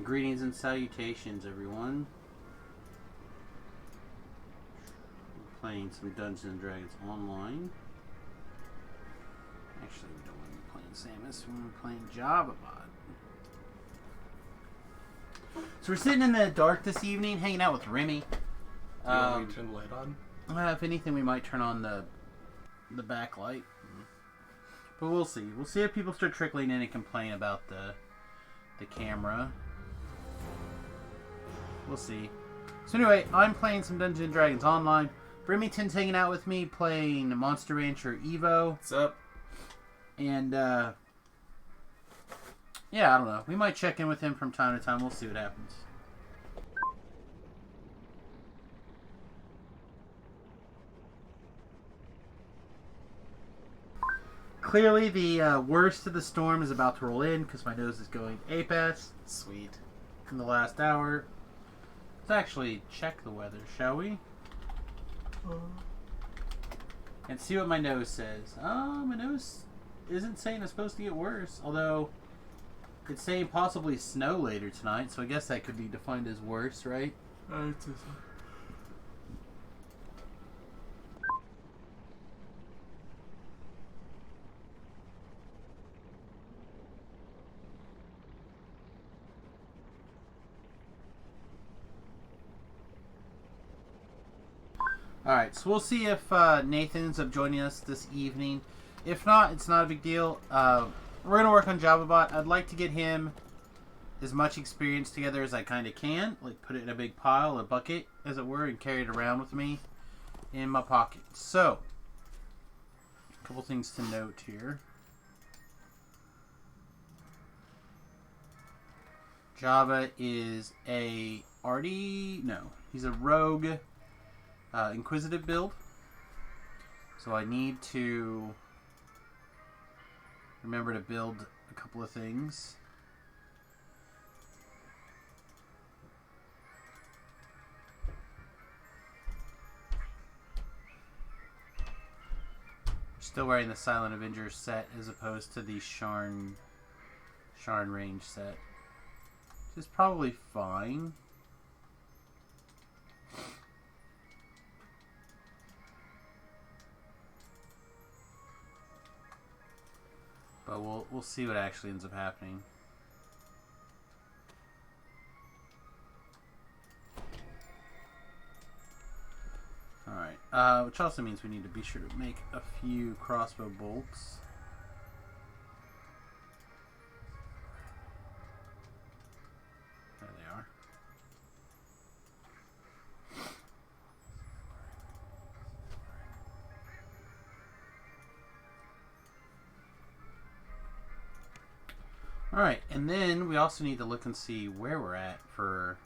Greetings and salutations, everyone. We're playing some Dungeons and Dragons online. Actually, we don't want to be playing Samus. We're playing JavaBot. So we're sitting in the dark this evening, hanging out with Remy. Do you want me to turn the light on? If anything, we might turn on the backlight. But we'll see. We'll see if people start trickling in and complain about the camera. We'll see. So anyway, I'm playing some Dungeons and Dragons online. Remington's hanging out with me playing Monster Rancher Evo. What's up? And, yeah, I don't know. We might check in with him from time to time. We'll see what happens. Clearly, the worst of the storm is about to roll in because my nose is going ape-ass. Sweet. In the last hour. Let's actually check the weather, shall we? And see what my nose says. My nose isn't saying it's supposed to get worse, although it's saying possibly snow later tonight, so I guess that could be defined as worse, right? Alright, so we'll see if Nathan ends up joining us this evening. If not, it's not a big deal. We're going to work on JavaBot. I'd like to get him as much experience together as I kind of can. Like, put it in a big pile, a bucket, as it were, and carry it around with me in my pocket. So, a couple things to note here. Java is a arty... No, he's a rogue... Inquisitive build, so I need to remember to build a couple of things. Still wearing the Silent Avenger set as opposed to the Sharn range set, which is probably fine. But we'll see what actually ends up happening. Alright, which also means we need to be sure to make a few crossbow bolts. There they are. Alright, and then we also need to look and see where we're at for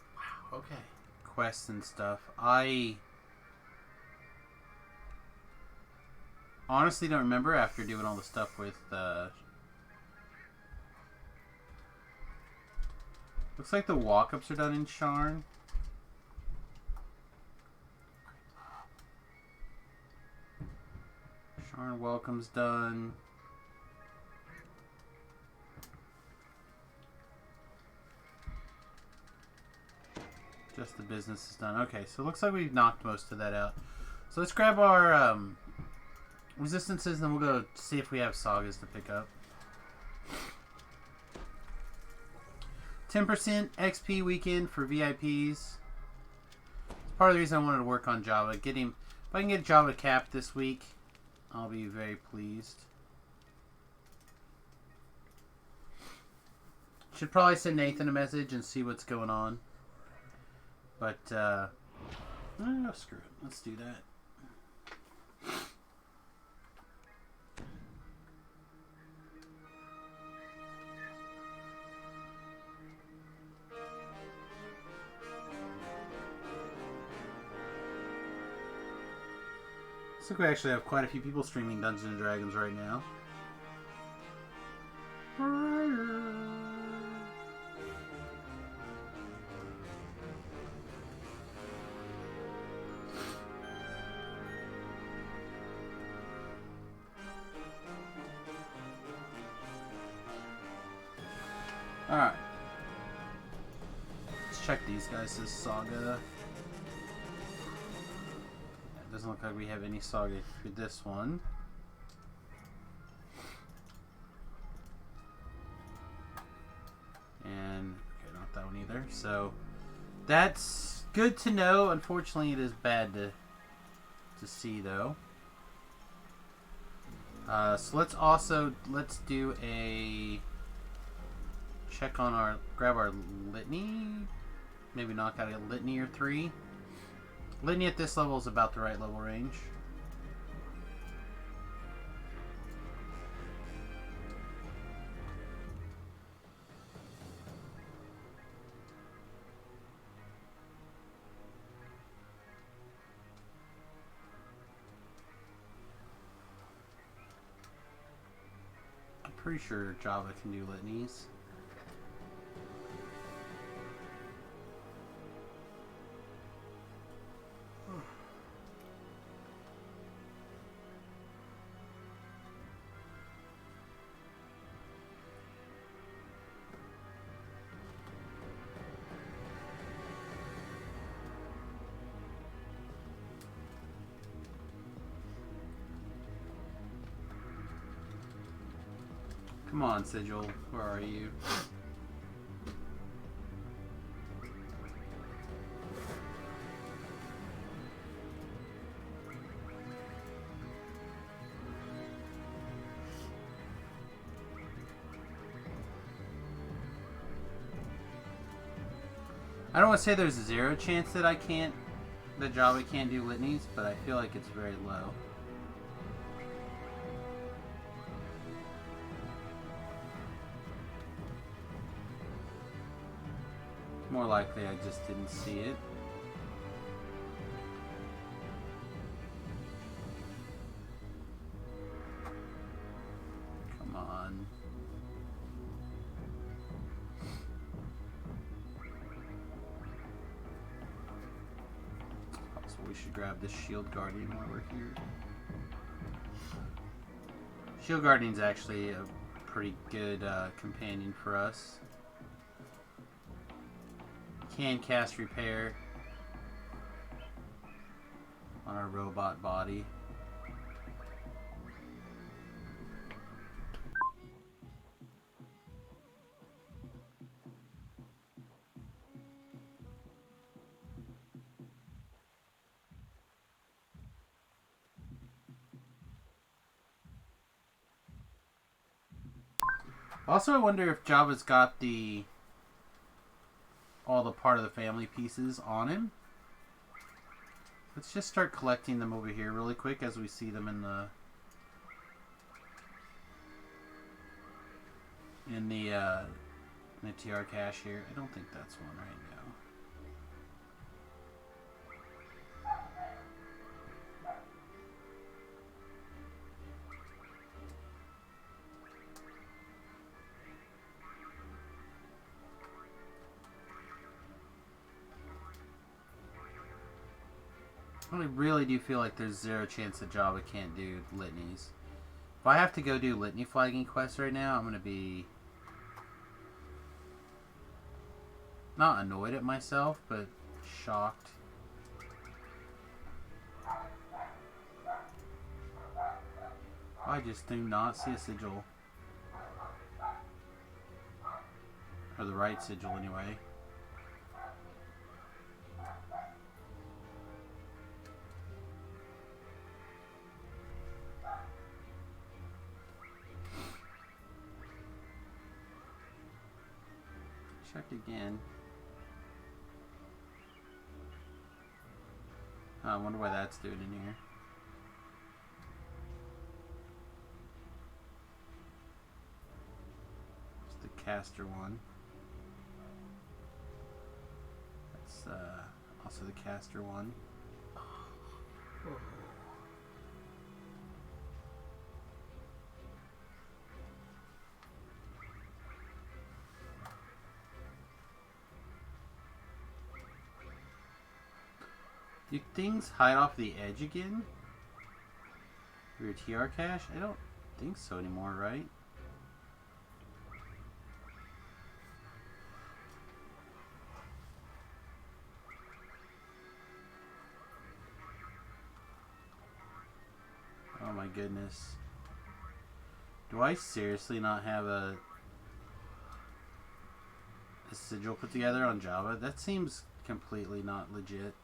quests and stuff. I honestly don't remember after doing all the stuff with looks like the walk-ups are done in Sharn. Sharn welcome's done. Just the business is done. Okay, so it looks like we've knocked most of that out. So let's grab our resistances and then we'll go see if we have sagas to pick up. 10% XP weekend for VIPs. It's part of the reason I wanted to work on Java. If I can get Java capped this week, I'll be very pleased. Should probably send Nathan a message and see what's going on. But, screw it. Let's do that. Looks like we actually have quite a few people streaming Dungeons & Dragons right now. Alright. Let's check these guys' saga. It doesn't look like we have any saga for this one. And okay, not that one either. So that's good to know. Unfortunately, it is bad to see though. So let's do a check on grab our litany. Maybe knock out a litany or 3. Litany at this level is about the right level range. I'm pretty sure Java can do litanies. Come on, Sigil. Where are you? I don't want to say there's a 0 chance that Java can't do litanies, but I feel like it's very low. More likely I just didn't see it. Come on. So we should grab the Shield Guardian while we're here. Shield Guardian's actually a pretty good companion for us. Can cast repair on our robot body. Also, I wonder if Java's got all the part of the family pieces on him. Let's just start collecting them over here really quick as we see them in the TR cache here. I don't think that's one right now. I really do feel like there's 0 chance that Java can't do litanies. If I have to go do litany flagging quests right now, I'm going to be not annoyed at myself, but shocked. I just do not see a sigil. Or the right sigil anyway. Check again. Oh, I wonder why that's doing in here. It's the caster one. That's also the caster one. Do things hide off the edge again? For your TR cache? I don't think so anymore, right? goodness. Do I seriously not have a sigil put together on Java? That seems completely not legit.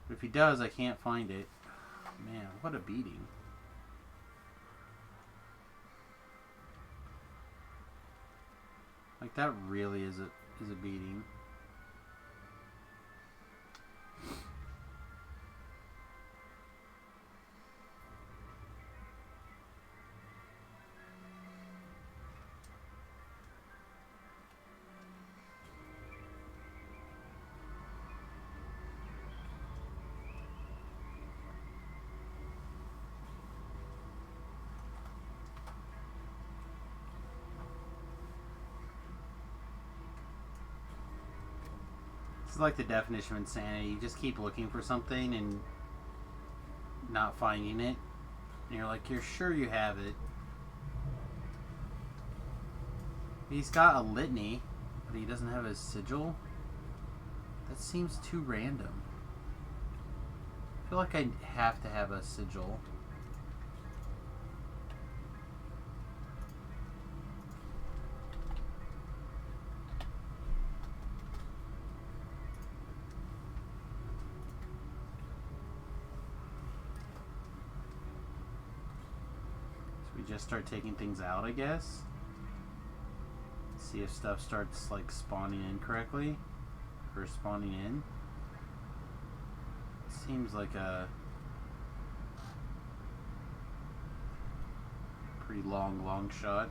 But if he does, I can't find it. Man, what a beating. Like, that really is a beating. This is like the definition of insanity. You just keep looking for something and not finding it. And you're like, you're sure you have it. He's got a litany, but he doesn't have his sigil. That seems too random. I feel like I have to have a sigil. Just start taking things out, I guess. See if stuff starts like spawning in correctly. Or spawning in. Seems like a pretty long shot.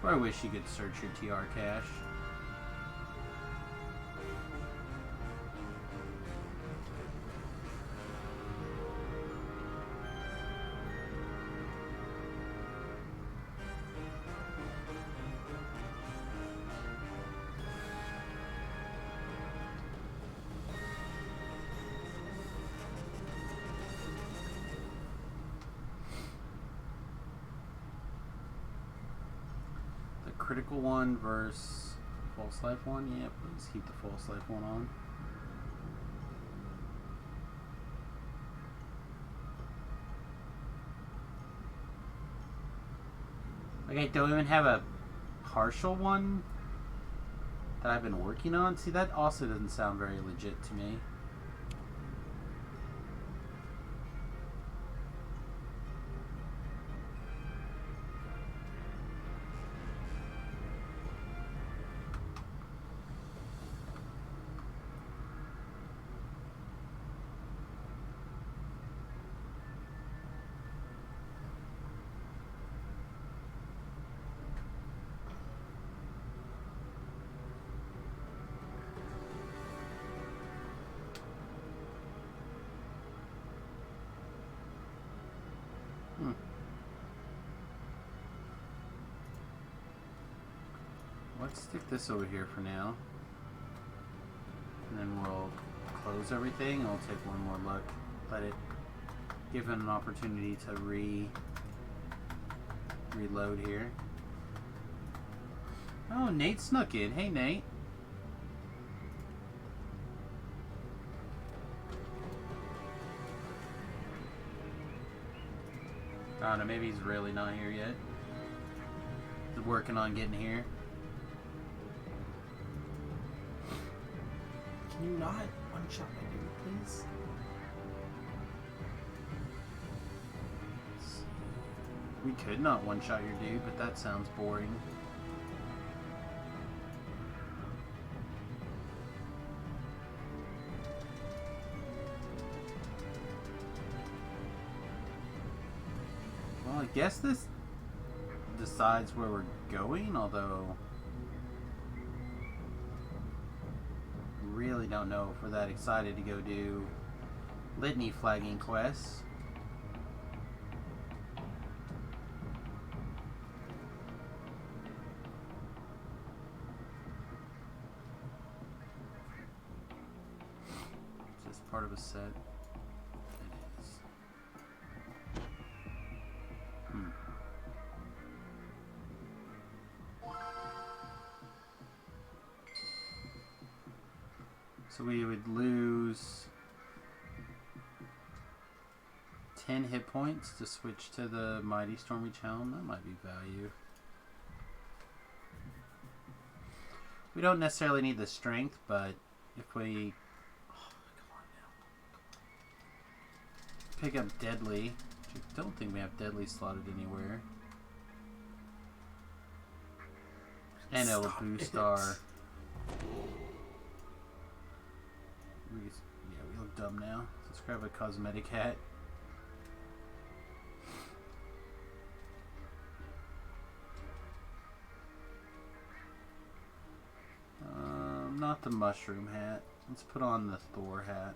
I wish you could search your TR cache. Critical one versus false life one. Yeah, please keep the false life one on. Like, I don't even have a partial one that I've been working on. See, that also doesn't sound very legit to me. Let's stick this over here for now. And then we'll close everything and we'll take one more look. Let it give it an opportunity to reload here. Oh, Nate snuck in. Hey, Nate. I don't know, maybe he's really not here yet. He's working on getting here. Can you not one-shot my dude, please? We could not one-shot your dude, but that sounds boring. Well, I guess this decides where we're going, although really don't know if we're that excited to go do Litany flagging quests. Is this part of a set? It is. So we would lose 10 hit points to switch to the Mighty Stormreach Helm. That might be value. We don't necessarily need the strength, but if we Come on now. pick up Deadly, which I don't think we have Deadly slotted anywhere. And it'll Stop boost it. our... we look dumb now. Let's grab a cosmetic hat. Not the mushroom hat. Let's put on the Thor hat.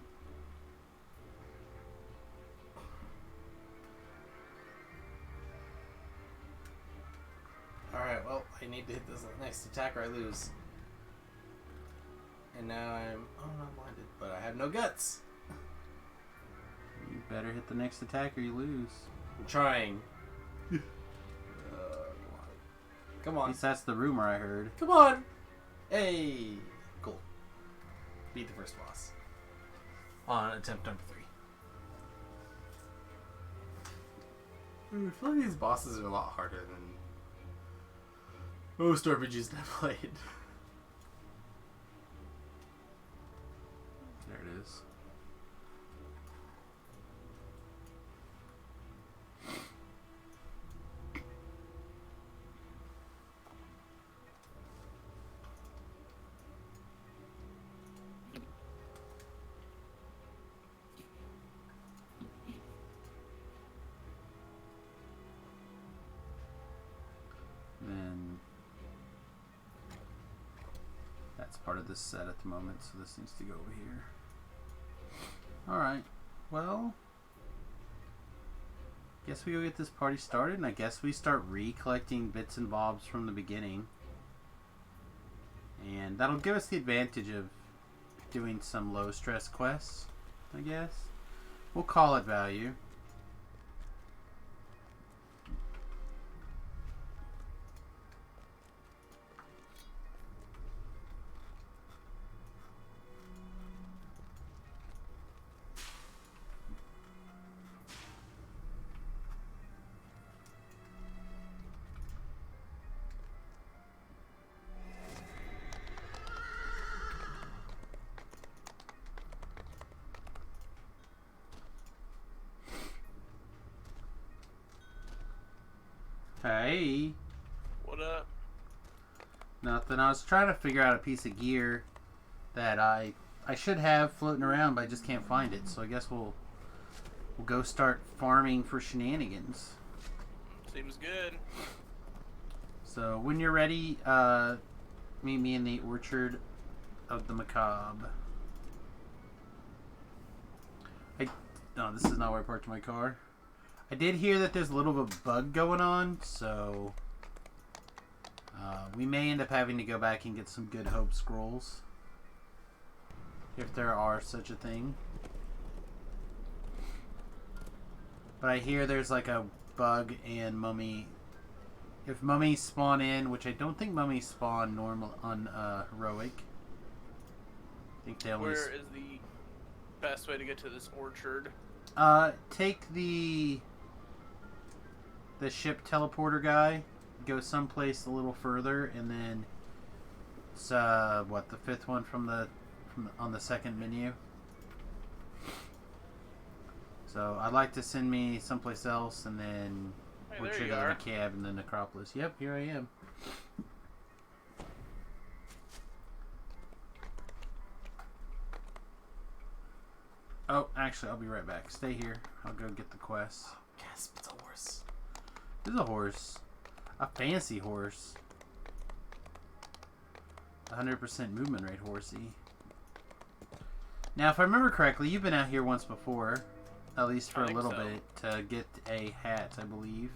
Alright, well, I need to hit this next attack or I lose. And now I'm... Oh, I'm not blinded, but I have no guts. You better hit the next attack or you lose. I'm trying. Come At on. least that's the rumor I heard. Come on! Hey! Cool. Beat the first boss. On attempt number 3. I feel like these bosses are a lot harder than most RPGs I've played. There it is. Then that's part of this set at the moment, so this needs to go over here. Alright, well, guess we go get this party started, and I guess we start re-collecting bits and bobs from the beginning. And that'll give us the advantage of doing some low stress quests, I guess. We'll call it value. Hey. What up? Nothing. I was trying to figure out a piece of gear that I should have floating around, but I just can't find it. So I guess we'll go start farming for shenanigans. Seems good. So when you're ready, meet me in the Orchard of the Macabre. No, this is not where I parked my car. I did hear that there's a little bit of a bug going on, so we may end up having to go back and get some Good Hope scrolls, if there are such a thing. But I hear there's like a bug and mummy. If mummies spawn in, which I don't think mummies spawn normal on heroic. I think they only. Where is the best way to get to this orchard? Take the ship teleporter guy, go someplace a little further, and then it's what, the fifth one from on the second menu. So I'd like to send me someplace else, and then Hey, we'll there trigger you the are. cab and the necropolis. Yep, here I am. Oh, actually, I'll be right back. Stay here. I'll go get the quest. Yes, it's a horse. This is a horse. A fancy horse. 100% movement rate horsey. Now, if I remember correctly, you've been out here once before, at least for I a think little so. bit, to get a hat, I believe.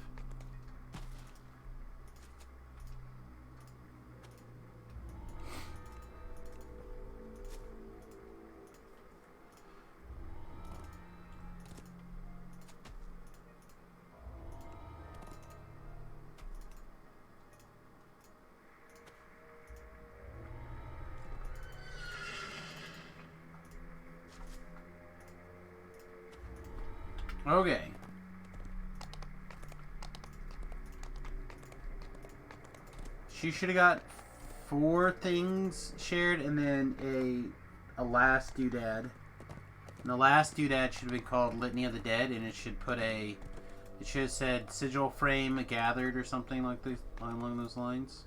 Okay. She should have got 4 things shared and then a last doodad. And the last doodad should have been called Litany of the Dead, and it should put it should have said Sigil Frame Gathered or something like this, along those lines.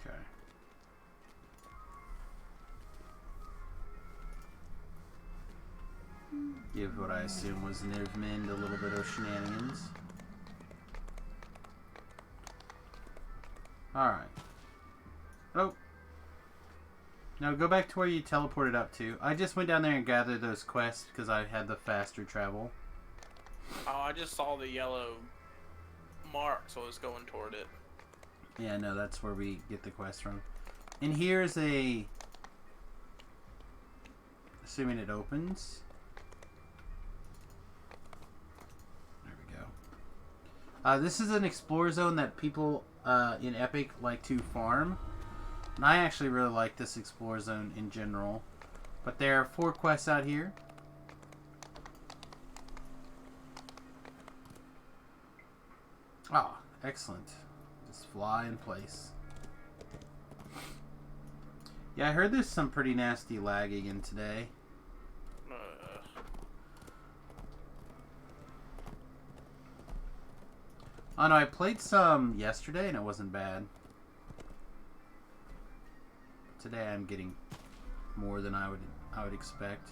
Okay. Give what I assume was Nivmend a little bit of shenanigans. Alright. Oh. Now go back to where you teleported up to. I just went down there and gathered those quests because I had the faster travel. Oh, I just saw the yellow mark, so I was going toward it. Yeah, no, that's where we get the quest from. And here's a... Assuming it opens. There we go. This is an explore zone that people in Epic like to farm. And I actually really like this explore zone in general. But there are 4 quests out here. Ah, excellent. Just fly in place. Yeah, I heard there's some pretty nasty lagging in today. Oh no, I played some yesterday and it wasn't bad. Today I'm getting more than I would expect.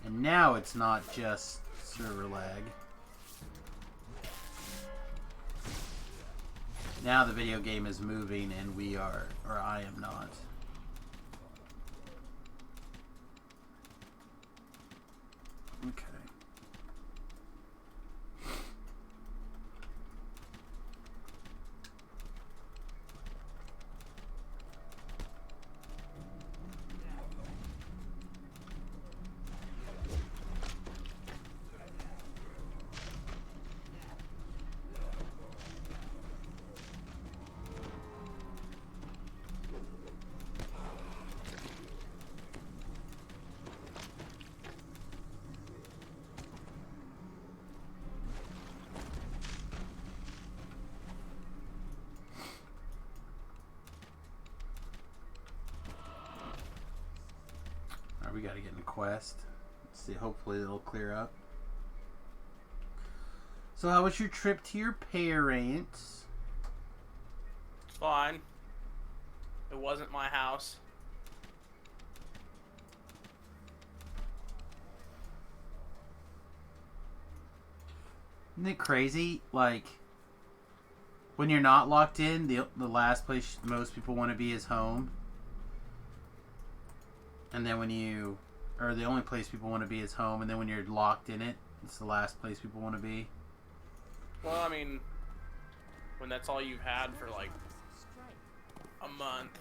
And now it's not just server lag. Now the video game is moving and we are, or I am not. Okay. We gotta get in a quest. Let's see, hopefully it'll clear up. So how was your trip to your parents? It's fine. It wasn't my house. Isn't it crazy? Like, when you're not locked in, the last place most people want to be is home. And then when you... Or the only place people want to be is home. And then when you're locked in it, it's the last place people want to be. Well, I mean, when that's all you've had for like a month.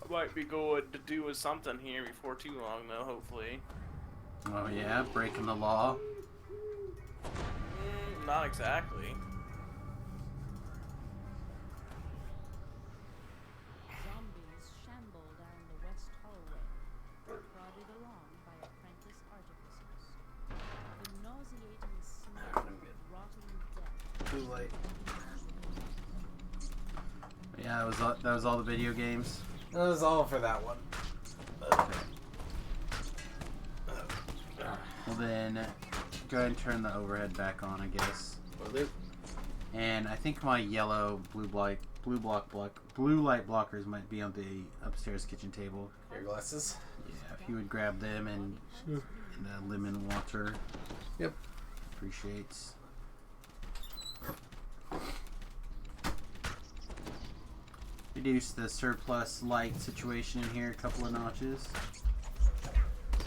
I might be going to do something here before too long, though, hopefully. Oh yeah, breaking the law. Not exactly. Zombies shamble down the west hallway, prodded along by apprentice artificers. The nauseating smell of rotting death. Too late. Yeah, that was all the video games. That was all for that one. Well then, go ahead and turn the overhead back on, I guess. Will do. And I think my yellow blue light blockers might be on the upstairs kitchen table. Your glasses. Yeah, if you would grab them and lemon water. Yep. Appreciates. Reduce the surplus light situation in here a couple of notches.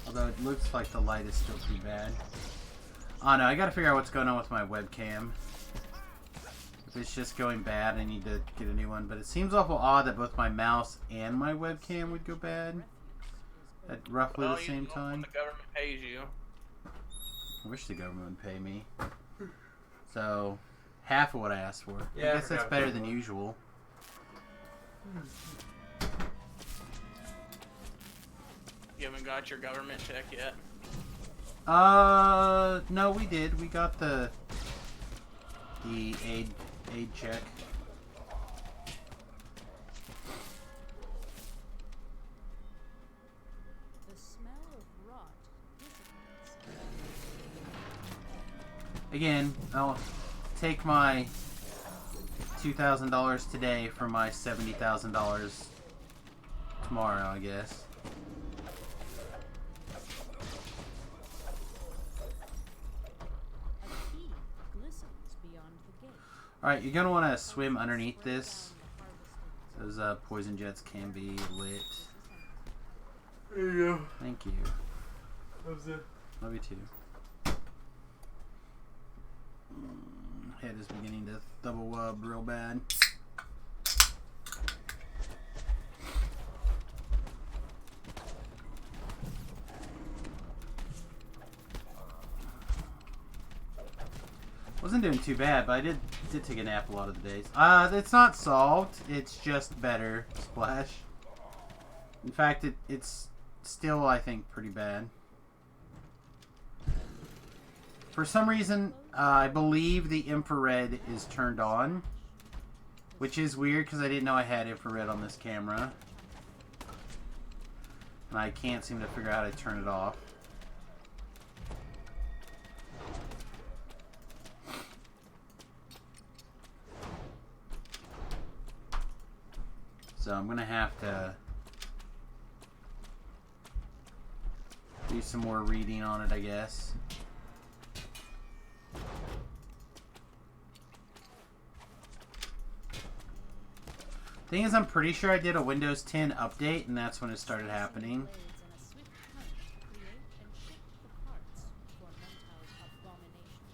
Although it looks like the light is still too bad. Oh no, I gotta figure out what's going on with my webcam. If it's just going bad, I need to get a new one. But it seems awful odd that both my mouse and my webcam would go bad at roughly the same time. When the government pays you. I wish the government would pay me. So, half of what I asked for. Yeah, I guess that's better than usual. You haven't got your government check yet. No, we did. We got the aid check. The smell of rot dissipates. Again, I'll take my $2,000 today for my $70,000 tomorrow, I guess. A key glistens beyond the gate. Alright, you're gonna want to swim underneath this. Those poison jets can be lit. There you go. Thank you. That was it. Love you too. Head is beginning to double wub real bad. Wasn't doing too bad, but I did take a nap a lot of the days. It's not solved. It's just better. Splash. In fact, it's still, I think, pretty bad. For some reason, I believe the infrared is turned on, which is weird because I didn't know I had infrared on this camera. And I can't seem to figure out how to turn it off. So I'm going to have to do some more reading on it, I guess. Thing is, I'm pretty sure I did a Windows 10 update, and that's when it started happening. Blades and a swift punch to create and ship the parts for Mental's abomination.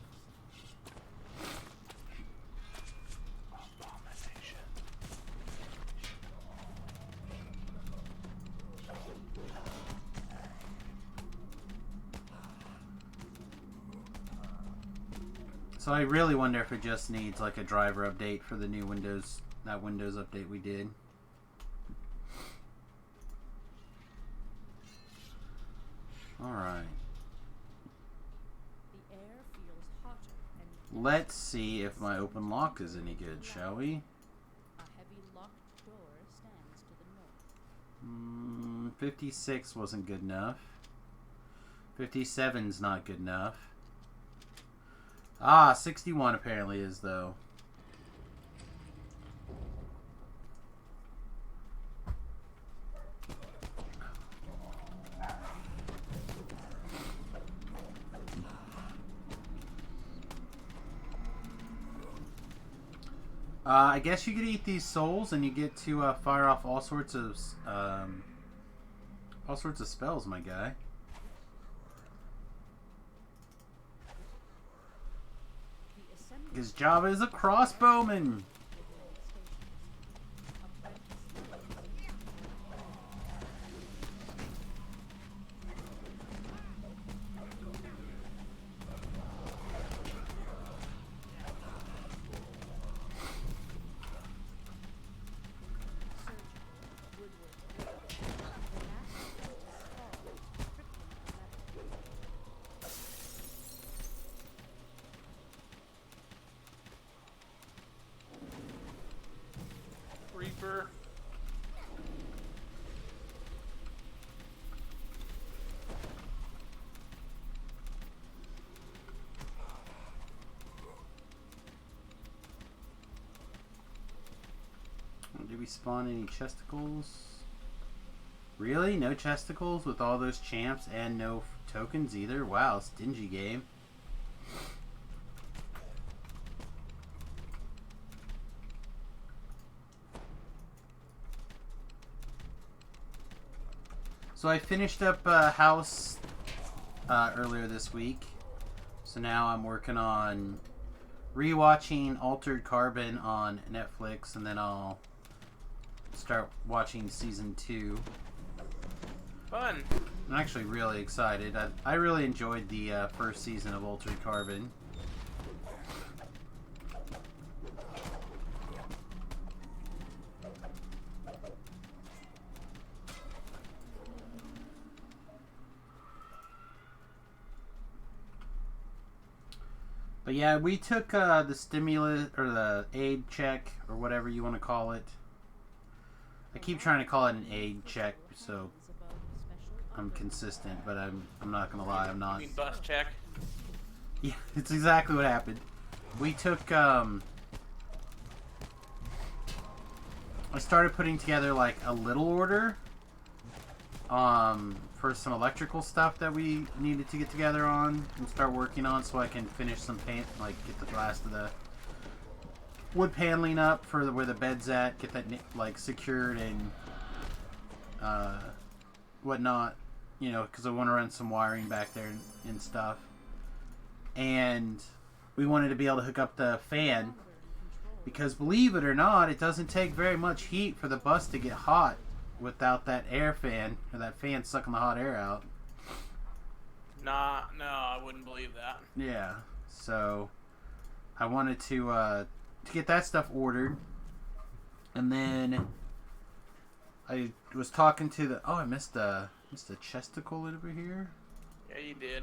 So I really wonder if it just needs like a driver update for the new Windows, that Windows update we did. Alright. The air feels hotter and Let's see if my open lock is any good, shall we? a heavy locked door stands to the north. 56 wasn't good enough. 57's not good enough. 61 apparently is, though. I guess you could eat these souls and you get to fire off all sorts of spells, my guy. The assembly Because Java is a crossbowman. respawn any chesticles? Really? No chesticles with all those champs and no tokens either? Wow, stingy game. So I finished up House earlier this week. So now I'm working on rewatching Altered Carbon on Netflix, and then I'll start watching season 2. Fun. I'm actually really excited. I really enjoyed the first season of Altered Carbon. But yeah, we took the stimulus, or the aid check, or whatever you want to call it. I keep trying to call it an aid check, so I'm consistent, but I'm not gonna lie, I'm not. You mean bus check? Yeah, it's exactly what happened. We took, I started putting together like a little order, for some electrical stuff that we needed to get together on and start working on, so I can finish some paint, like get the last of the wood paneling up for where the bed's at, get that like secured and whatnot, you know, because I want to run some wiring back there and stuff. And we wanted to be able to hook up the fan, because believe it or not, it doesn't take very much heat for the bus to get hot without that air fan, or that fan sucking the hot air out. Nah, no, I wouldn't believe that. Yeah, so I wanted to get that stuff ordered, and then I was talking to the. Oh, I missed a chesticle over here. Yeah, you did.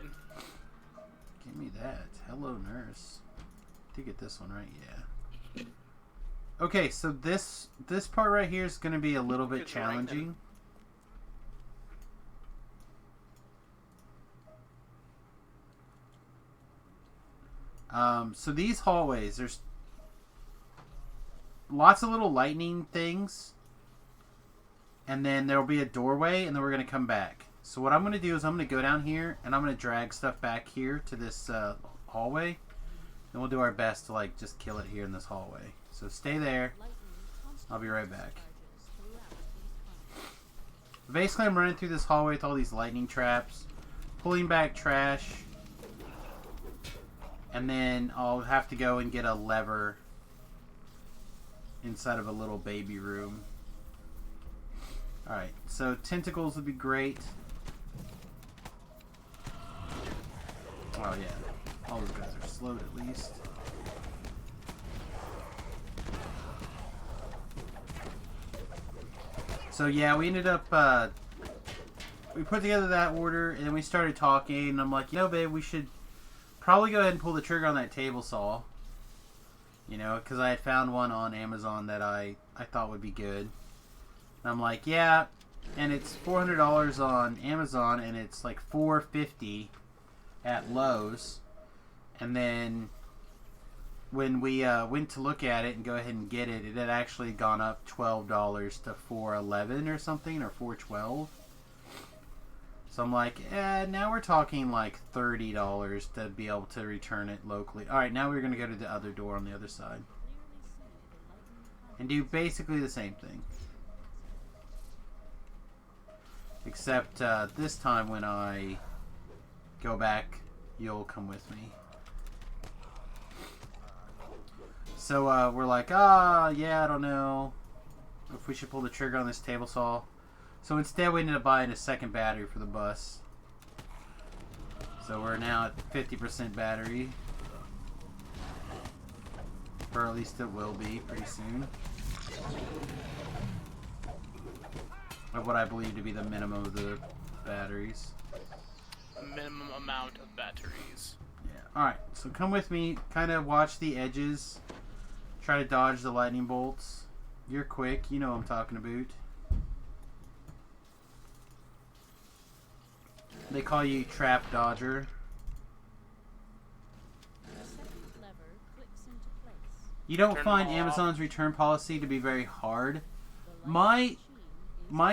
Give me that. Hello, nurse. Did get this one right? Yeah. Okay, so this part right here is going to be a little bit challenging. So these hallways, there's lots of little lightning things, and then there'll be a doorway, and then we're going to come back. So what I'm going to do is I'm going to go down here, and I'm going to drag stuff back here to this hallway, and we'll do our best to like just kill it here in this hallway. So stay there. I'll be right back. Basically, I'm running through this hallway with all these lightning traps, pulling back trash, and then I'll have to go and get a lever inside of a little baby room. Alright, so tentacles would be great. Oh yeah, all those guys are slowed at least. So yeah, we ended up, we put together that order, and then we started talking, and I'm like, you know, babe, we should probably go ahead and pull the trigger on that table saw. You know, because I had found one on Amazon that I thought would be good. And I'm like, yeah, and it's $400 on Amazon, and it's like $450 at Lowe's. And then when we went to look at it and go ahead and get it, it had actually gone up $12 to $411 or something, or $412. So I'm like, now we're talking like $30 to be able to return it locally. Alright, now we're going to go to the other door on the other side. And do basically the same thing. Except this time when I go back, you'll come with me. So we're like, yeah, I don't know if we should pull the trigger on this table saw. So instead we ended up buying a second battery for the bus. So we're now at 50% battery. Or at least it will be pretty soon. Of what I believe to be the minimum of the batteries. A minimum amount of batteries. Yeah. Alright, so come with me. Kind of watch the edges. Try to dodge the lightning bolts. You're quick. You know what I'm talking about. They call you Trap Dodger. The second lever clicks into place. You don't Turn find them all Amazon's return policy to be very hard, My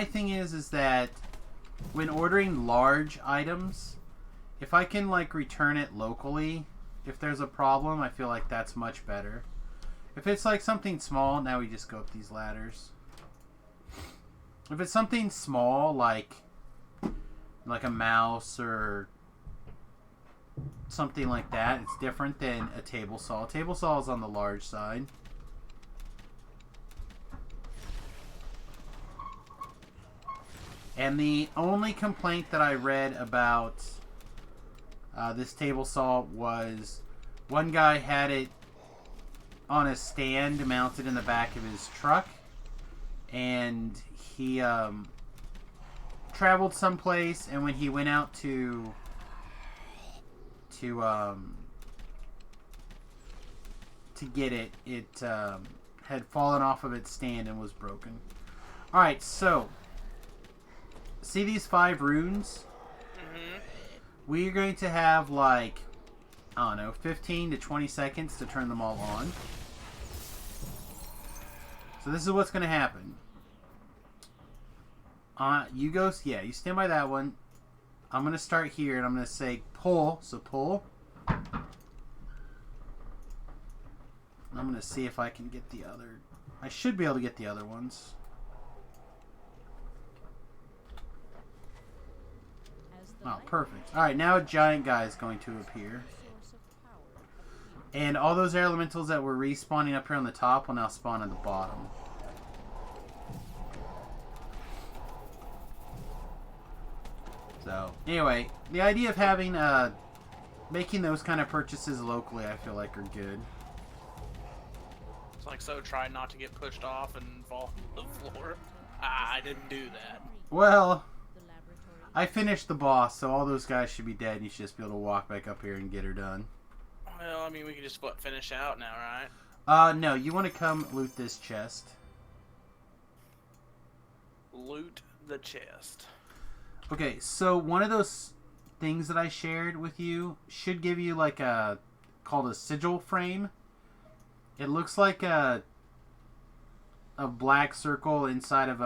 thing is that when ordering large items, if I can like return it locally, if there's a problem, I feel like that's much better. If it's like something small, now we just go up these ladders. If it's something small like a mouse or something like that, it's different than a table saw. A table saw is on the large side. And the only complaint that I read about this table saw was one guy had it on a stand mounted in the back of his truck, and he traveled someplace, and when he went out to get it, it had fallen off of its stand and was broken. Alright, so see these 5 runes? Mm-hmm. We're going to have like, I don't know, 15 to 20 seconds to turn them all on. So this is what's going to happen. You go, yeah, you stand by that one. I'm going to start here and I'm going to say pull. So pull. I'm going to see if I can get the other. I should be able to get the other ones. Oh, perfect. Alright, now a giant guy is going to appear. And all those elementals that were respawning up here on the top will now spawn at the bottom. So, anyway, the idea of having, making those kind of purchases locally, I feel like are good. It's like, so try not to get pushed off and fall to the floor. I didn't do that. Well, I finished the boss, so all those guys should be dead, and you should just be able to walk back up here and get her done. Well, I mean, we can just finish out now, right? No, you want to come loot this chest. Loot the chest. Okay, so one of those things that I shared with you should give you like a, called a sigil frame. It looks like a black circle inside of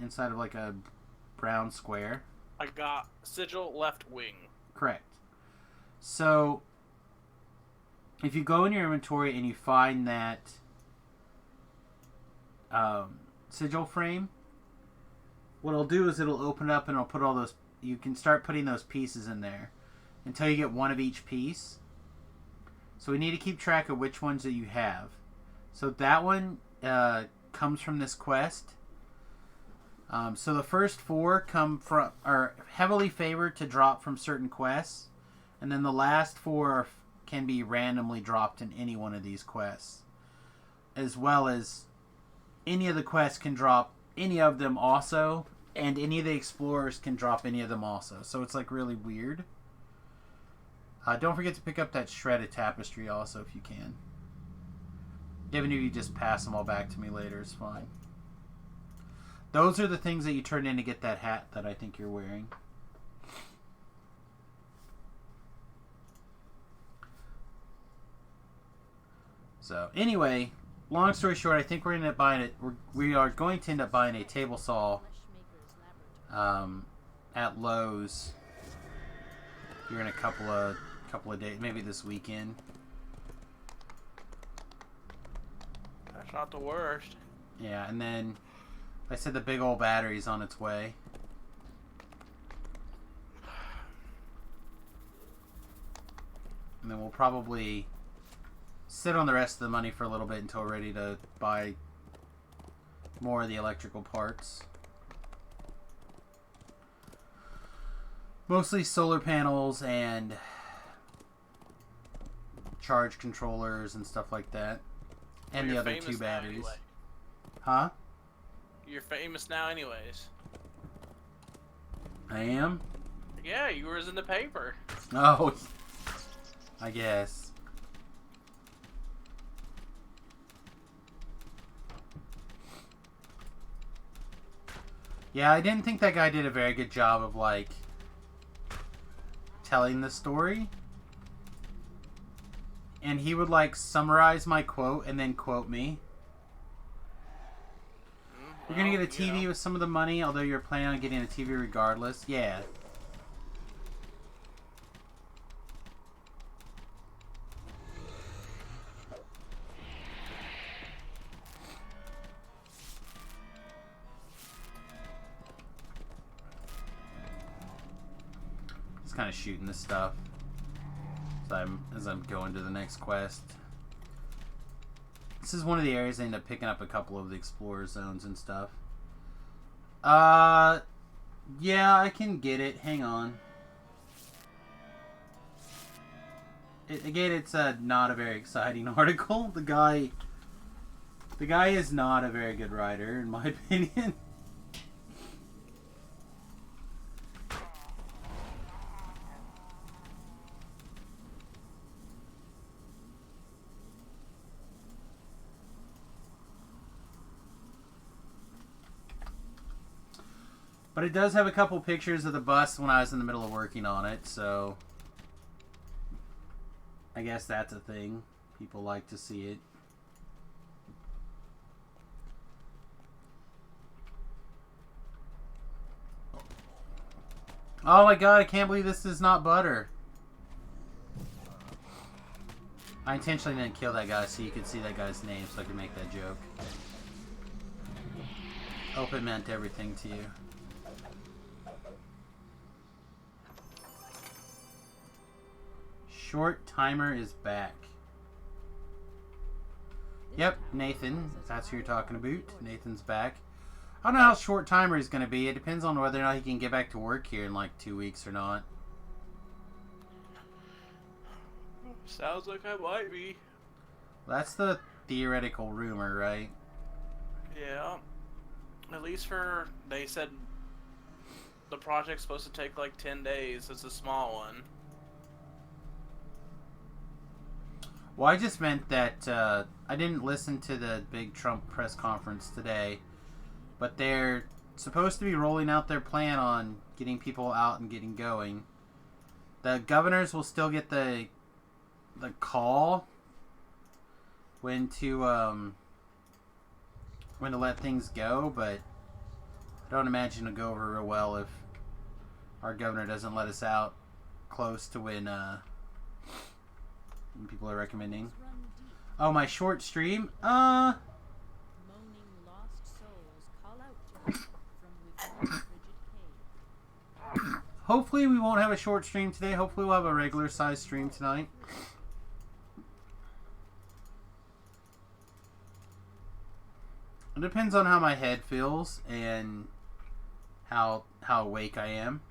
like a brown square. I got sigil left wing. Correct. So if you go in your inventory and you find that sigil frame, what it'll do is it'll open up and it'll put all those, you can start putting those pieces in there until you get one of each piece. So we need to keep track of which ones that you have. So that one comes from this quest. So the first 4 come from, are heavily favored to drop from certain quests, and then the last 4 can be randomly dropped in any one of these quests, as well as any of the quests can drop any of them also, and any of the explorers can drop any of them also. So it's like really weird. Don't forget to pick up that shredded tapestry also if you can. Even if you just pass them all back to me later, it's fine. Those are the things that you turn in to get that hat that I think you're wearing. So, anyway, long story short, I think we're going to end up buying it. We are going to end up buying a table saw at Lowe's here in a couple of days, maybe this weekend. That's not the worst. Yeah, and then I said the big old battery's on its way. And then we'll probably sit on the rest of the money for a little bit until we're ready to buy more of the electrical parts. Mostly solar panels and charge controllers and stuff like that. And the other 2 batteries. Anyway. Huh? You're famous now anyways. I am? Yeah, you were in the paper. Oh, I guess. Yeah, I didn't think that guy did a very good job of, like, telling the story. And he would, like, summarize my quote and then quote me. You're gonna get a Well, TV yeah. with some of the money, although you're planning on getting a TV regardless. Yeah. Just kind of shooting this stuff as I'm going to the next quest. This is one of the areas I end up picking up a couple of the explorer zones and stuff. Yeah, I can get it. Hang on. Again, it's not a very exciting article. The guy is not a very good writer, in my opinion. But it does have a couple pictures of the bus when I was in the middle of working on it, so I guess that's a thing. People like to see it. Oh my god, I can't believe this is not butter. I intentionally didn't kill that guy so you could see that guy's name so I could make that joke. Hope it meant everything to you. Short timer is back. Yep, Nathan. If that's who you're talking about. Nathan's back. I don't know how short timer is going to be. It depends on whether or not he can get back to work here in like 2 weeks or not. Sounds like I might be. That's the theoretical rumor, right? Yeah. At least for, they said the project's supposed to take like 10 days. It's a small one. Well, I just meant that I didn't listen to the big Trump press conference today, but they're supposed to be rolling out their plan on getting people out and getting going. The governors will still get the call when to let things go, but I don't imagine it'll go over real well if our governor doesn't let us out close to when people are recommending. Oh, my short stream? Moaning lost souls call out to us from within the frigid cave. Hopefully we won't have a short stream today. Hopefully we'll have a regular size stream tonight. It depends on how my head feels and how awake I am.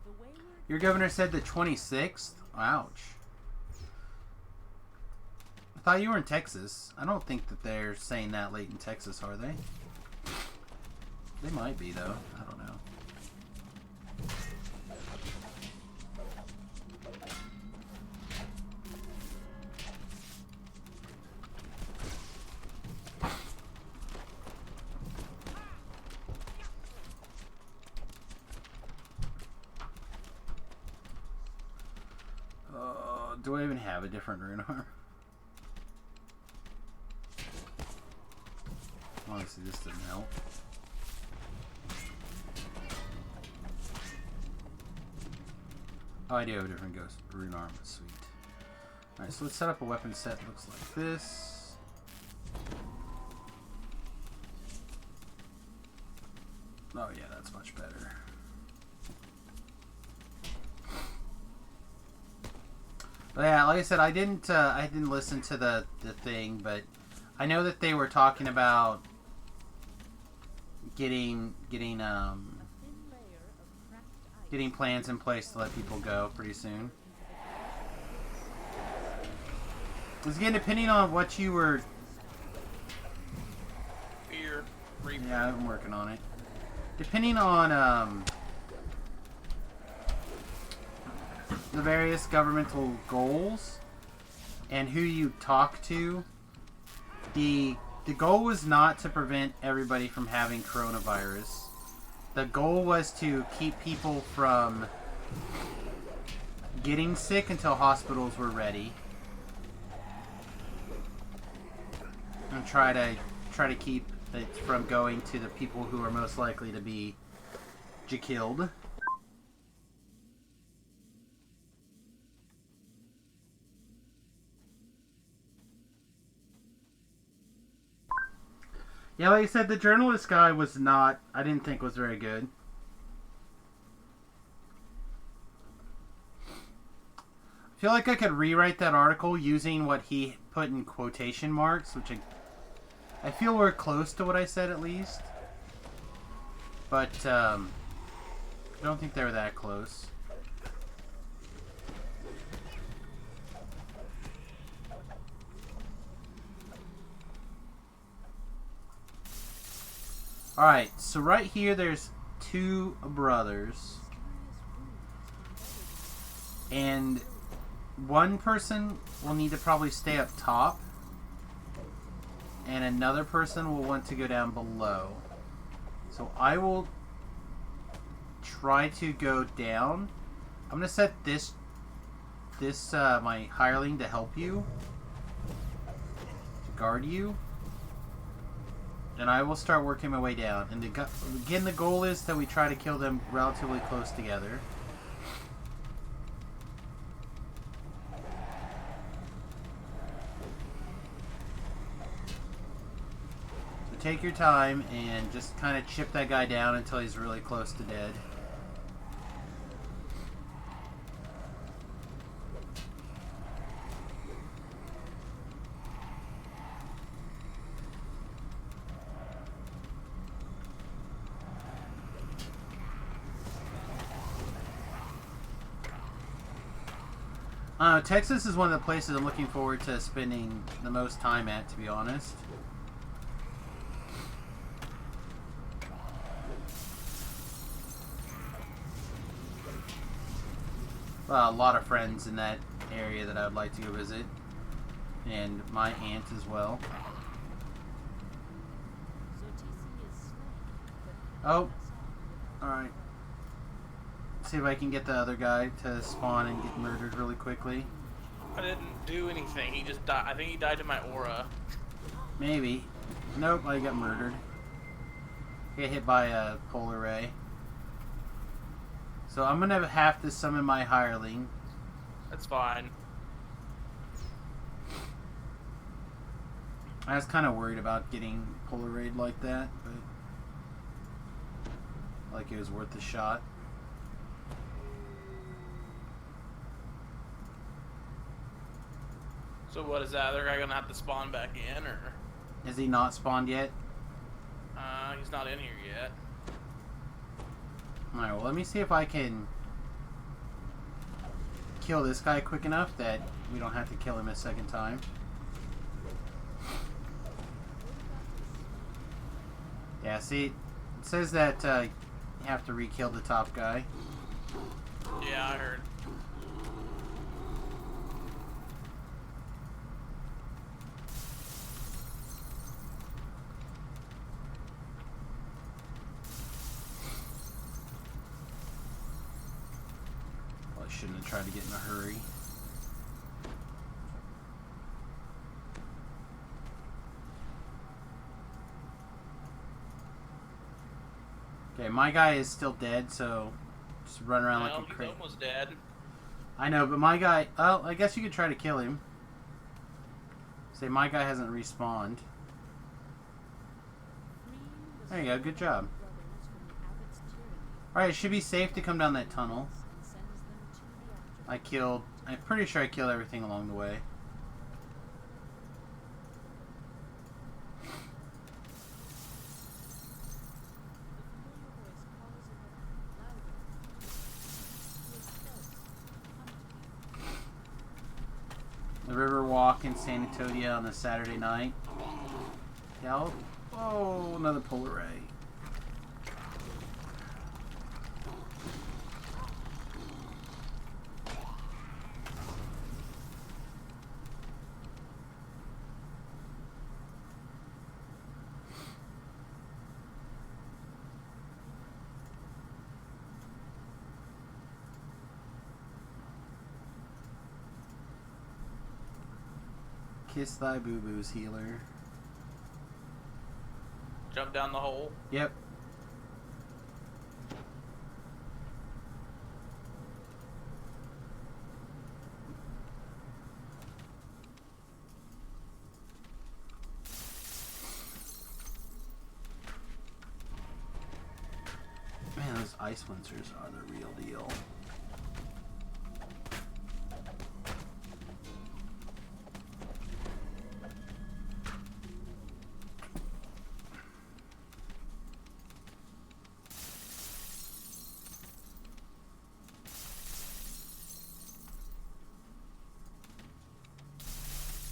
The wayward Your governor said the 26th? Ouch. I thought you were in Texas. I don't think that they're saying that late in Texas, are they? They might be, though. I don't know. Do I even have a different rune arm? Honestly, this didn't help. Oh, I do have a different ghost rune arm. Sweet. Alright, so let's set up a weapon set. Looks like this. Oh yeah, that's much better. But yeah, like I said, I didn't listen to the thing, but I know that they were talking about getting thin layer of cracked ice getting plans in place to let people go pretty soon. Because again, depending on what you were... Fear. Reaper. Yeah, I'm working on it. Depending on the various governmental goals and who you talk to, the goal was not to prevent everybody from having coronavirus. The goal was to keep people from getting sick until hospitals were ready, and try to keep It's from going to the people who are most likely to be killed. Yeah, like I said, the journalist guy was not... I didn't think was very good. I feel like I could rewrite that article using what he put in quotation marks, which I feel we're close to what I said at least. But, I don't think they were that close. Alright, so right here there's two brothers. And one person will need to probably stay up top. And another person will want to go down below. So I will try to go down. I'm going to set this my hireling to help you. To guard you. And I will start working my way down. And again, the goal is that we try to kill them relatively close together. So take your time and just kind of chip that guy down until he's really close to dead. Texas is one of the places I'm looking forward to spending the most time at, to be honest. Well, a lot of friends in that area that I would like to go visit. And my aunt as well. Oh, alright. See if I can get the other guy to spawn and get murdered really quickly. I didn't do anything. He just died. I think he died to my aura. Maybe. Nope, I got murdered. Get hit by a polar ray. So I'm gonna have to summon my hireling. That's fine. I was kind of worried about getting polar rayed like that, but like it was worth the shot. So what is that other guy gonna have to spawn back in, or? Is he not spawned yet? He's not in here yet. Alright, well let me see if I can kill this guy quick enough that we don't have to kill him a second time. Yeah, see, it says that you have to re-kill the top guy. Yeah, I heard. Well, I shouldn't have tried to get in a hurry. Okay, my guy is still dead, so just run around Well, like a he's crazy. almost dead. I know, but my guy... Oh, I guess you could try to kill him. Say, my guy hasn't respawned. There you go, good job. Alright, it should be safe to come down that tunnel. I'm pretty sure I killed everything along the way. The river walk in San Antonio on a Saturday night. Yeah, oh, another polar ray. Kiss thy boo-boos, healer. Jump down the hole. Yep. Man, those ice pincers are the real deal.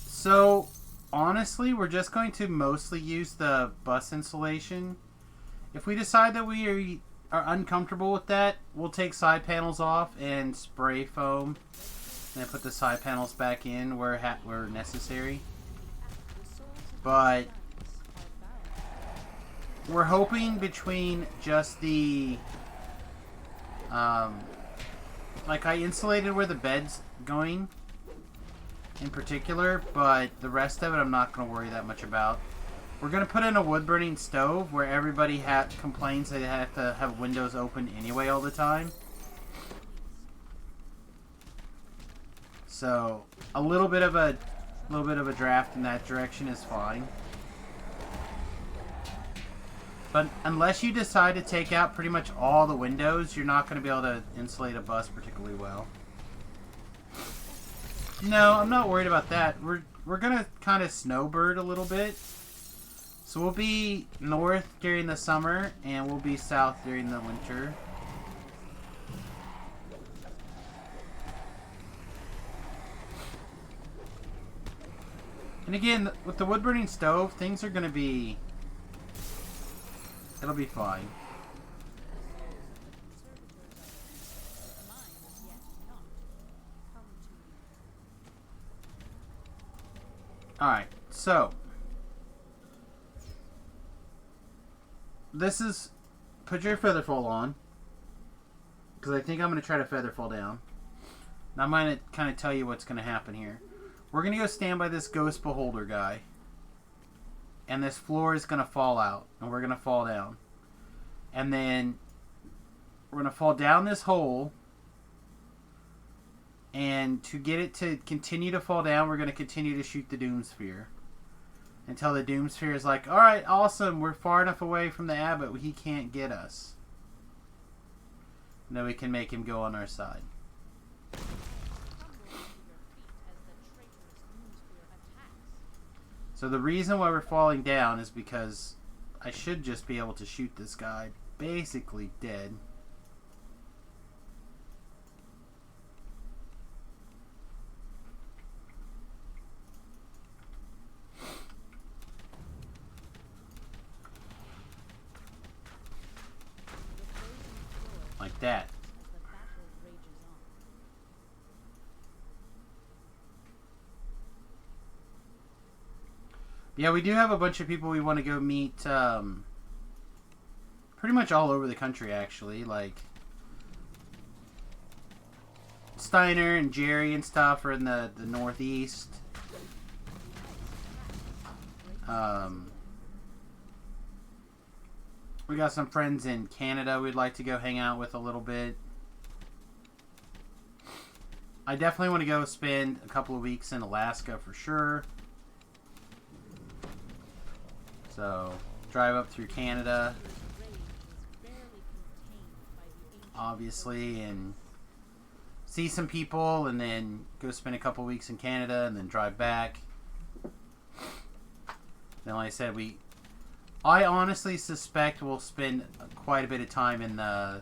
So, honestly, we're just going to mostly use the bus insulation. If we decide that we are uncomfortable with that, we'll take side panels off and spray foam, and then put the side panels back in where necessary. But we're hoping between just the like I insulated where the bed's going in particular, but the rest of it I'm not going to worry that much about. We're going to put in a wood-burning stove where everybody complains they have to have windows open anyway all the time. So, a little bit of a draft in that direction is fine. But unless you decide to take out pretty much all the windows, you're not going to be able to insulate a bus particularly well. No, I'm not worried about that. We're gonna kind of snowbird a little bit. So we'll be north during the summer, and we'll be south during the winter. And again, with the wood-burning stove, things are gonna be... It'll be fine. Alright, so this is, put your feather fall on, because I think I'm going to try to feather fall down. Now I'm going to kind of tell you what's going to happen here. We're going to go stand by this ghost beholder guy, and this floor is going to fall out, and we're going to fall down. And then we're going to fall down this hole, and to get it to continue to fall down, we're going to continue to shoot the Doom Sphere. Until the Doom Sphere is like, alright, awesome, we're far enough away from the Abbot, he can't get us. And then we can make him go on our side. So the reason why we're falling down is because I should just be able to shoot this guy basically dead. Like that. Yeah, we do have a bunch of people we want to go meet, pretty much all over the country, actually. Like, Steiner and Jerry and stuff are in the Northeast. We got some friends in Canada we'd like to go hang out with a little bit. I definitely want to go spend a couple of weeks in Alaska for sure. So, drive up through Canada, obviously, and see some people, and then go spend a couple of weeks in Canada, and then drive back. Then, like I said, I honestly suspect we'll spend quite a bit of time in the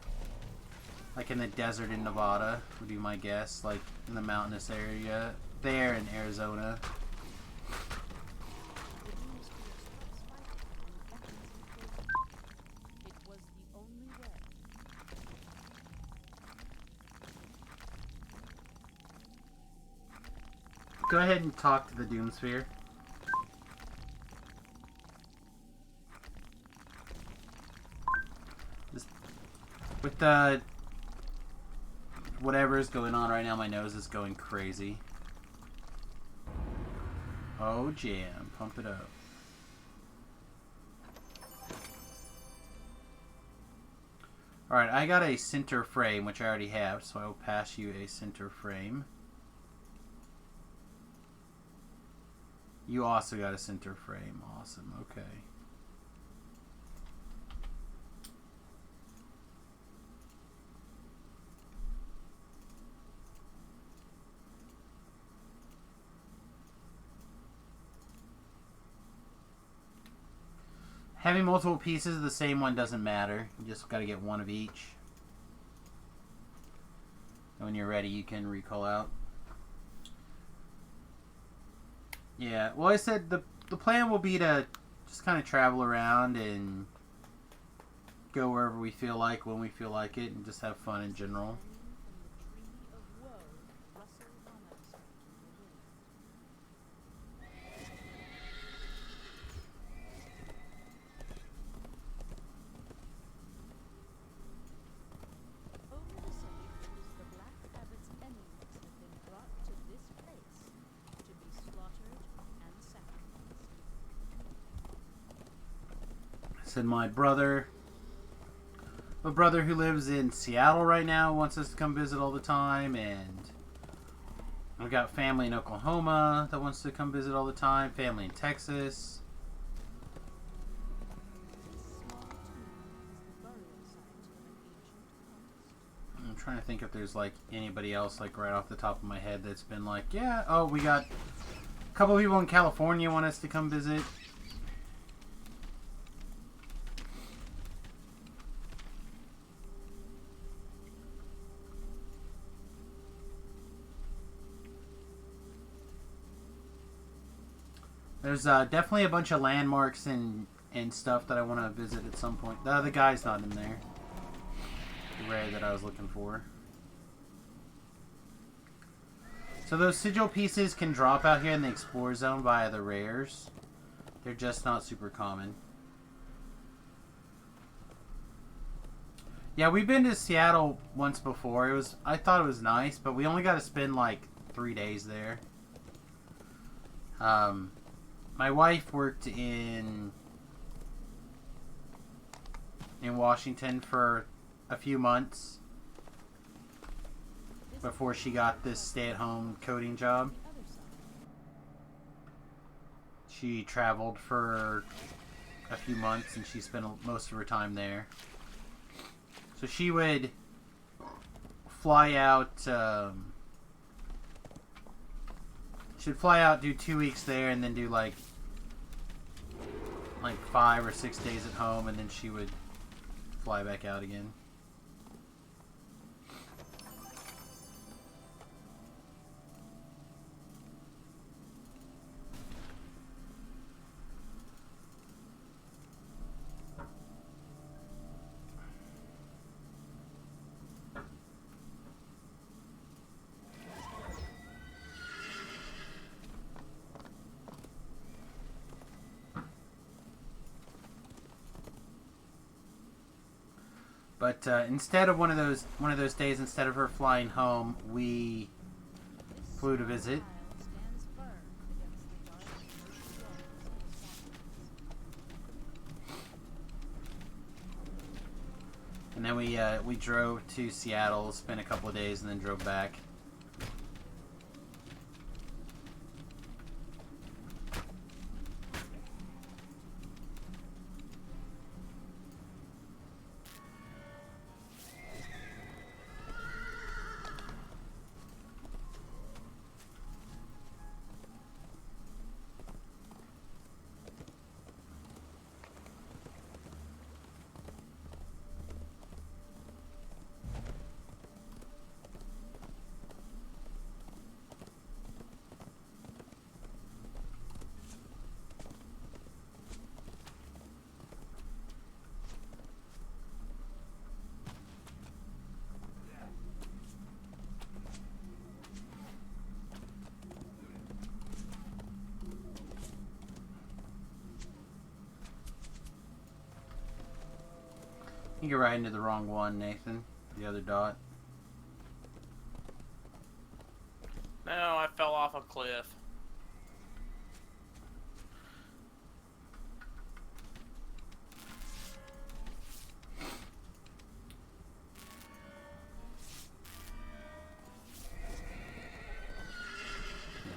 desert in Nevada, would be my guess, like in the mountainous area there in Arizona. Go ahead and talk to the Doom Sphere. With the whatever is going on right now, my nose is going crazy. Oh, jam. Pump it up. Alright, I got a center frame, which I already have, so I will pass you a center frame. You also got a center frame. Awesome, okay. Having multiple pieces of the same one doesn't matter. You just got to get one of each. And when you're ready, you can recall out. Yeah, well, I said the plan will be to just kind of travel around and go wherever we feel like, when we feel like it, and just have fun in general. And my brother who lives in Seattle right now wants us to come visit all the time, and I've got family in Oklahoma that wants to come visit all the time, family in Texas. I'm trying to think if there's like anybody else like right off the top of my head that's been like, yeah, oh, we got a couple of people in California want us to come visit. There's definitely a bunch of landmarks and stuff that I want to visit at some point. The guy's not in there. The rare that I was looking for. So those sigil pieces can drop out here in the Explore Zone via the rares. They're just not super common. Yeah, we've been to Seattle once before. I thought it was nice, but we only got to spend like 3 days there. My wife worked in Washington for a few months before she got this stay-at-home coding job. She traveled for a few months and she spent most of her time there. So she would fly out, she'd fly out, do 2 weeks there, and then do like 5 or 6 days at home, and then she would fly back out again. But instead of one of those days, instead of her flying home, we flew to visit. And then we drove to Seattle, spent a couple of days, and then drove back. I think you're right into the wrong one, Nathan. The other dot. No, I fell off a cliff.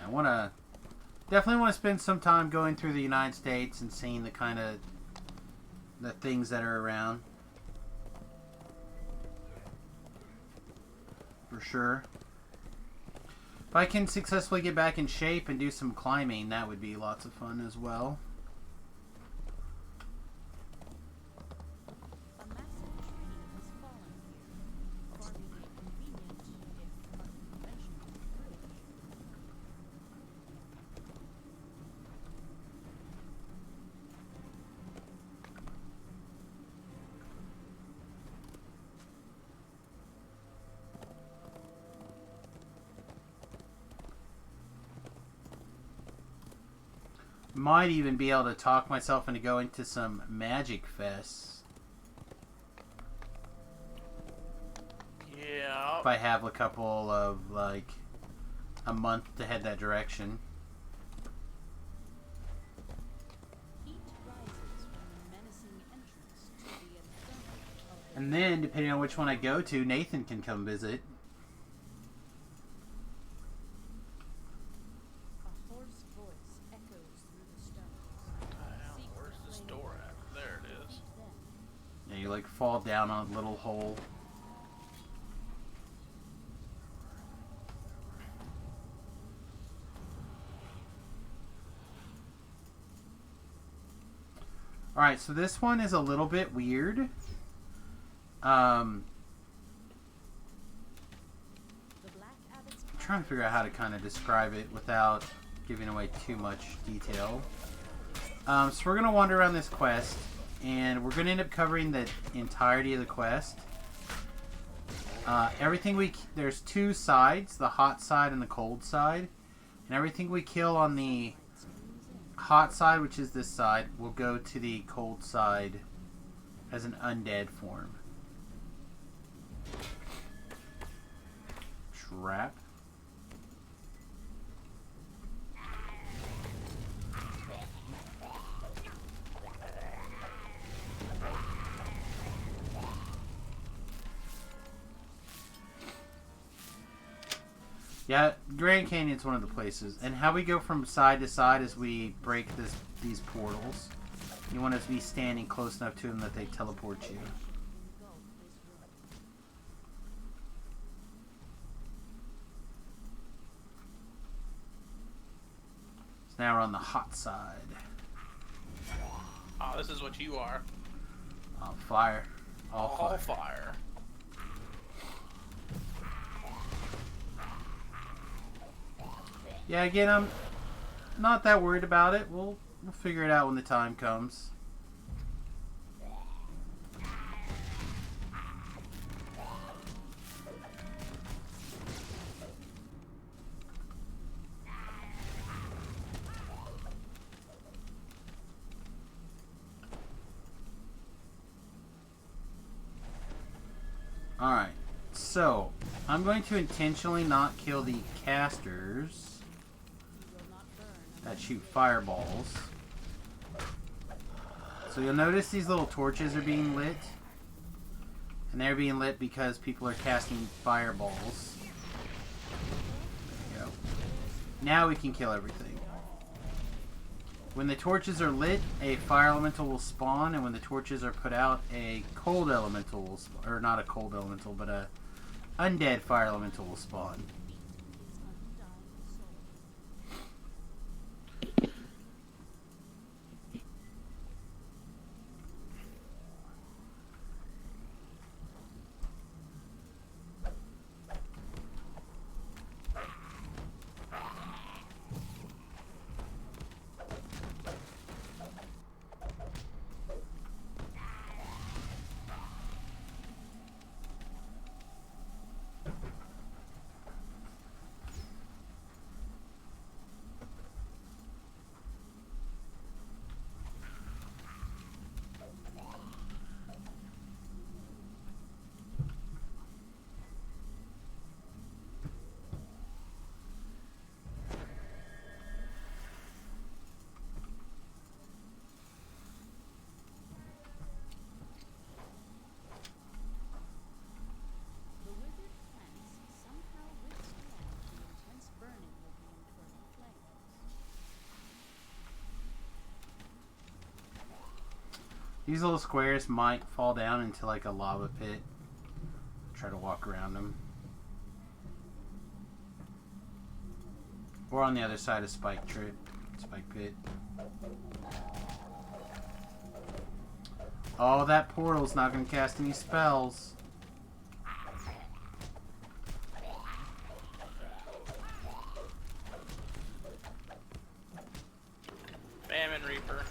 I want to definitely want to spend some time going through the United States and seeing the kind of the things that are around. For sure. If I can successfully get back in shape and do some climbing, that would be lots of fun as well. A massive tree has fallen here, forming a convenient, if unconventional, bridge. Might even be able to talk myself into going to some magic fests Yeah. if I have a couple of, like, a month to head that direction. Heat rises from the menacing entrance to the inferno of the And then, depending on which one I go to, Nathan can come visit. A hoarse voice echoes through the stones. Seek Where's the this flame door at? There it is. then. Yeah, you, like, fall down on a little hole. Alright, so this one is a little bit weird. The Black Abbot's I'm trying to figure out how to kind of describe it without giving away too much detail. So we're going to wander around this quest, and we're going to end up covering the entirety of the quest. There's two sides, the hot side and the cold side. And everything we kill on the hot side, which is this side, will go to the cold side as an undead form. Trap. Yeah, Grand Canyon's one of the places. And how we go from side to side as we break these portals. You want to be standing close enough to them that they teleport you. engulf this room. So now we're on the hot side. Oh, this is what you are. On fire. All All fire. fire. Yeah, again, I'm not that worried about it. We'll figure it out when the time comes. Alright, so I'm going to intentionally not kill the casters He will not burn that shoot fireballs. So you'll notice these little torches are being lit. And they're being lit because people are casting fireballs. There you go. Now we can kill everything. When the torches are lit, a fire elemental will spawn, and when the torches are put out, a cold elemental will spawn. Or not a cold elemental, but a undead fire elemental will spawn. his undying soul. These little squares might fall down into like a lava pit. Try to walk around them. Or on the other side of Spike Pit. Oh, that portal's not going to cast any spells. Famine Reaper.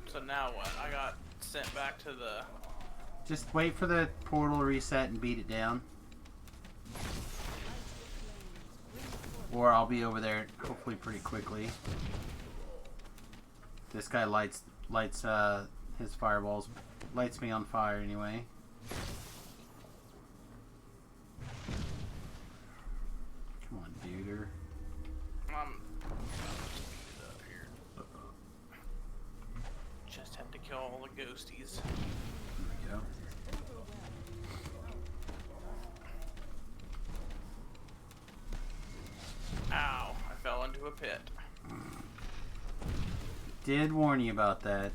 So now what? I got sent back to the... Just wait for the portal to reset and beat it down. Or I'll be over there hopefully pretty quickly. This guy lights his fireballs, lights me on fire anyway. Come on, dude. Up here. Just have to kill all the ghosties. There we go. Ow, I fell into a pit. Did warn you about that.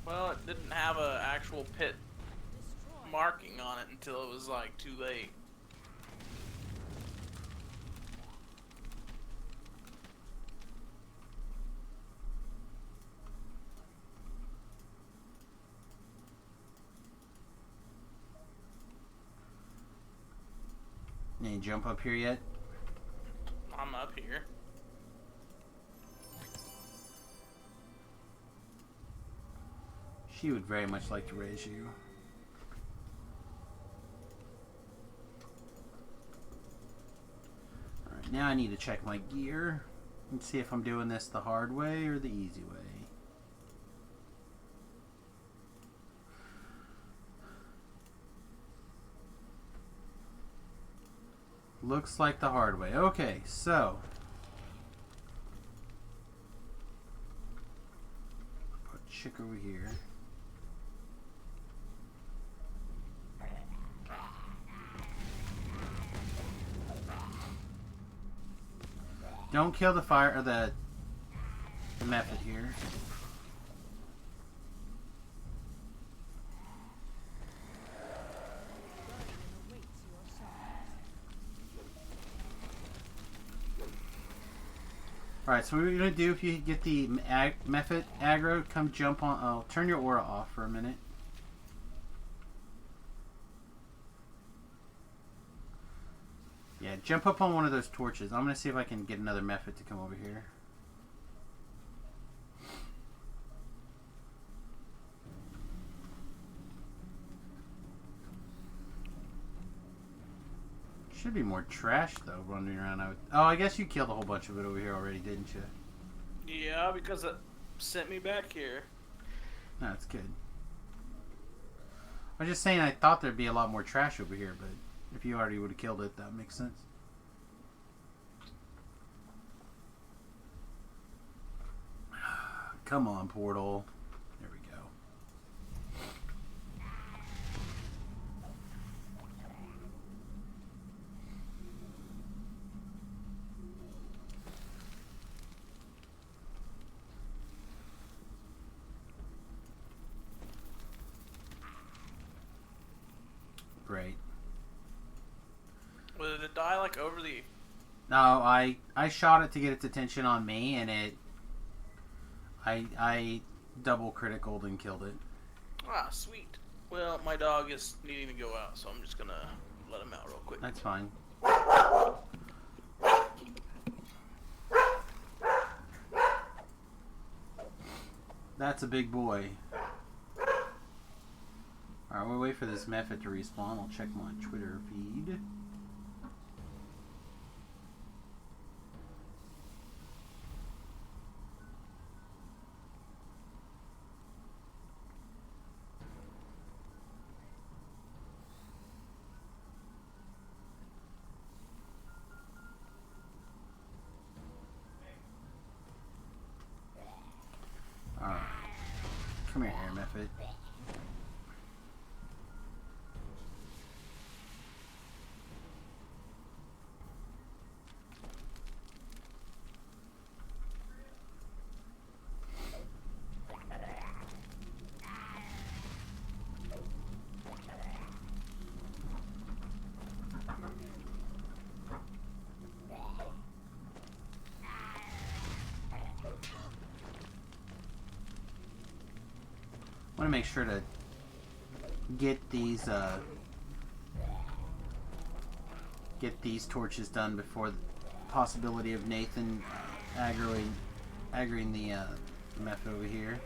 Well, it didn't have an actual pit marking on it until it was like too late. Any jump up here yet? I'm up here. She would very much like to raise you. Alright, now I need to check my gear and see if I'm doing this the hard way or the easy way. Looks like the hard way. Okay, so put chick over here. Don't kill the fire or the method here. Alright, so what we're going to do, if you get the method aggro, come jump on... Oh, turn your aura off for a minute. Yeah, jump up on one of those torches. I'm going to see if I can get another method to come over here. Should be more trash though running around. Oh, I guess you killed a whole bunch of it over here already, didn't you? Yeah, because it sent me back here. No, that's good. I was just saying I thought there'd be a lot more trash over here, but if you already would have killed it, that makes sense. Come on, portal. There we go. Great. Well, did it die like over the... No, I shot it to get its attention on me, and I double criticaled and killed it. Ah, sweet. Well, my dog is needing to go out, so I'm just gonna let him out real quick. That's fine. That's a big boy. Alright, we'll wait for this method to respawn. I'll check my Twitter feed. Alright. Come here, air method. want to make sure to get these torches done before the possibility of Nathan aggroing the method over here.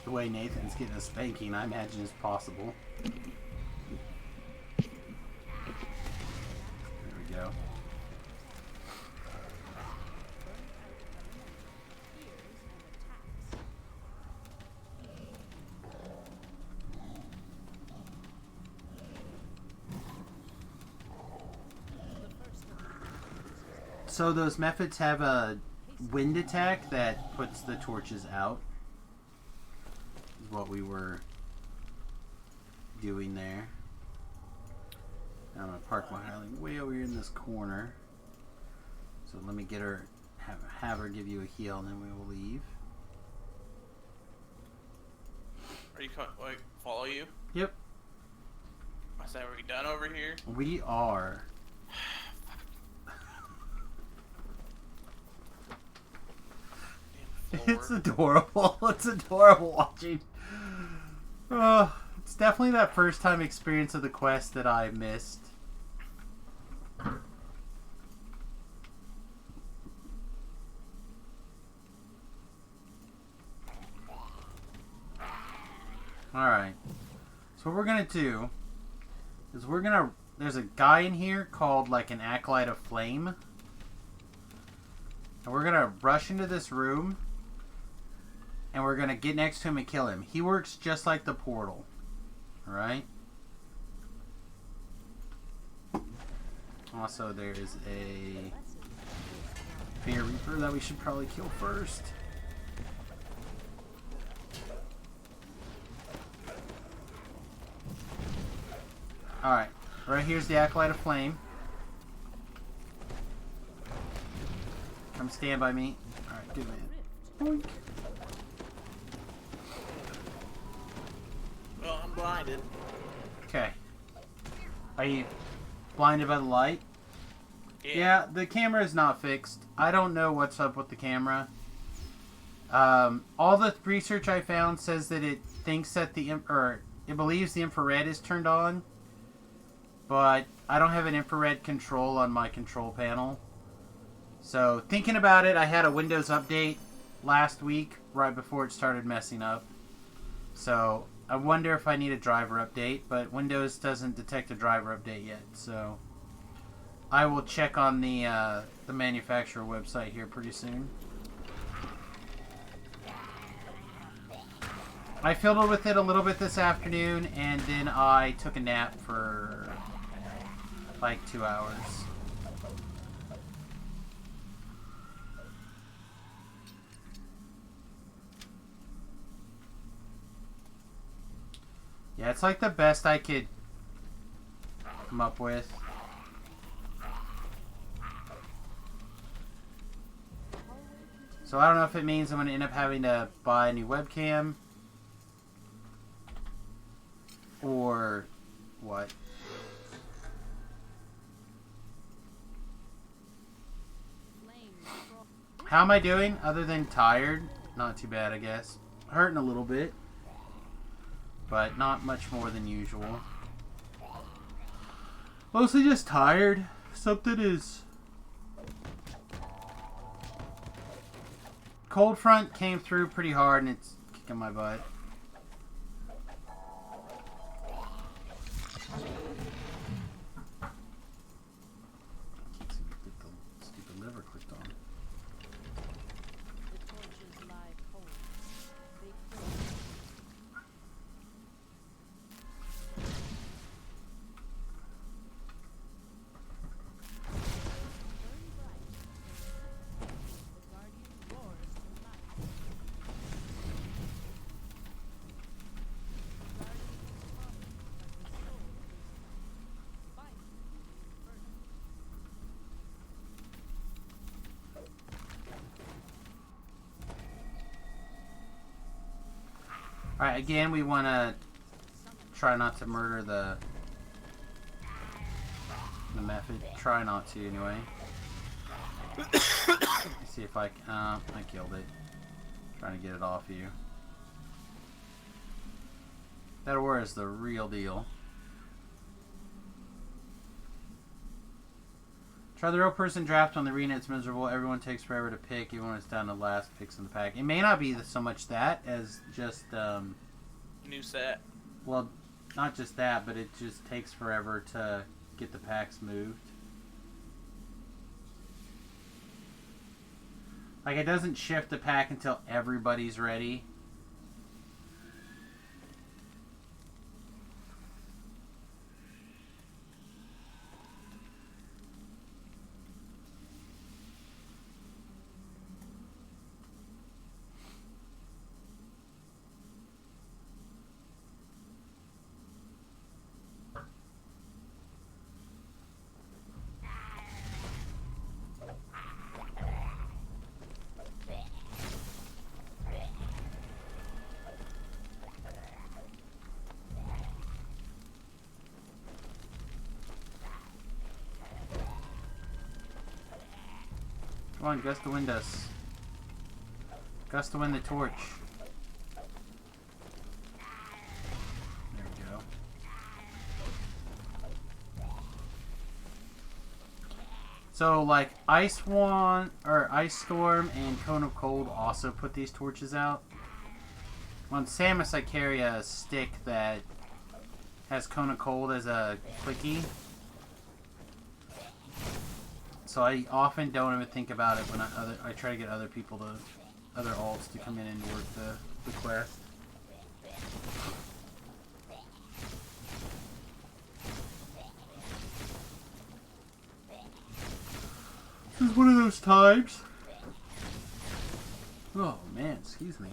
The way Nathan's getting a spanking, I imagine, is possible. There we go. So those methods have a wind attack that puts the torches out. What we were doing there. Now I'm gonna park my Highling way over here in this corner. So let me get her, have her give you a heal, and then we will leave. Are you like follow you? Yep, I say, are we done over here? we are. Damn It's floor. adorable. It's adorable watching. It's definitely that first time experience of the quest that I missed. Alright. So what we're gonna do is there's a guy in here called like an Acolyte of Flame. And we're gonna rush into this room. And we're gonna get next to him and kill him. He works just like the portal. Alright? Also, there is a Fear Reaper that we should probably kill first. Alright. Right here's the Acolyte of Flame. Come stand by me. Alright, good man. Boink. Well, I'm blinded. Okay. Are you blinded by the light? Yeah, the camera is not fixed. I don't know what's up with the camera. All the research I found says that it thinks that it believes the infrared is turned on, but I don't have an infrared control on my control panel. So thinking about it, I had a Windows update last week right before it started messing up. So I wonder if I need a driver update, but Windows doesn't detect a driver update yet. So I will check on the manufacturer website here pretty soon. I fiddled with it a little bit this afternoon, and then I took a nap for like 2 hours. Yeah, it's like the best I could come up with. So I don't know if it means I'm going to end up having to buy a new webcam or what. How am I doing other than tired? Not too bad, I guess. Hurting a little bit, but not much more than usual. Mostly just tired. Something is... Cold front came through pretty hard and it's kicking my butt. Can't seem to get the stupid lever clicked on. The torches lie cold. They freeze. Burn bright. The guardian roars to life. Alright, again, we want to try not to murder the method. Try not to, anyway. Let's see if I killed it. Trying to get it off you. That aura is the real deal. Try the real person draft on the arena. It's miserable. Everyone takes forever to pick. Even when it's down to last picks in the pack. It may not be so much that as just New set. well, not just that, but it just takes forever to get the packs moved. Like, it doesn't shift the pack until everybody's ready. Come on, Gus to win us. Gus to win the torch. There we go. So, like, Ice Storm and Cone of Cold also put these torches out. On Samus, I carry a stick that has Cone of Cold as a clicky. So I often don't even think about it when I try to get other people to, other alts to come in and work the quest. This is one of those times. Oh man, excuse me.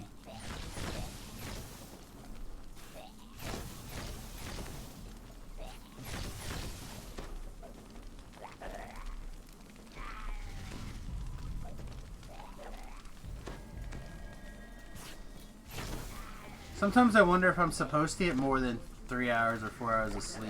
Sometimes I wonder if I'm supposed to get more than 3 hours or 4 hours of sleep.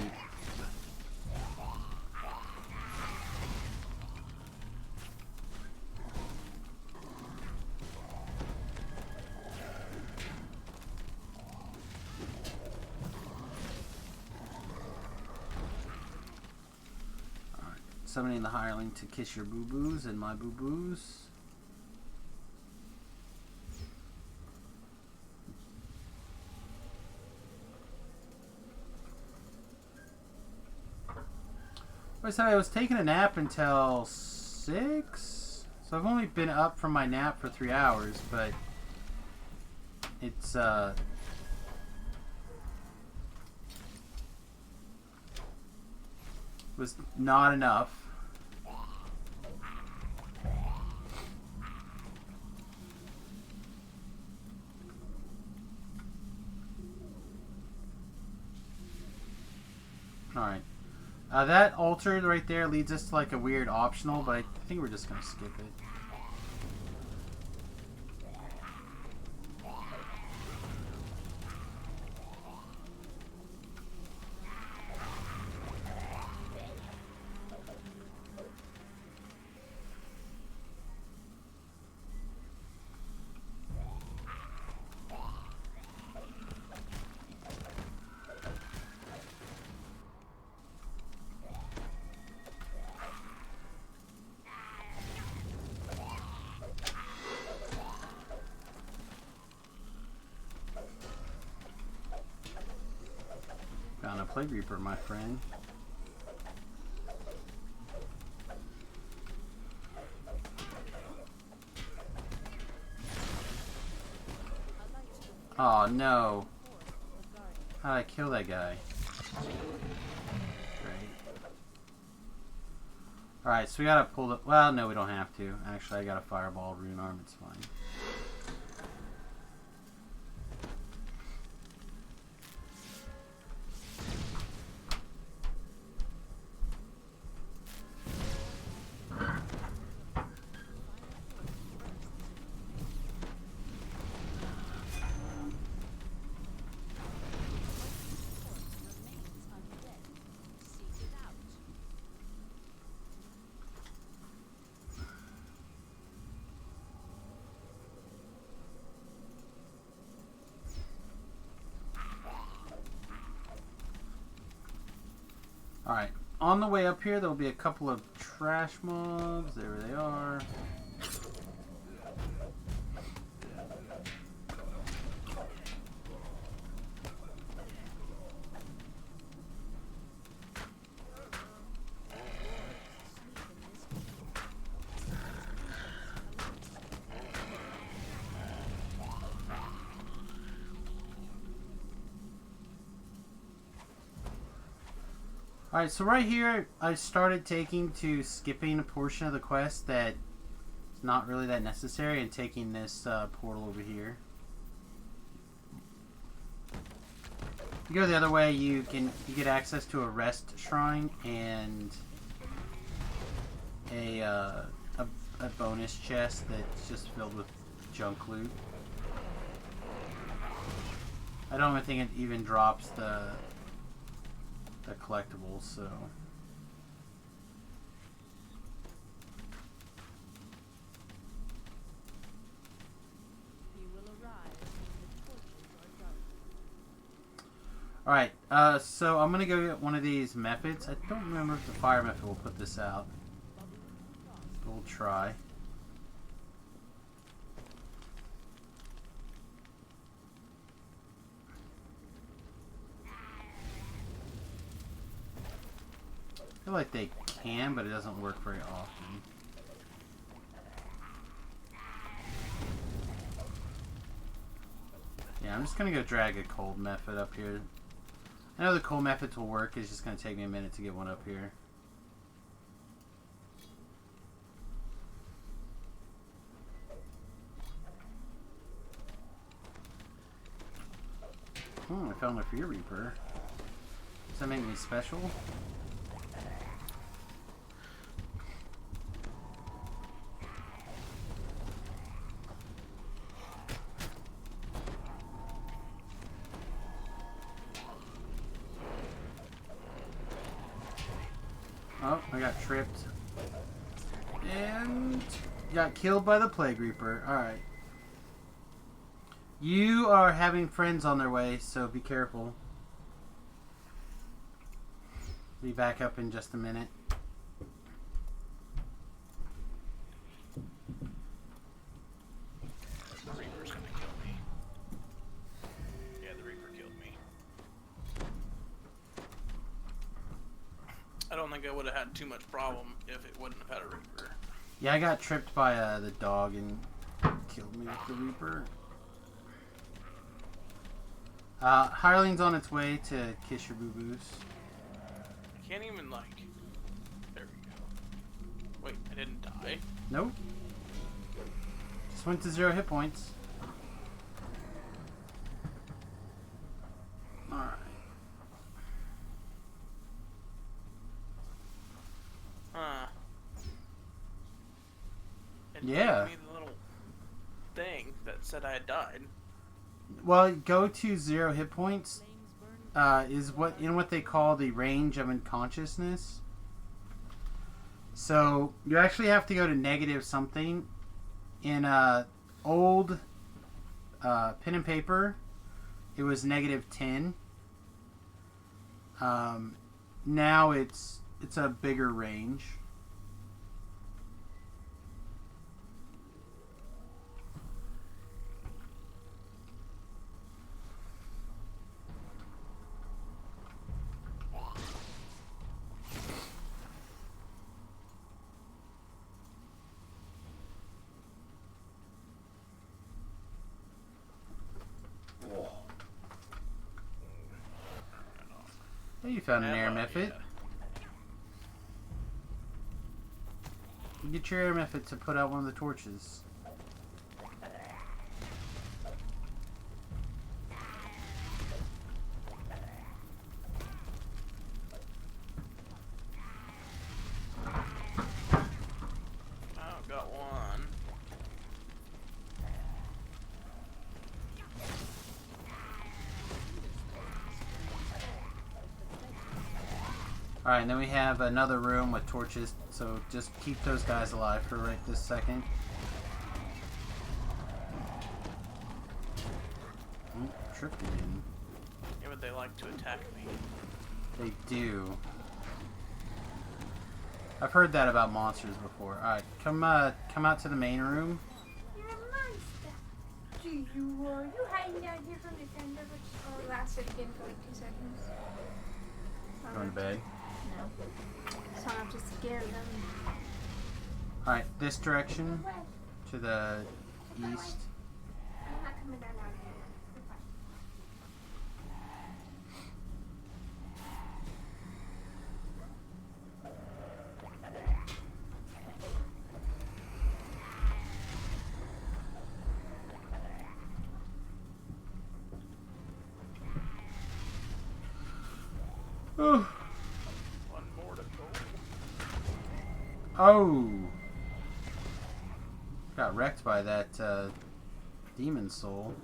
Alright, summoning the hireling to kiss your boo-boos and my boo-boos. I said I was taking a nap until 6, so I've only been up from my nap for 3 hours, but it's was not enough. All right. That altered right there leads us to like a weird optional, but I think we're just going to skip it. Found a Plague Reaper, my friend. Oh no. How'd I kill that guy? Great. Alright, so we gotta pull the... Well, no, we don't have to. Actually, I got a Fireball Rune Arm, it's fine. Alright, on the way up here, there'll be a couple of trash mobs. There they are. Alright, so right here, I started taking to skipping a portion of the quest that is not really that necessary and taking this portal over here. If you go the other way, you get access to a rest shrine and a bonus chest that's just filled with junk loot. I don't even think it even drops the collectibles, so He will arrive when the torches are dark. alright, so I'm gonna go get one of these methods. I don't remember if the fire method will put this out, but we'll try. I feel like they can, but it doesn't work very often. Yeah, I'm just gonna go drag a cold method up here. I know the cold methods will work, it's just gonna take me a minute to get one up here. I found a Fear Reaper. Does that make me special? Oh, I got tripped. And got killed by the Plague Reaper. Alright. You are having friends on their way, so be careful. Be back up in just a minute. The Reaper's gonna kill me. Yeah, the Reaper killed me. I don't think I would have had too much problem if it wouldn't have had a Reaper. Yeah, I got tripped by the dog and killed me with the Reaper. Hireling's on its way to kiss your boo-boos. I can't even, like... There we go. Wait, I didn't die? Nope. Just went to 0 hit points. Alright. Huh. It Yeah. gave me the little thing that said I had died. Well, go to 0 hit points. Flames burn Is what they call the range of unconsciousness. So you actually have to go to negative something. In old pen and paper, it was -10. Now it's a bigger range. Hey, you found an air method. Get your air method to put out one of the torches. Oh, got one. Alright, and then we have another room with torches, so just keep those guys alive for right this second. Tripped again. Yeah, but they like to attack me. They do. I've heard that about monsters before. Alright, come out to the main room. You're a monster. Do you hiding down here from the tender, which only lasted again for like 2 seconds? Going to bed. No. So I'm just scared of them. Alright, this direction What? to the east. I'm not coming down out here. You're fine. Oh. One more to go. Oh. Got wrecked by that demon soul.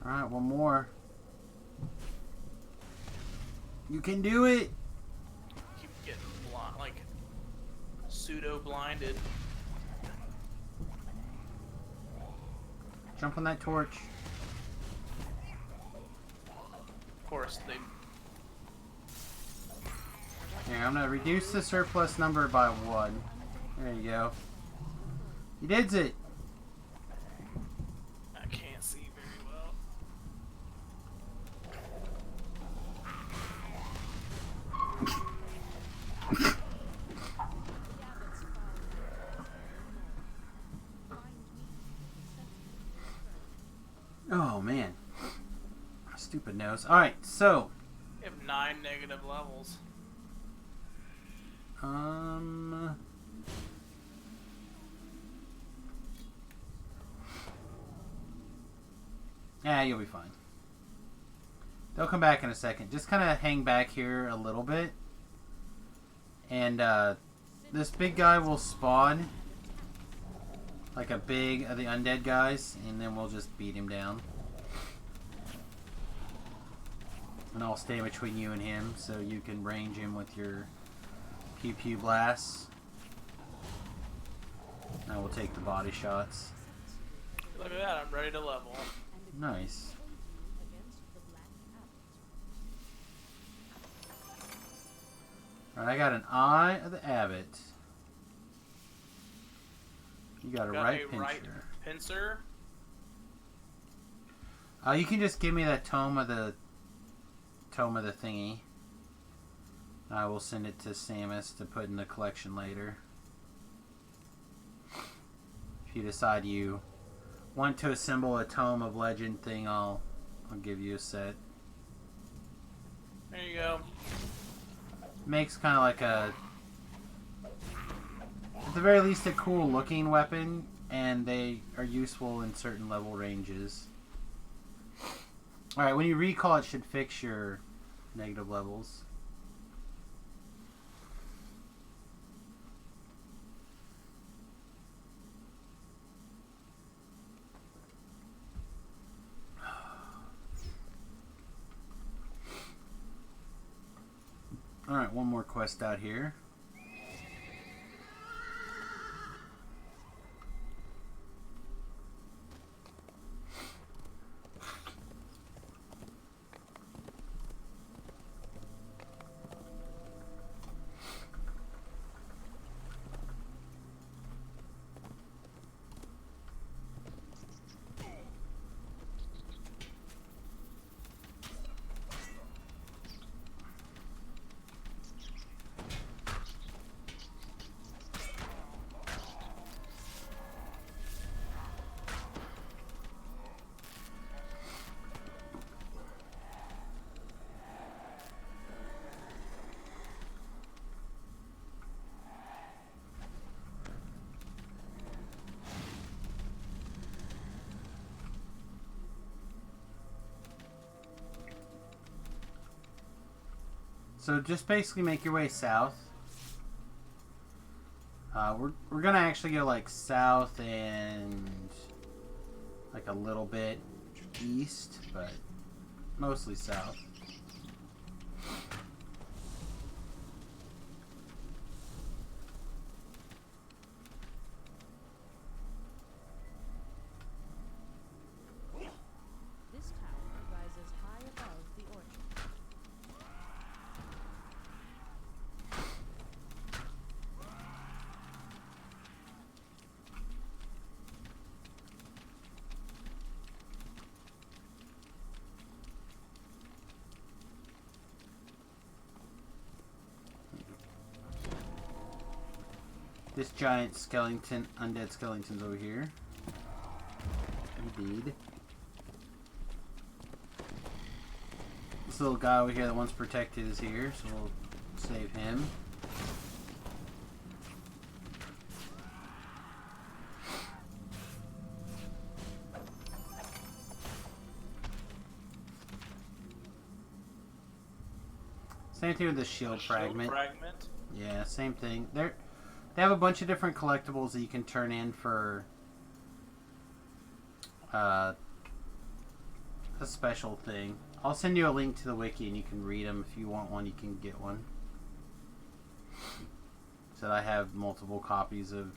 Alright, one more. You can do it! Keep getting like pseudo blinded. Jump on that torch. Of course, they. Here, I'm gonna reduce the surplus number by 1. There you go. You did it! I can't see very well. Oh man. Stupid nose. Alright, so. You have 9 negative levels. Yeah, you'll be fine. They'll come back in a second. Just kind of hang back here a little bit. And this big guy will spawn. Like a big of the undead guys. And then we'll just beat him down. And I'll stay between you and him so you can range him with your pew pew blasts. I will take the body shots. Look at that, I'm ready to level. Nice. Alright, I got an Eye of the Abbot. You got a right pincher. Right pincer. You can just give me that tome of the thingy. I will send it to Samus to put in the collection later. If you decide you want to assemble a Tome of Legend thing, I'll give you a set. There you go. Makes kind of like a, at the very least, a cool looking weapon, and they are useful in certain level ranges. Alright, when you recall, it should fix your negative levels. Alright, one more quest out here. So just basically make your way south. We're gonna actually go like south and like a little bit east, but mostly south. This tower rises high above the orchard. This giant skeleton, undead skeleton's over here. Indeed. This little guy over here that once protected is here, so we'll save him. Same thing with the shield fragment. Yeah, same thing. They have a bunch of different collectibles that you can turn in for a special thing. I'll send you a link to the wiki and you can read them. If you want one, you can get one. So I have multiple copies of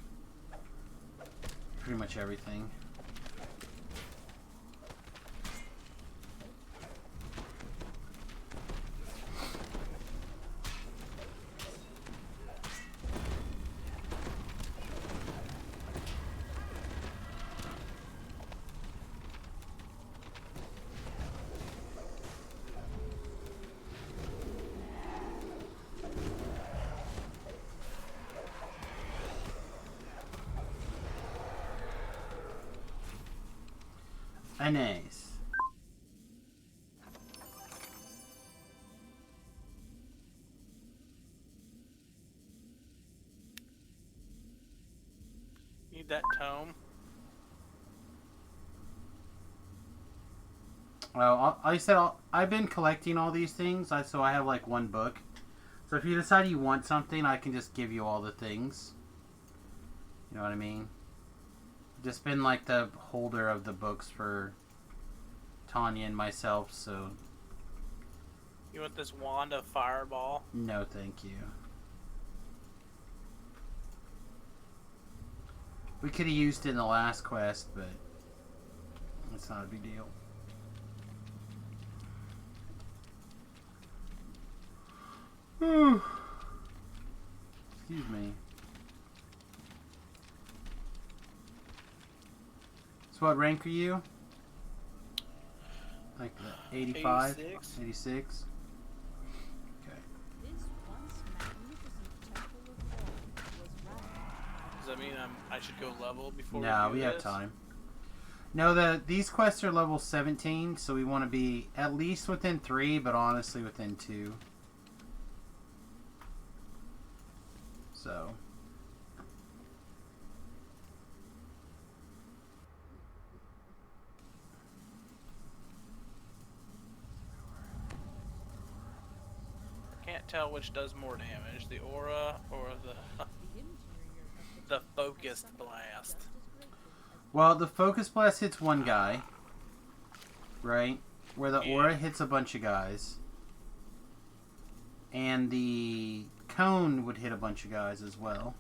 pretty much everything. Nice. Need that tome. Well, I said I've been collecting all these things, so I have like one book. So if you decide you want something, I can just give you all the things. You know what I mean? Just been like the holder of the books for Tanya and myself, so You want this wand of fireball? no thank you. We could have used it in the last quest, but it's not a big deal. Excuse me. So what rank are you? Like the 85? 86. 86? Okay. This once magnificent temple of Orm was ravaged. Does that mean I should go level before No, we do we have this? time. No, these quests are level 17, so we want to be at least within 3, but honestly within 2. So. Can't tell which does more damage, the aura or the The interior of the temple focused suffered blast. just as greatly as Well, the focus blast hits one guy, right? Where the Yeah. aura hits a bunch of guys. And the cone would hit a bunch of guys as well.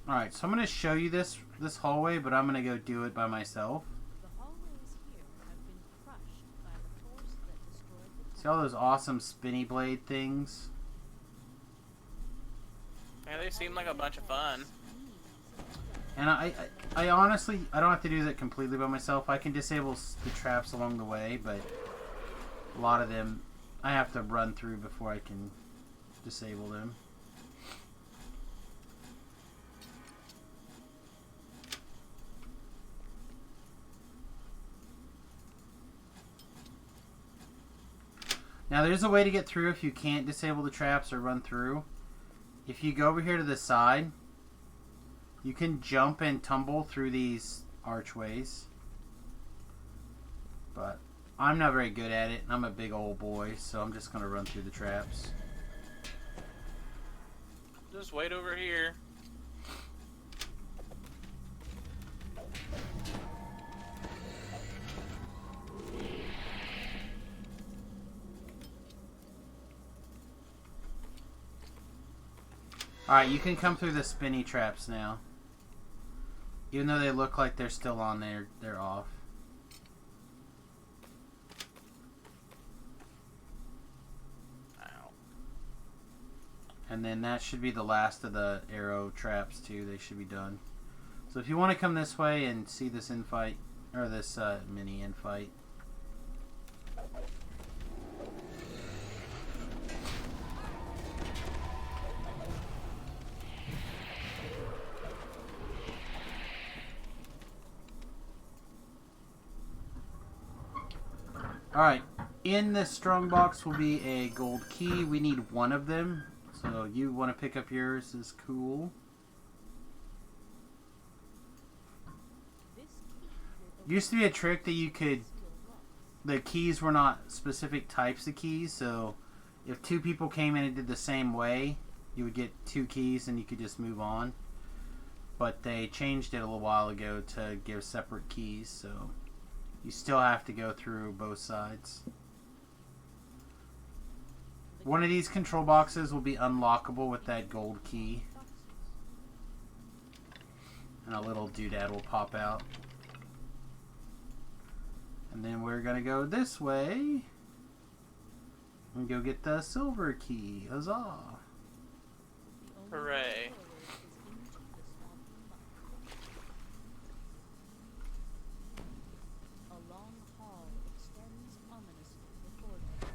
Alright, so I'm going to show you this hallway, but I'm going to go do it by myself. the hallways here have been crushed by the force that destroyed the See all those awesome spinny blade things? Yeah, they seem like a bunch of fun. And I honestly, I don't have to do that completely by myself. I can disable the traps along the way, but a lot of them I have to run through before I can disable them. Now there's a way to get through if you can't disable the traps or run through. If you go over here to the side, you can jump and tumble through these archways. But I'm not very good at it, and I'm a big old boy, so I'm just going to run through the traps. Just wait over here. Alright, you can come through the spinny traps now. Even though they look like they're still on there, they're off. Ow. And then that should be the last of the arrow traps too. They should be done. So if you want to come this way and see this infight, or this mini infight. Alright, in this strong box will be a gold key. We need one of them. So you want to pick up yours is cool. This key will Used to be a trick that you could... The keys were not specific types of keys, so if two people came in and did the same way, you would get two keys and you could just move on. But they changed it a little while ago to give separate keys, so you still have to go through both sides. One of these control boxes will be unlockable with that gold key. And a little doodad will pop out. And then we're going to go this way and go get the silver key. Huzzah! Hooray. A long hall extends ominously before them.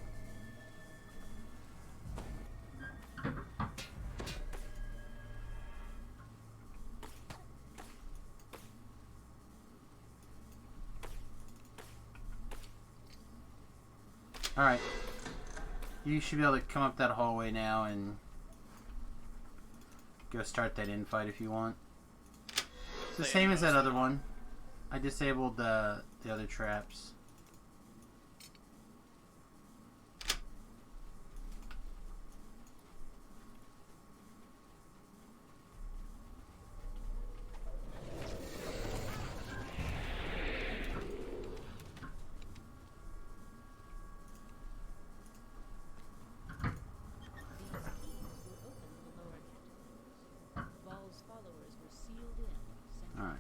Alright. You should be able to come up that hallway now and go start that infight if you want. It's the same as that other one. I disabled the other traps. Val's followers were sealed in. Alright.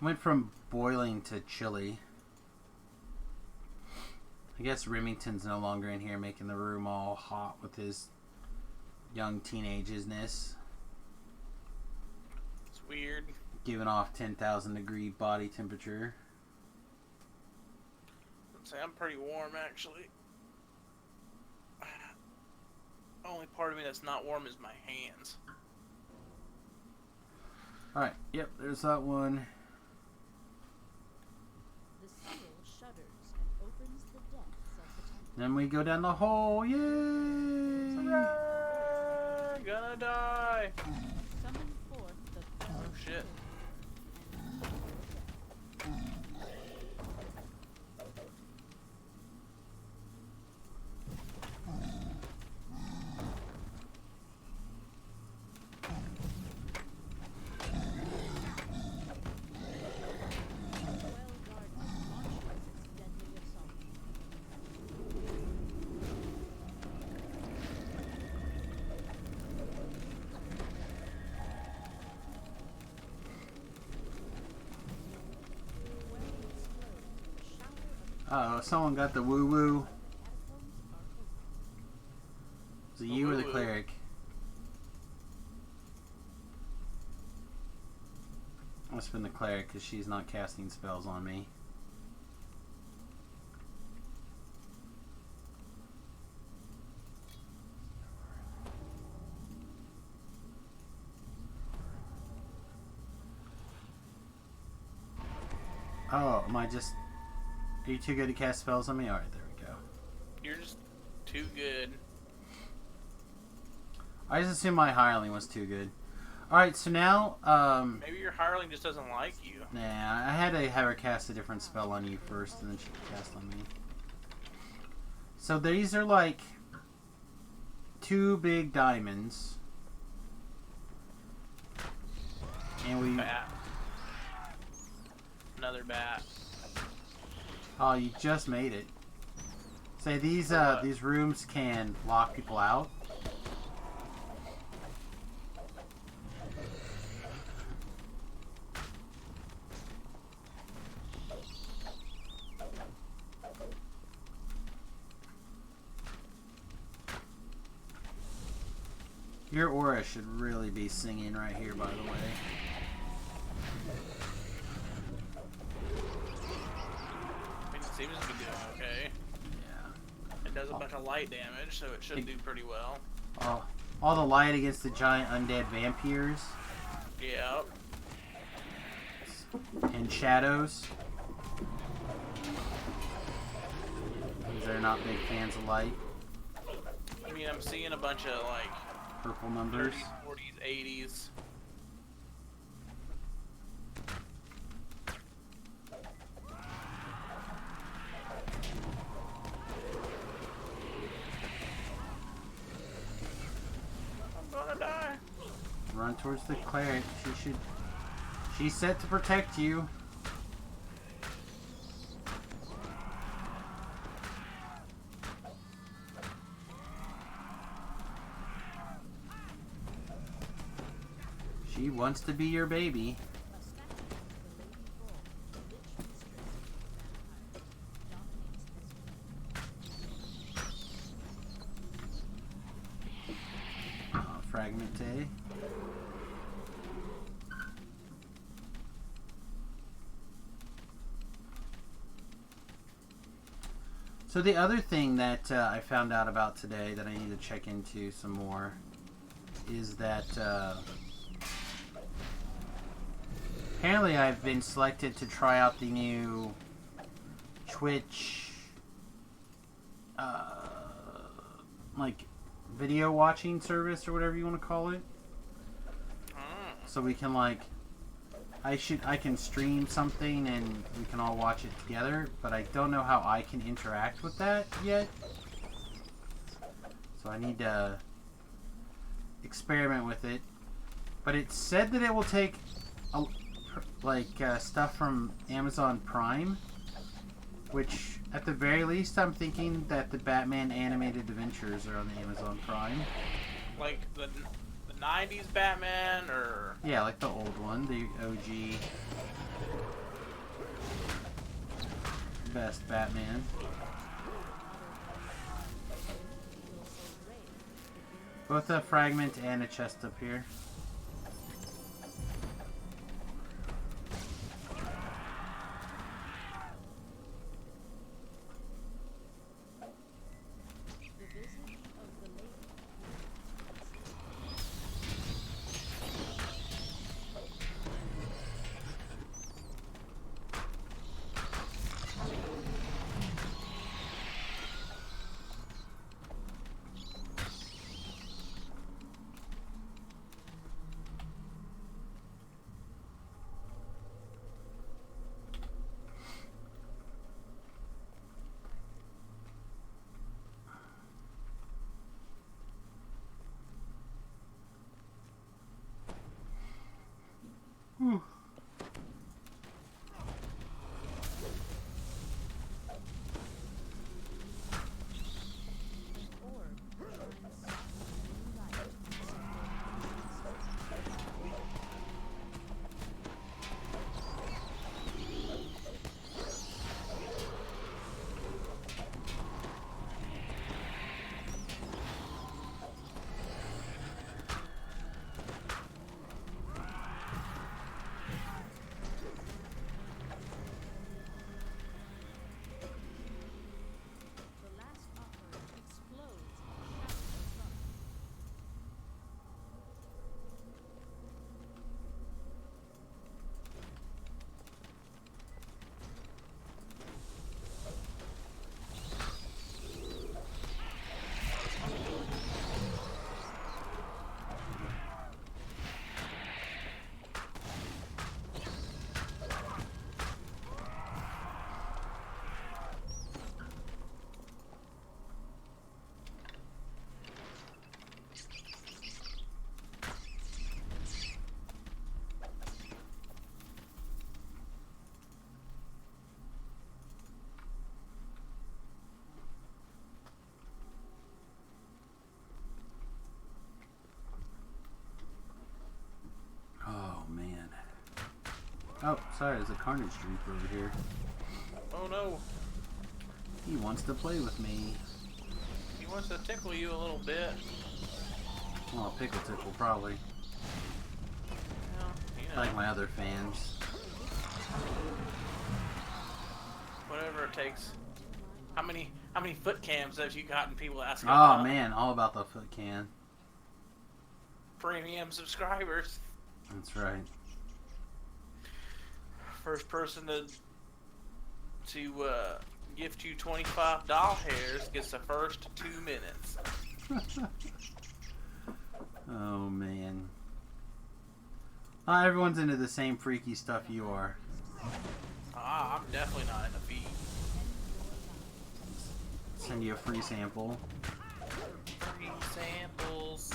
Went from boiling to chilly. I guess Remington's no longer in here making the room all hot with his young teenagesness. It's weird. Giving off 10,000 degree body temperature. I'd say I'm pretty warm actually. Only part of me that's not warm is my hands. Alright, yep, there's that one. The seal shudders and opens the depths of the temple. Then we go down the hole, yay! Hooray! Gonna die! Summon forth the Oh shit. well-guarded launches its deadly assault. The way explodes, a shower of Uh oh, someone got the woo woo. catacombs are open. Was it you or the woo-woo. cleric? Must have been the cleric because she's not casting spells on me. Oh, am I just... Are you too good to cast spells on me? Alright, there we go. You're just too good. I just assumed my hireling was too good. Alright, so now, Maybe your hireling just doesn't like you. nah, I had to have her cast a different spell on you first, and then she could cast on me. So these are like 2 big diamonds. And we... Bat. Another bat. Oh, you just made it. Say these rooms can lock people out. Your aura should really be singing right here, by the way. I mean, it seems to be doing okay. Yeah. It does a bunch of light damage, so it should do pretty well. All the light against the giant undead vampires Yep. and shadows. They're not big fans of light. I mean, I'm seeing a bunch of like Purple numbers. 30s, 40s, 80s. I'm gonna die. Run towards the cleric. She's set to protect you. She wants to be your baby. A statue of the Lady Bull, the witch mistress of the vampire, dominates this room. Fragmente. So the other thing that I found out about today that I need to check into some more is that apparently I've been selected to try out the new Twitch like video watching service or whatever you want to call it. So we can like I can stream something and we can all watch it together, but I don't know how I can interact with that yet. So I need to experiment with it. But it said that it will take stuff from Amazon Prime, which at the very least I'm thinking that the Batman animated adventures are on the Amazon Prime. Like the 90s Batman, or Yeah, like the old one, the OG best Batman. Both a fragment and a chest up here. The visage of the lady. Oh, sorry, there's a Carnage Reaper over here. Oh no. He wants to play with me. He wants to tickle you a little bit. Well, Pickle Tickle, probably. Well, you know, Like my other fans. whatever it takes. How many foot cams have you gotten people asking Oh, about? man, all about the foot can. Premium subscribers. That's right. First person to gift you 25 doll hairs gets the first 2 minutes. Oh, man. Not everyone's into the same freaky stuff you are. I'm definitely not in the feed. Send you a free sample. Free samples.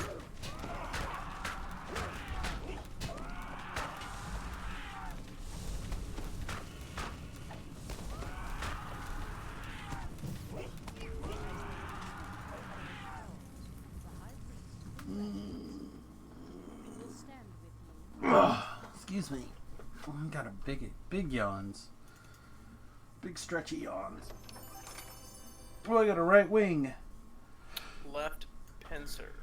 Will stand with you. Ugh, excuse me. I got a big yawns. Big stretchy yawns. Oh, I got a right wing. Left pincer.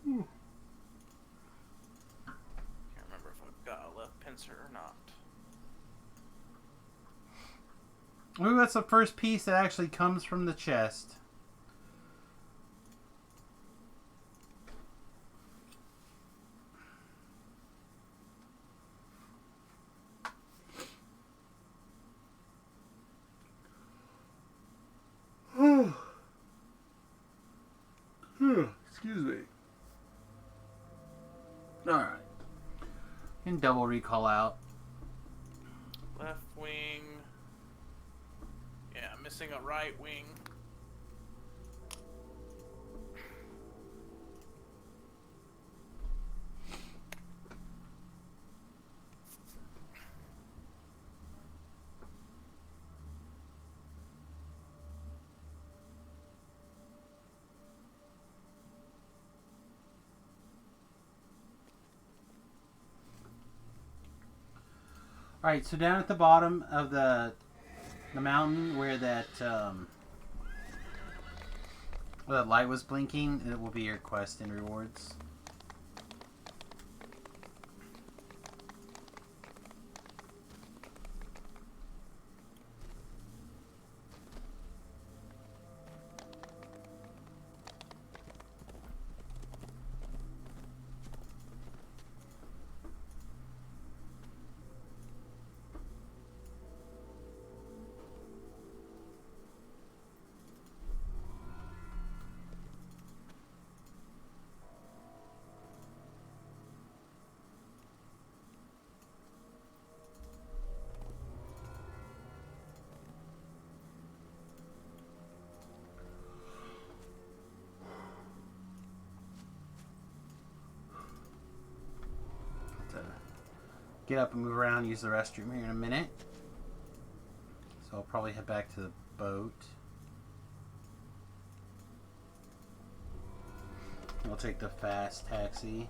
Hmm. Can't remember if I've got a left pincer or not. Ooh, that's the first piece that actually comes from the chest. Excuse me. Alright. And double recall out. Left wing. Yeah, missing a right wing. Alright, so down at the bottom of the mountain where that where that light was blinking, it will be your quest and rewards. Get up and move around, use the restroom here in a minute. So I'll probably head back to the boat. I'll take the fast taxi.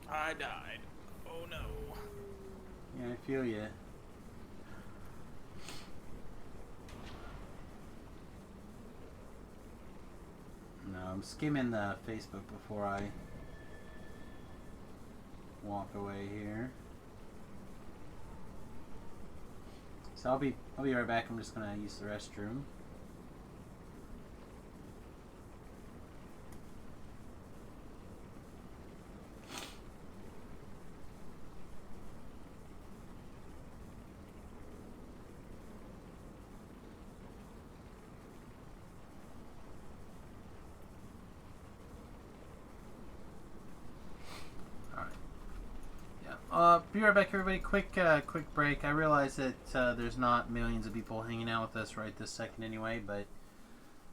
I died. Oh no. Yeah, I feel ya. No, I'm skimming the Facebook before I walk away here. So I'll be right back. I'm just gonna use the restroom. Be right back, everybody. Quick break. I realize that there's not millions of people hanging out with us right this second anyway, but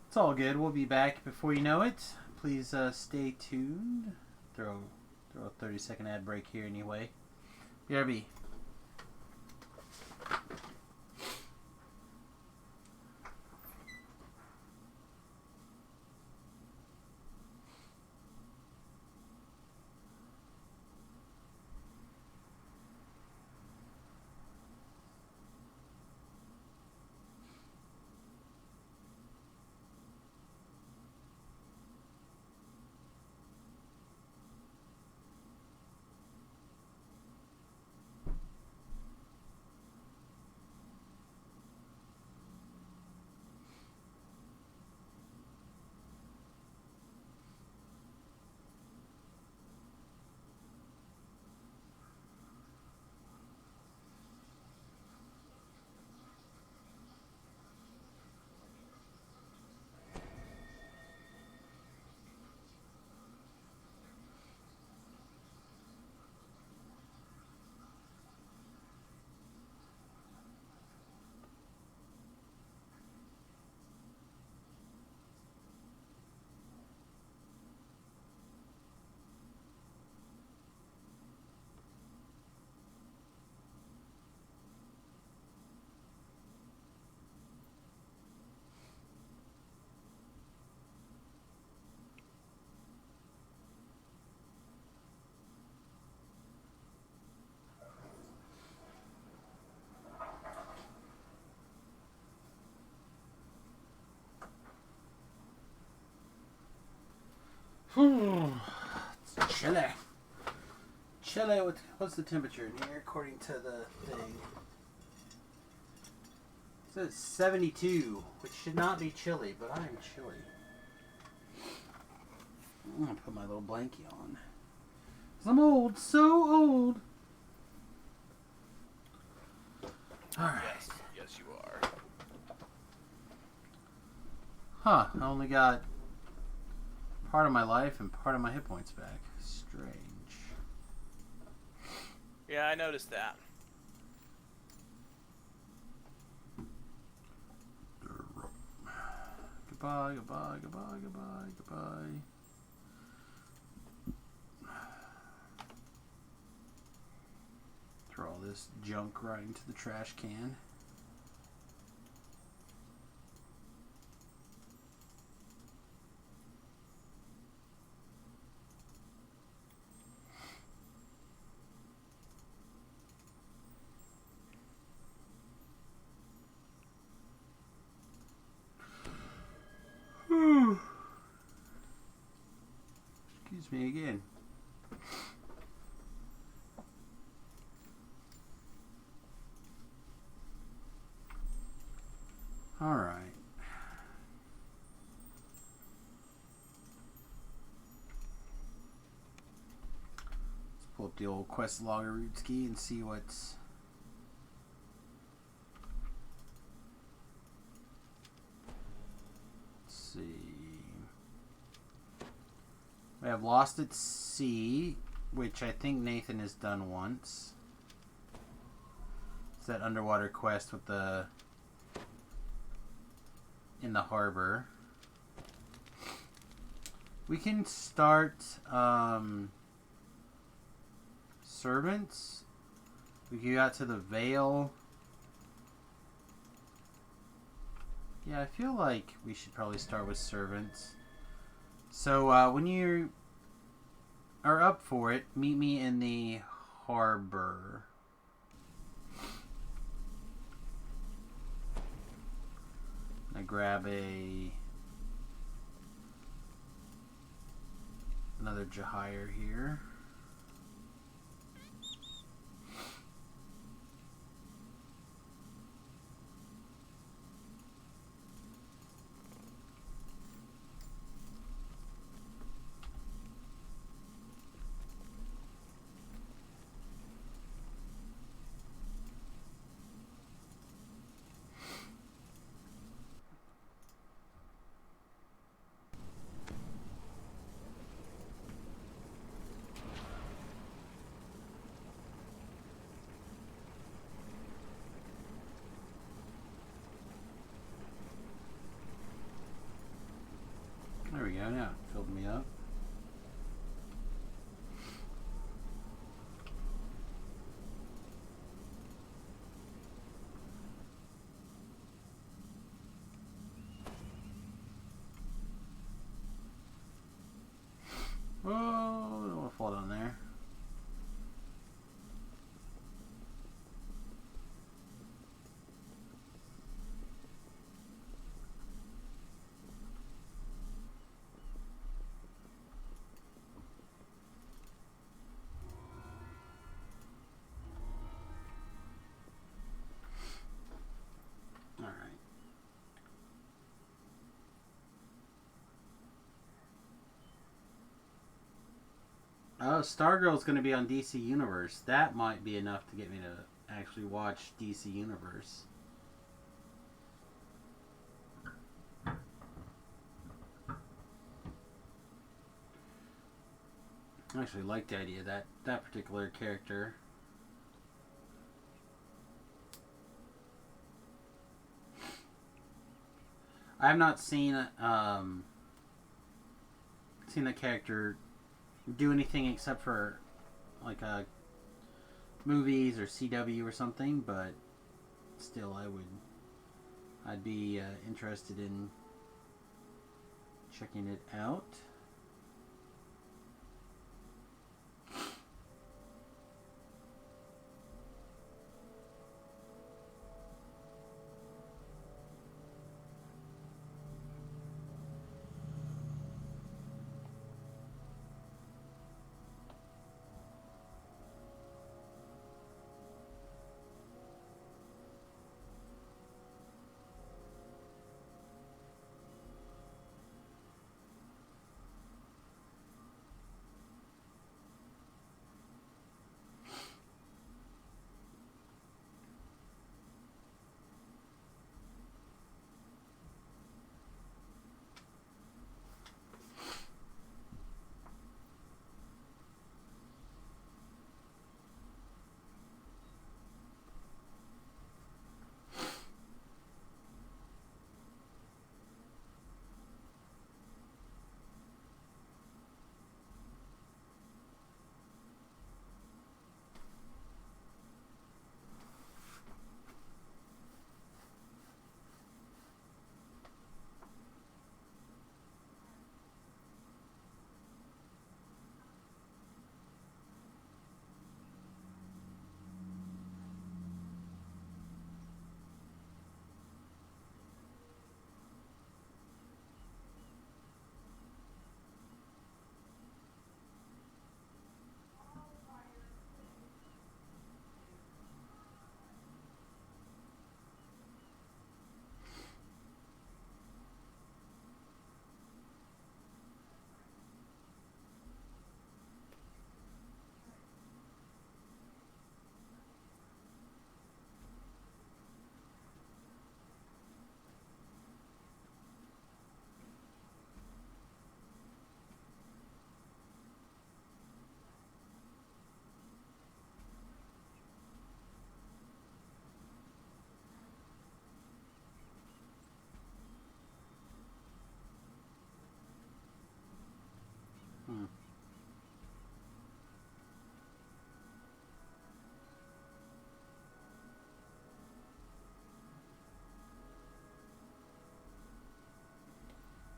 it's all good. We'll be back before you know it. Please stay tuned. Throw a 30-second ad break here anyway. BRB. It's chilly. Chilly. What's the temperature in here according to the thing? It says 72, which should not be chilly, but I am chilly. I'm gonna put my little blankie on. 'Cause I'm old, so old. Alright. Yes, you are. Huh, I only got part of my life and part of my hit points back. Strange. Yeah, I noticed that. Goodbye, goodbye, goodbye, goodbye, goodbye. Throw all this junk right into the trash can. Excuse me again. All right. Let's pull up the old quest logger root ski and see what's. Let's see. We have Lost at Sea, which I think Nathan has done once. It's that underwater quest with the in the harbor. We can start Servants. We can go out to the Vale. Yeah, I feel like we should probably start with Servants. So when you are up for it, meet me in the harbor. I grab another Jahire here. Oh yeah, filled me up. Oh, I don't want to fall down there. All right. Oh, Stargirl's going to be on DC Universe. That might be enough to get me to actually watch DC Universe. I actually like the idea of that particular character. I have not seen the character do anything except for like movies or CW or something, but still, I'd be interested in checking it out.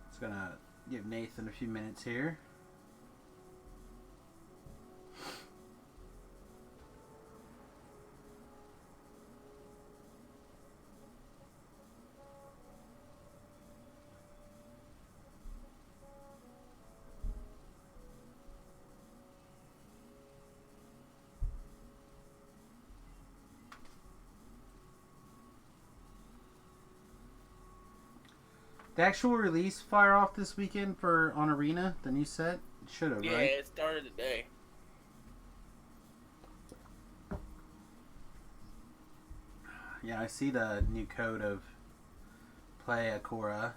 Just gonna give Nathan a few minutes here. The actual release fire off this weekend for on Arena, the new set? It should have, Yeah, right? it started today. Yeah, I see the new code of Play Akora.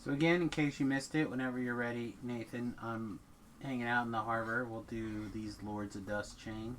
So again, in case you missed it, whenever you're ready, Nathan, I'm hanging out in the harbor. We'll do these Lords of Dust chain.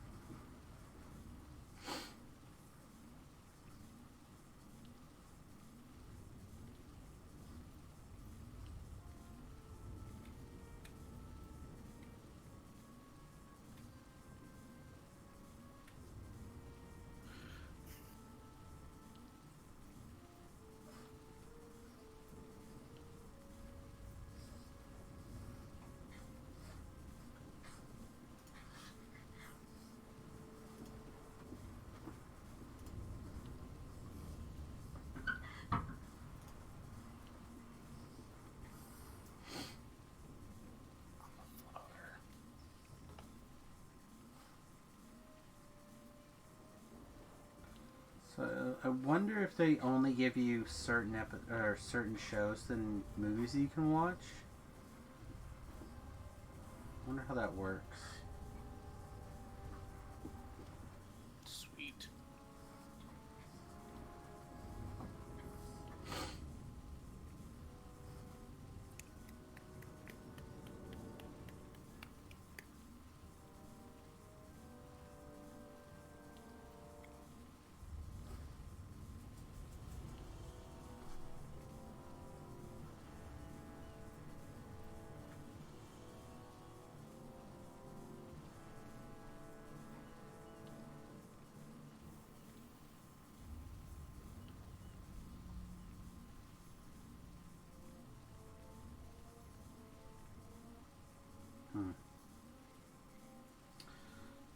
So I wonder if they only give you certain certain shows than movies that you can watch. I wonder how that works. Sweet.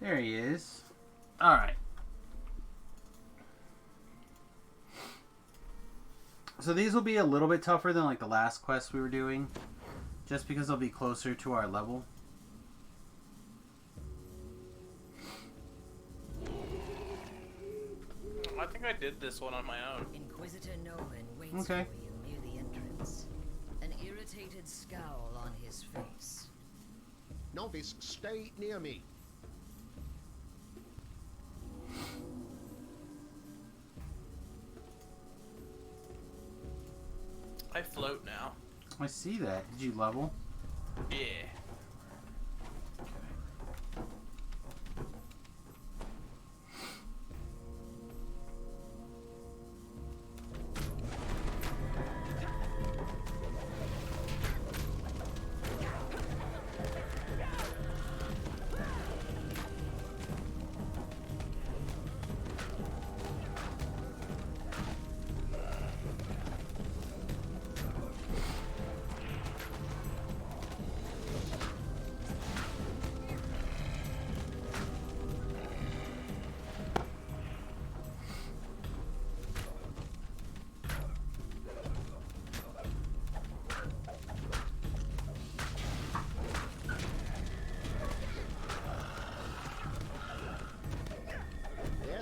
There he is. Alright. So these will be a little bit tougher than like the last quest we were doing. Just because they'll be closer to our level. I think I did this one on my own. Inquisitor Nolan waits Okay. for you near the entrance. An irritated scowl on his face. Novice, stay near me. I float now. I see that. Did you level? Yeah.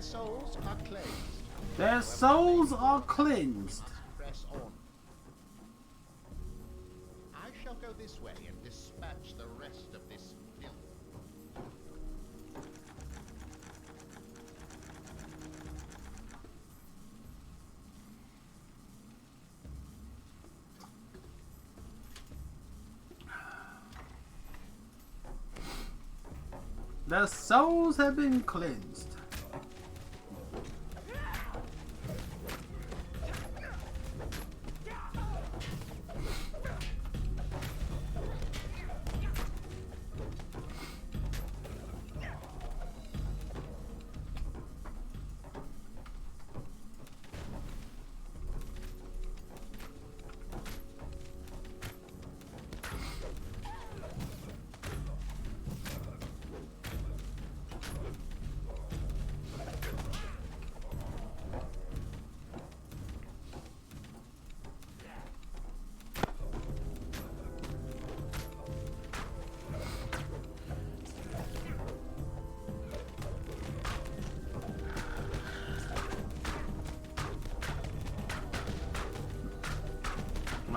Their souls are cleansed. Their souls are cleansed. Press on. I shall go this way and dispatch the rest of this filth. The souls have been cleansed.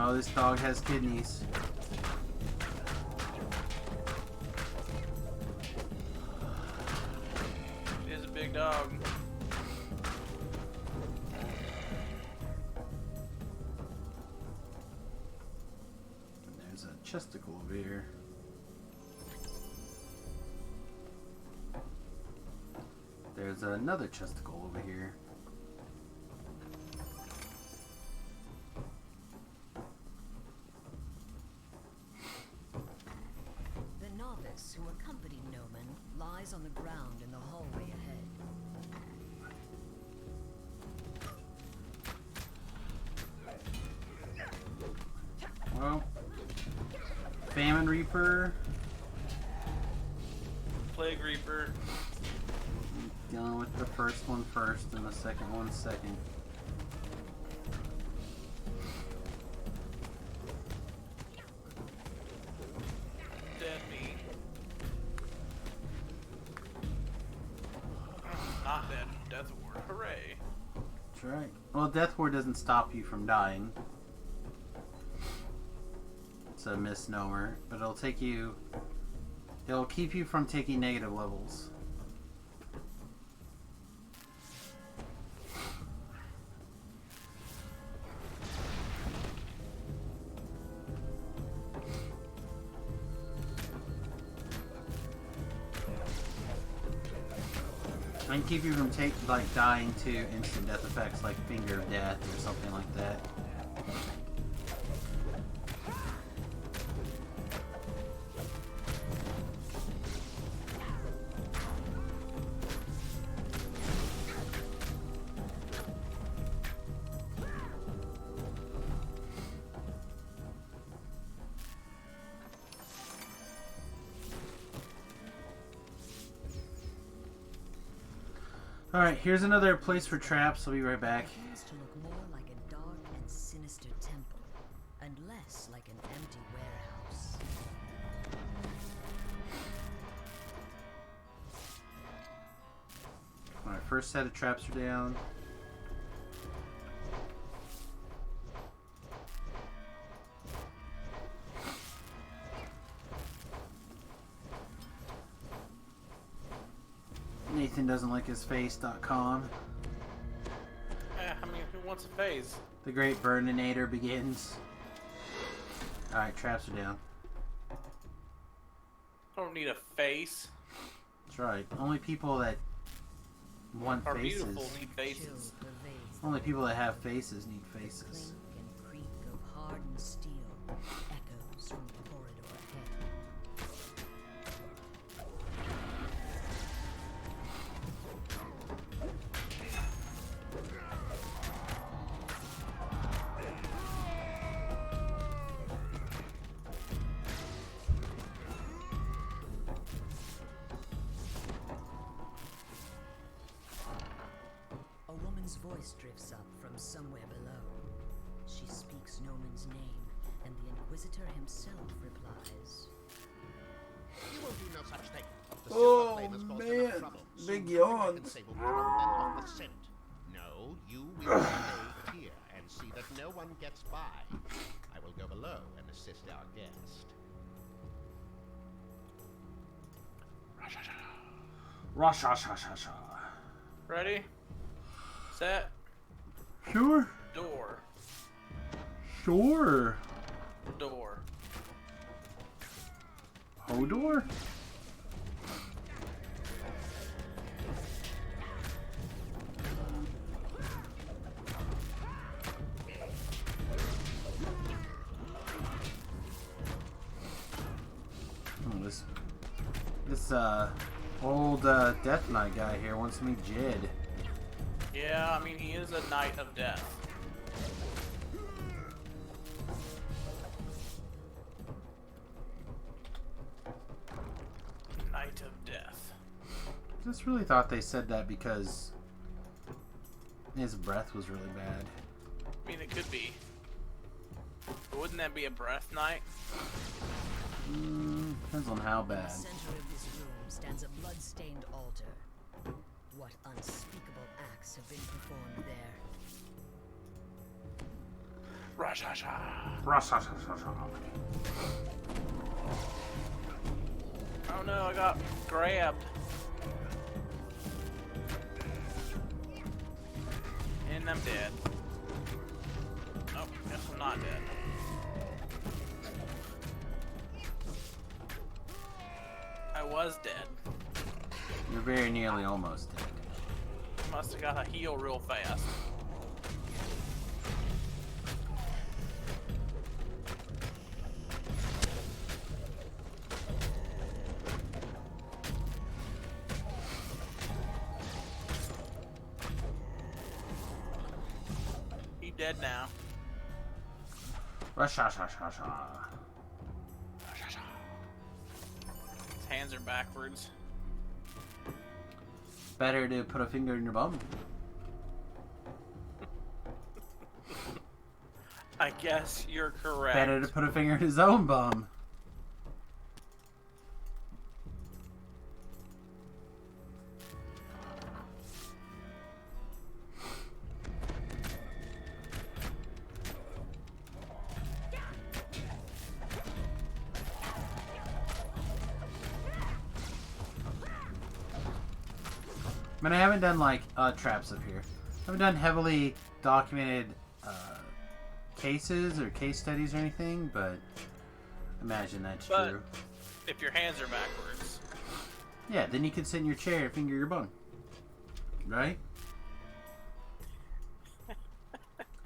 Oh, this dog has kidneys. It is a big dog. chesticle over here. There's another chesticle over here. The novice who accompanied Noman lies on the ground in the hallway ahead. Well, Famine Reaper. Plague Reaper. Going with the first one first and the second one second. Dead meat. Not dead. Death Ward. Hooray. That's right. Well, Death Ward doesn't stop you from dying. It's a misnomer, but it'll take you. It'll keep you from taking negative levels. And keep you from dying to instant death effects like Finger of Death or something like that. Alright, here's another place for traps. I'll be right back. Used to look more like a dark and sinister temple, and less like an empty warehouse. Alright, first set of traps are down. Nathan doesn't like his face.com. I mean, who wants a phase? The great Burninator begins. Alright, traps are down. I don't need a face. That's right. Only people that want Our faces. beautiful need Chill faces. pervades Only people that have faces need the faces. clink and creak of hardened steel echoes from the corridor ahead. A woman's voice drifts up from somewhere below. She speaks Noman's name, and the Inquisitor himself replies. You will do no such thing. The Oh, silver flame has caused man. enough trouble. Big Soon yawns. the Sable will run them off the scent. No, you will stay here and see that no one gets by. I will go below and assist our guest. Rashashashasha. Ready? Set. Sure. Door. Sure. Door. Hodor? Oh, this old Death Knight guy here wants to meet Jid. Yeah, I mean, he is a Knight of Death. Knight of Death. Just really thought they said that because his breath was really bad. I mean, it could be. But wouldn't that be a Breath Knight? Depends on how In the bad. center of this room stands a blood-stained altar. What unspeakable acts have been performed there? Rashasha. Rashashashasha. Oh no, I got grabbed. And I'm dead. Oh, guess I'm not dead. was dead. You're very nearly almost dead. Must have got a heal real fast. He dead now. Rasha-sha-sha-sha. His hands are backwards. Better to put a finger in your bum. I guess you're correct. Better to put a finger in his own bum. I mean, I haven't done like traps up here. I haven't done heavily documented cases or case studies or anything, but imagine that's But- true. If your hands are backwards. Yeah, then you can sit in your chair and finger your bum. Right?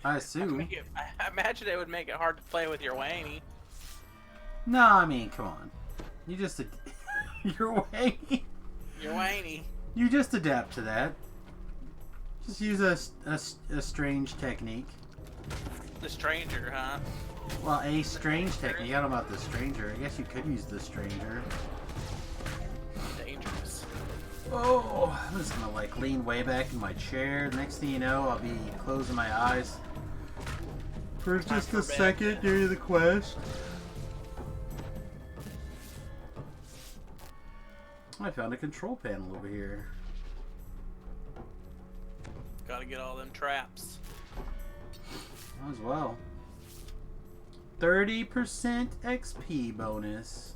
I assume. I imagine it would make it hard to play with your Waney. No, I mean, come on. You just you're way. Your Waney. You just adapt to that. Just use a strange technique. The stranger, huh? Well, a strange technique. I don't know about the stranger. I guess you could use the stranger. Dangerous. Oh, I'm just gonna like lean way back in my chair. Next thing you know, I'll be closing my eyes for just for a bed. second during the quest. I found a control panel over here. Gotta get all them traps. Might as well. 30% XP bonus.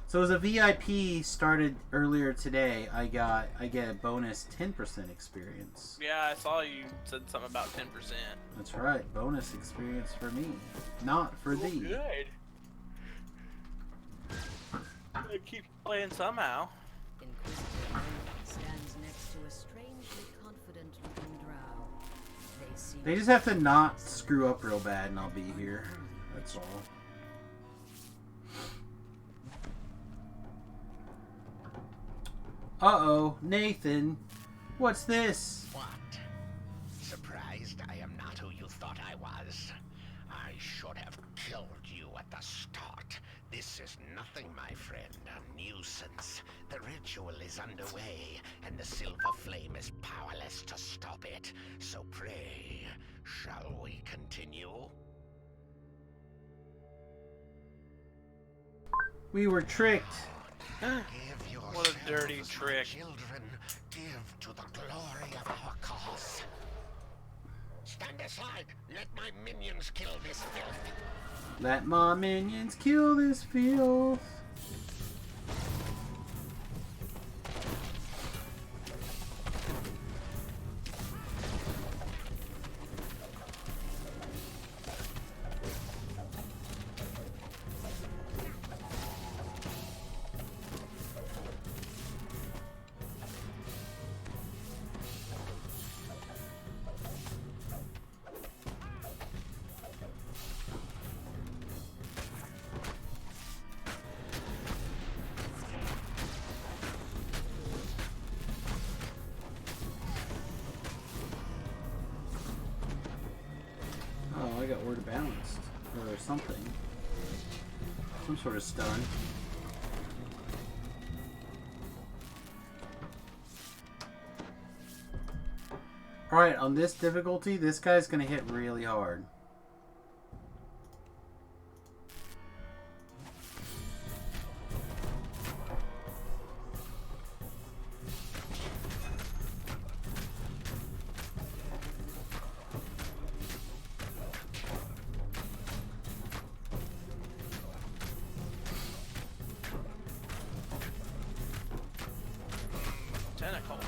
So as a VIP started earlier today, I get a bonus 10% experience. Yeah, I saw you said something about 10%. That's right, bonus experience for me, not for thee. Good. Gotta keep playing somehow. Inquisitor Nomen stands next to a strangely confident-looking drow. They seem They just have to not screw up real bad and I'll be here. That's all. Uh-oh, Nathan. What's this? What? Surprised I am not who you thought I was? I should have killed you at the start. This is nothing, my friend. A nuisance. The ritual is underway, and the silver flame is powerless to stop it. So pray, shall we continue? We were tricked. Give your What a dirty selves, my trick. Children, give to the glory of our cause. Stand aside. Let my minions kill this filth. Let my minions kill this filth. Oh, I got word balanced. Or something. Some sort of stun. Alright, on this difficulty, this guy's gonna hit really hard. Tentacle.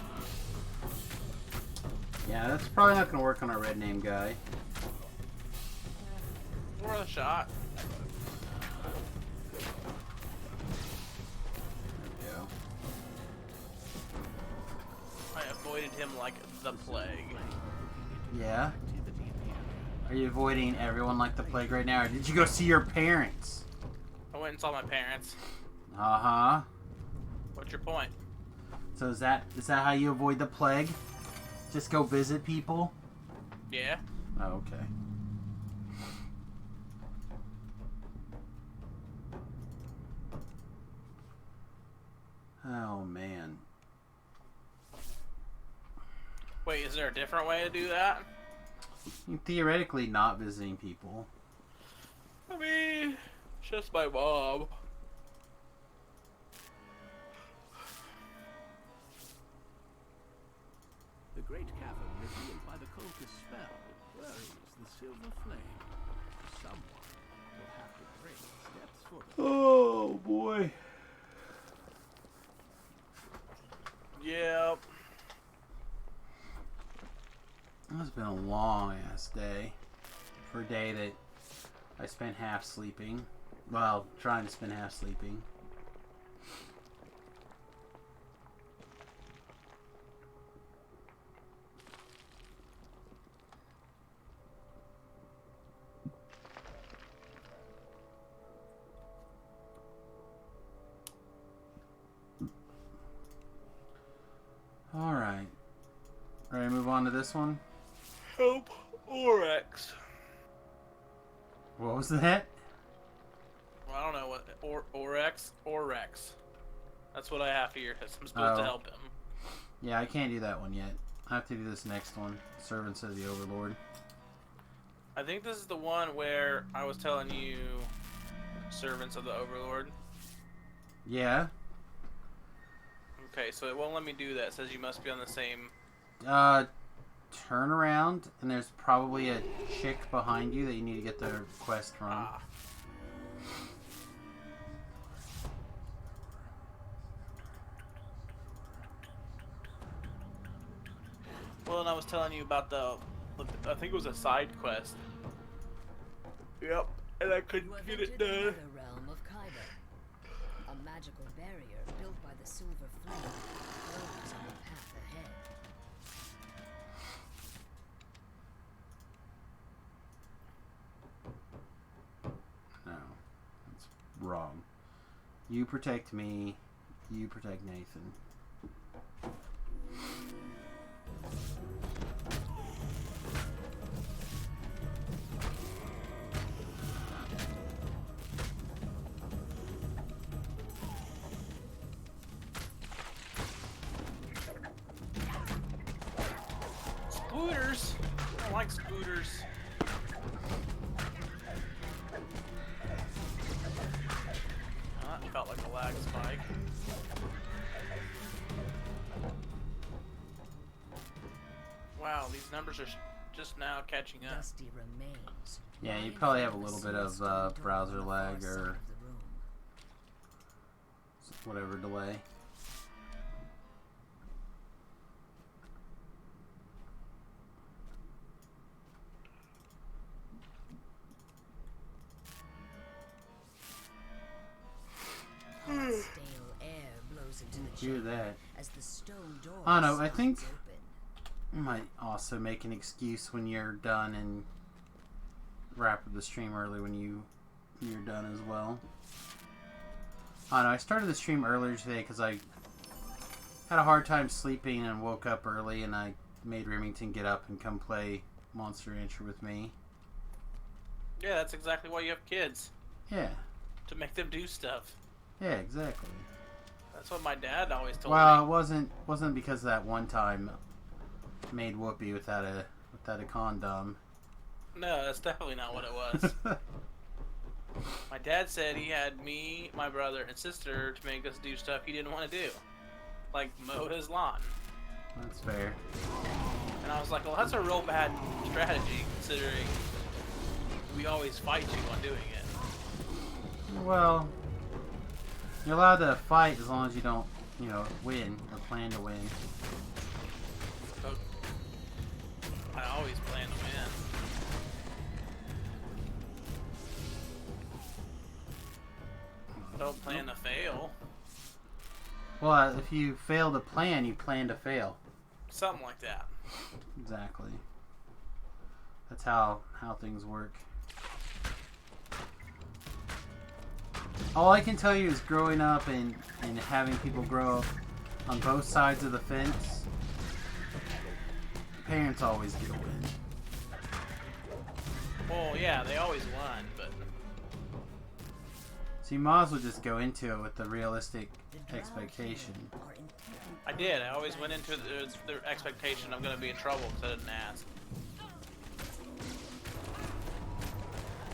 Yeah, that's probably not gonna work on our red name guy. Worth a shot. him like the plague. Yeah? Are you avoiding everyone like the plague right now, or did you go see your parents? I went and saw my parents. Uh-huh. What's your point? So is that how you avoid the plague? Just go visit people? Yeah. Oh, okay. Oh, man. Wait, is there a different way to do that? Theoretically not visiting people. I mean, it's just my mom. The great cavern revealed by the cultist spell buries the silver flame. Someone will have to break its depths for them. Oh, boy. Yep. It's been a long ass day. For a day that I spent half sleeping. Well, trying to spend half sleeping. Alright. Ready to move on to this one? Help Oryx. What was that? Well, I don't know what Oryx. That's what I have here. I'm supposed to help him. Yeah, I can't do that one yet. I have to do this next one. Servants of the Overlord. I think this is the one where I was telling you, servants of the Overlord. Yeah. Okay, so it won't let me do that. It says you must be on the same. Turn around, and there's probably a chick behind you that you need to get the quest from. Ah. Well, and I was telling you about I think it was a side quest. Yep, and I couldn't You have get entered it the done. nether realm of Kyber. A magical barrier built by the silver flame glows on the path ahead. No, that's wrong. You protect me. You protect Nathan. Spooters? I don't like spooters. That felt like a lag spike. Wow, these numbers are just now catching up. Dusty remains. Yeah, you lying probably have a from little the bit of sealstone door browser on the far lag side or of the room. whatever delay. Hot, stale air blows into the Hear chamber that. as the stone door I don't know, I think- slides open. You might also make an excuse when you're done and wrap up the stream early when you're done as well. I don't know, I started the stream earlier today because I had a hard time sleeping and woke up early, and I made Remington get up and come play Monster Rancher with me. Yeah, that's exactly why you have kids. Yeah, To make them do stuff. yeah, exactly. That's what my dad always told Well, me. it wasn't because that one time made Whoopi without a condom. No, that's definitely not what it was. My dad said he had me, my brother, and sister to make us do stuff he didn't want to do. Like mow his lawn. That's fair. And I was like, well, that's a real bad strategy considering we always fight you on doing it. Well, you're allowed to fight as long as you don't, win or plan to win. So I always plan to win. Don't plan to fail. Well, if you fail to plan, you plan to fail. Something like that. Exactly. That's how things work. All I can tell you is growing up and having people grow up on both sides of the fence, parents always get a win. Well, yeah, they always won, but So you might as well just go into it with the realistic expectation. I did. I always went into the expectation I'm going to be in trouble because I didn't ask.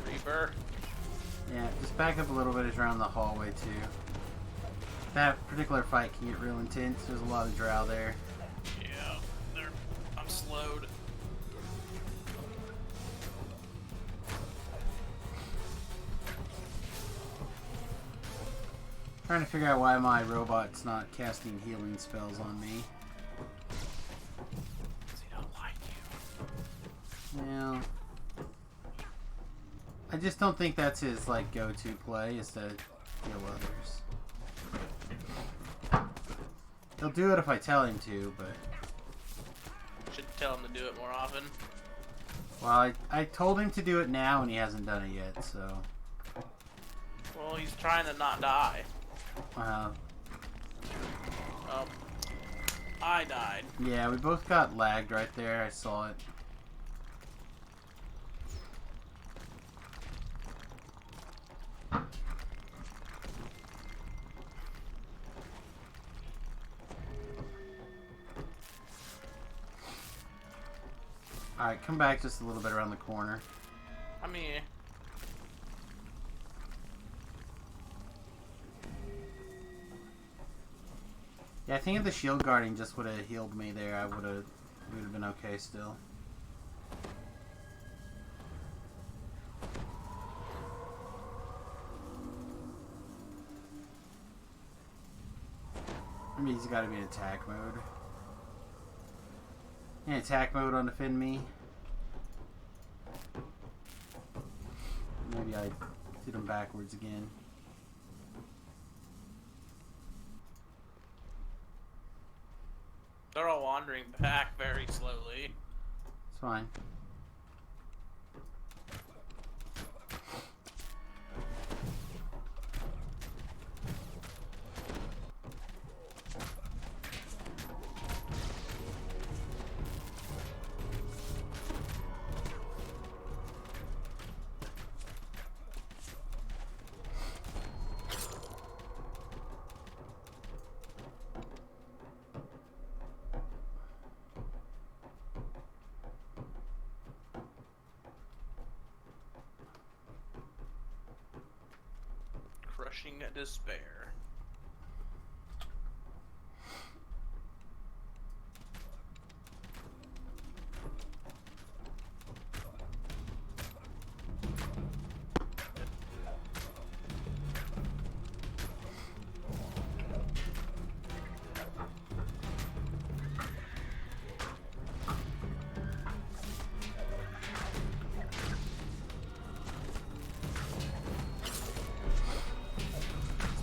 Reaper. Yeah, just back up a little bit around the hallway too. That particular fight can get real intense. There's a lot of drow there. Yeah, I'm slowed. Trying to figure out why my robot's not casting healing spells on me. Because he don't like you. Well, I just don't think that's his like go-to play is to heal others. He'll do it if I tell him to, but Should tell him to do it more often. well, I told him to do it now and he hasn't done it yet. So Well, he's trying to not die. uh, Oh, I died. yeah, we both got lagged right there. I saw it. Alright, come back just a little bit around the corner. I mean, Yeah, I think if the shield guarding just would have healed me there, we would have been okay still. I mean, he's got to be in attack mode. In attack mode on defend me. Maybe I did him backwards again. they're all wandering back very slowly. It's fine. Crushing despair.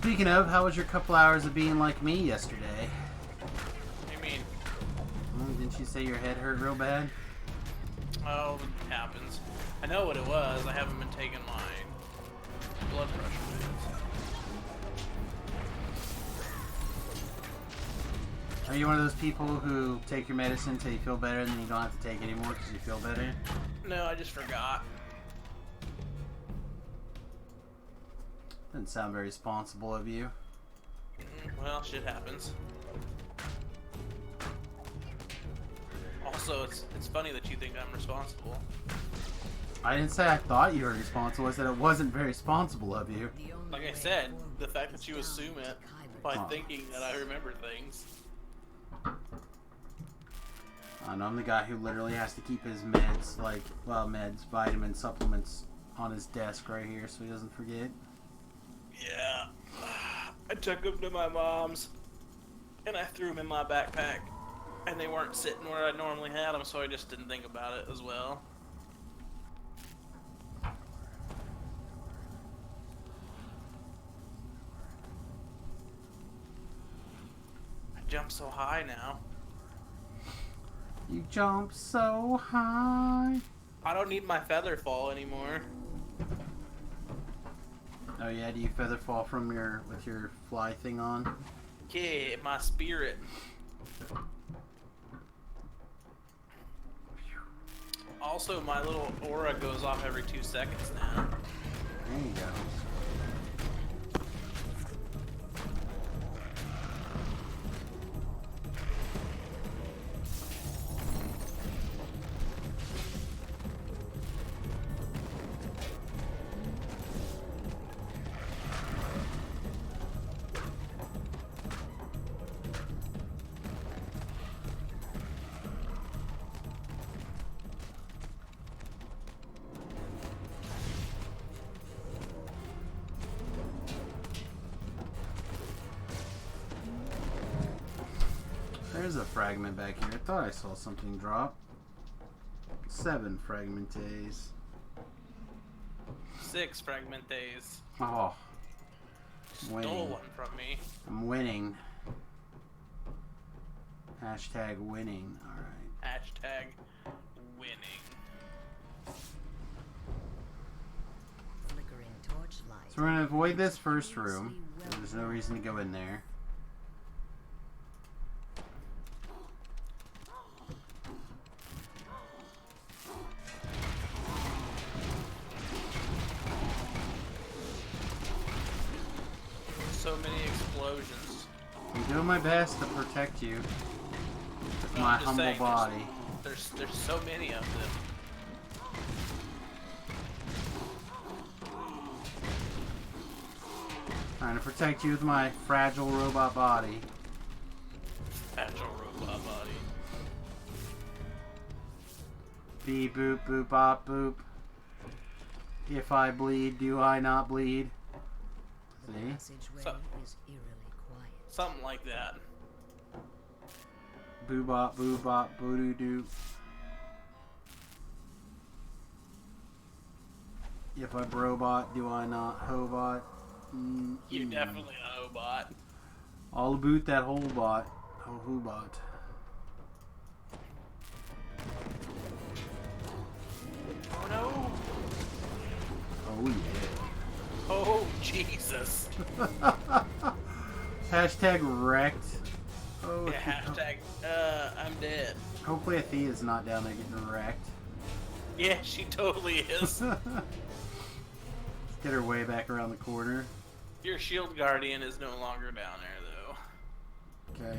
Speaking of, how was your couple hours of being like me yesterday? What do you mean? Didn't you say your head hurt real bad? Oh, it happens. I know what it was. I haven't been taking my blood pressure meds. Are you one of those people who take your medicine till you feel better and then you don't have to take it anymore because you feel better? No, I just forgot. Doesn't sound very responsible of you. Well, shit happens. Also, it's funny that you think I'm responsible. I didn't say I thought you were responsible. I said it wasn't very responsible of you. Like I said, the fact that you assume it by thinking that I remember things. I know I'm the guy who literally has to keep his meds, meds, vitamins, supplements on his desk right here so he doesn't forget. Yeah. I took them to my mom's, and I threw them in my backpack, and they weren't sitting where I normally had them, so I just didn't think about it as well. I jump so high now. You jump so high. I don't need my feather fall anymore. Oh yeah, do you feather fall from with your fly thing on? Yeah, my spirit. Also, my little aura goes off every 2 seconds now. There you go. There's a fragment back here. I thought I saw something drop. 7 fragmentes. 6 fragmentes. Oh. Stole Winning. one from me. I'm winning. Hashtag winning. Alright. Hashtag winning. Flickering torchlight. So we're going to avoid this first room. There's no reason to go in there. So many explosions. I'm doing my best to protect you with No, my I'm just humble saying, body. There's so many of them. Trying to protect you with my fragile robot body. Agile robot body. Beep boop boop bop boop. If I bleed, do I not bleed? The See? passageway So- is eerily quiet. Something like that. Boo bop boo bop boo doo doo. If I brobot, do I not hobot? You're definitely a robot. All about that whole bot. Oh, who bot? Oh no! Oh yeah. Oh Jesus! Hashtag wrecked. Oh, Yeah, hashtag, I'm dead. hopefully Athea's not down there getting wrecked. Yeah, she totally is. Let's get her way back around the corner. Your shield guardian is no longer down there, though. Okay.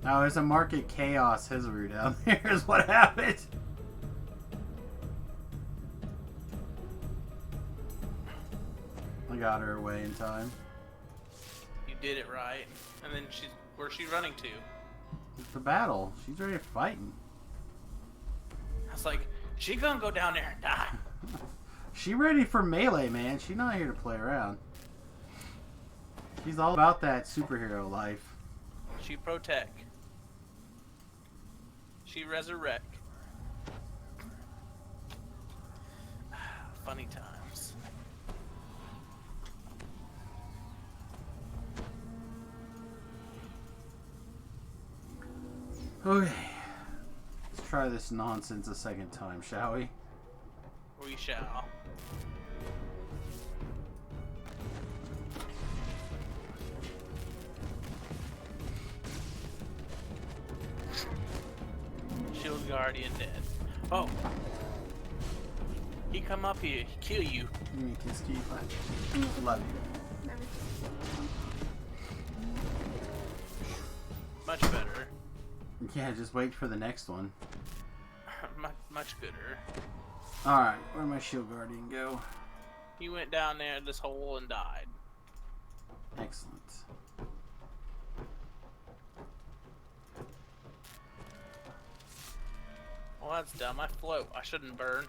Now there's a Market Chaos Hizuru down there is what happened. I got her away in time. You did it right. And then where's she running to? It's the battle. She's ready to fighting. I was like, she gonna go down there and die. She ready for melee, man. She's not here to play around. She's all about that superhero life. She protect. She resurrect. Funny times. Okay. Let's try this nonsense a second time, shall we? We shall. Shield guardian dead. Oh. He come up here, he kill you. Give me a kiss, Keith. Love you. Never. Much better. Yeah, just wait for the next one. Much gooder. Alright, where'd my shield guardian go? He went down there in this hole and died. Excellent. Well, that's dumb. I float. I shouldn't burn.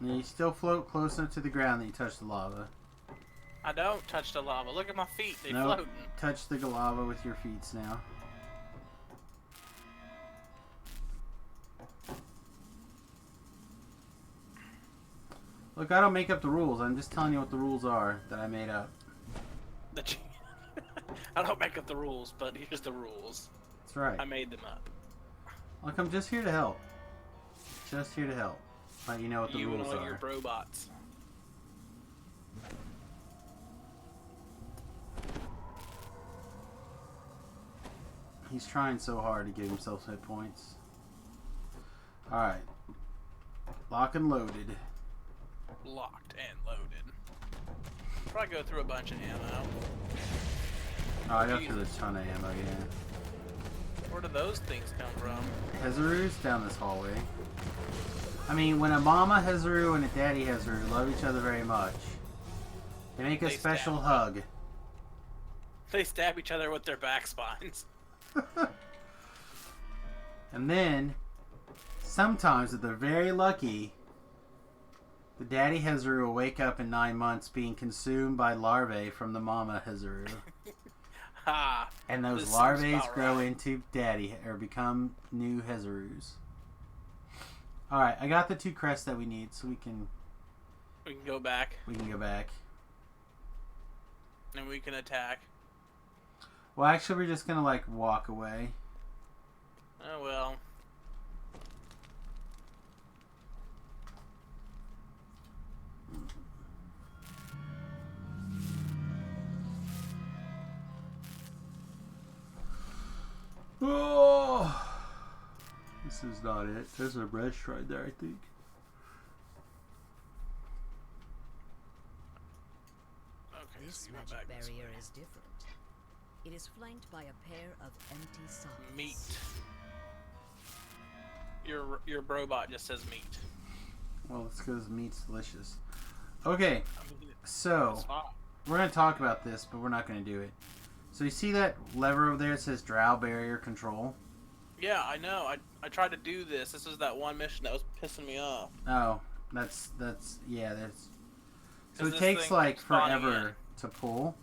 And you still float close enough to the ground that you touch the lava. I don't touch the lava. Look at my feet. They Nope. floating. Touch the lava with your feet now. Look, I don't make up the rules. I'm just telling you what the rules are that I made up. I don't make up the rules, but here's the rules. That's right. I made them up. Look, I'm just here to help. Just here to help. Let you know what the You and rules all are. your robots. He's trying so hard to give himself hit points. Alright. Lock and loaded. Locked and loaded. Probably go through a bunch of ammo. Oh, I got Jesus. through a ton of ammo, yeah. Where do those things come from? Hezaru's down this hallway. I mean, when a mama Hezaru and a daddy Hezaru love each other very much, they make a They special stab. hug. They stab each other with their back spines. And then, sometimes, if they're very lucky, the daddy Hezaru will wake up in 9 months being consumed by larvae from the mama Hezaru. Ha! And those This seems larvae about grow right. into daddy, or become new Hezarus. Alright, I got the 2 crests that we need, so we can We can go back go back. and we can attack. Well, actually, we're just gonna, like, walk away. Oh well. Oh! This is not it. There's a brush right there, I think. Okay, This so we went magic back this barrier way. is different. It is flanked by a pair of empty sockets. Meat. Your robot just says meat. Well, it's because meat's delicious. Okay, I mean, so it's fine. we're gonna talk about this, but we're not gonna do it. So you see that lever over there that says Drow Barrier Control? Yeah, I know. I tried to do this. This was that one mission that was pissing me off. Oh, that's yeah. There's so 'Cause it this takes thing like keeps spawning forever to pull.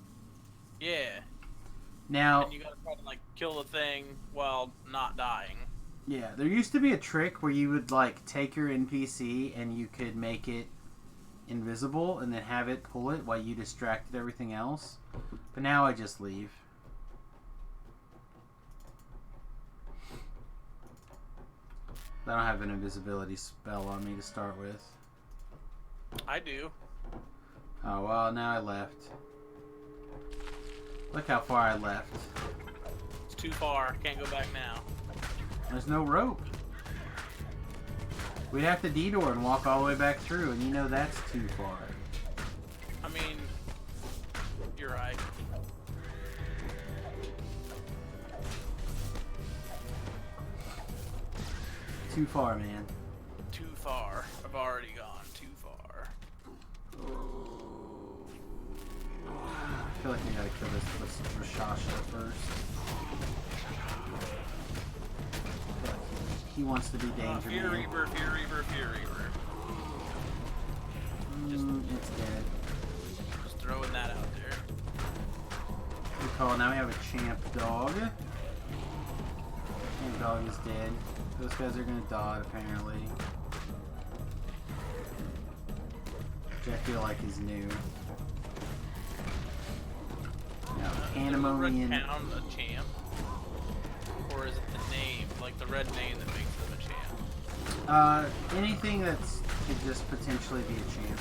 Yeah, Now, and you gotta try to like kill the thing while not dying. yeah, there used to be a trick where you would like take your NPC and you could make it invisible and then have it pull it while you distracted everything else. But now I just leave. I don't have an invisibility spell on me to start with. I do. Oh, well, now I left. Look how far I left. It's too far. Can't go back now. There's no rope. We'd have to detour and walk all the way back through, and you know that's too far. I mean, you're right. Too far, man. Too far. I've already gone too far. I feel like we gotta kill this Rashasha first. I feel like he wants to be danger Fear man. Reaper, Fear Reaper, Fear Reaper. It's dead. Just throwing that out there. Good call. Now we have a champ dog. Champ dog is dead. Those guys are gonna dodge apparently. Which I feel like is new. Now, Does Pandemonium. red count a champ? Or is it the name, like the red name that makes them a champ? Anything that's could just potentially be a champ.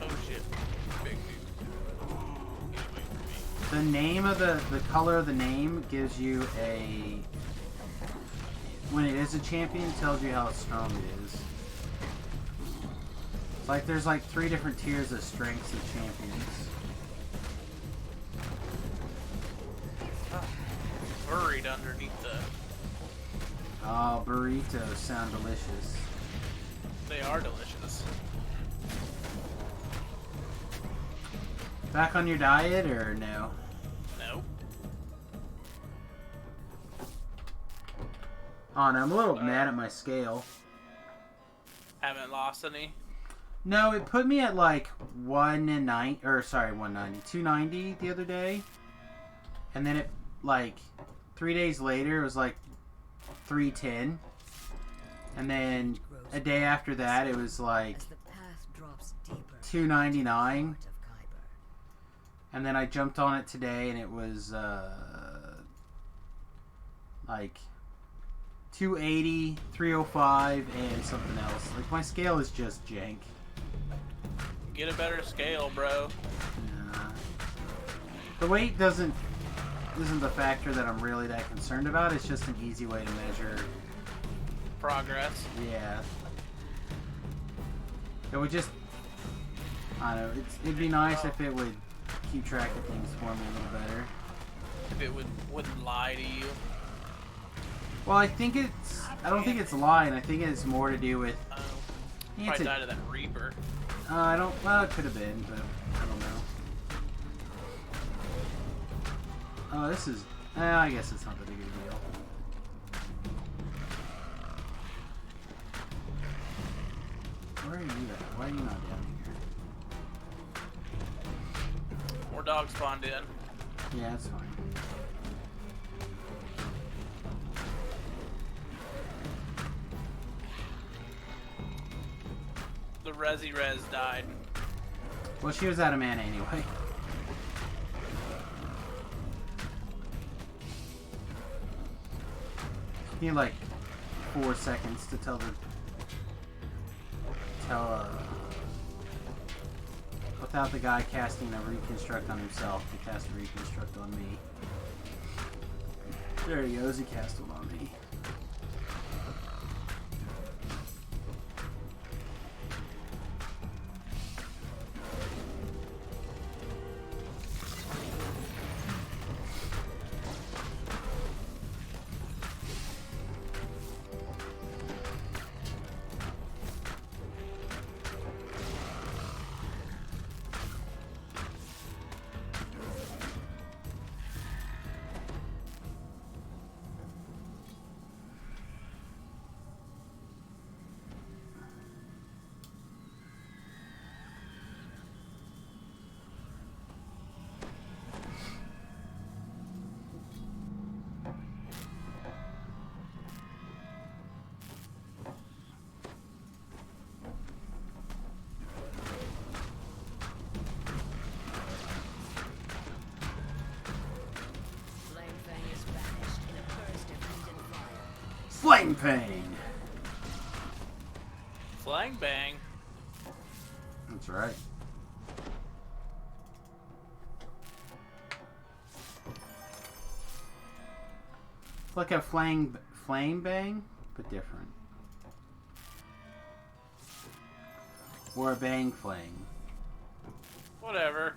Oh shit. Big dude. Get away from me. The name of the color of the name gives you a, when it is a champion, it tells you how strong it is. It's like there's like 3 different tiers of strengths of champions. Buried underneath the... Oh, burritos sound delicious. They are delicious. Back on your diet or no? Nope. Oh no, I'm a little mad at my scale. Haven't lost any. No, it put me at like 290 the other day. And then it, like, 3 days later, it was like 310. And then a day after that, it was like As the path drops deeper 299. heart of Khyber. And then I jumped on it today and it was like 280, 305, and something else. Like my scale is just jank. Get a better scale, bro. Yeah. The weight isn't the factor that I'm really that concerned about. It's just an easy way to measure Progress. Yeah. It would just, I don't know, it'd be nice if it would keep track of things for me a little better. If it wouldn't lie to you. Well, I don't think it's lying. I think it's more to do with, Probably died of that Reaper. well, it could have been, but I don't know. Oh, this is, I guess it's not that big of a deal. Where are you at? Why are you not down here? More dogs spawned in. Yeah, that's fine. The Resi Res died. Well, she was out of mana anyway. You need like 4 seconds to without the guy casting a reconstruct on himself, to cast a reconstruct on me. There he goes, he cast one on me. Flamefang is vanished in a burst of heat and fire. Flame Pain! Flying bang. That's right. It's like a flame bang, but different. Or a bang flame. Whatever.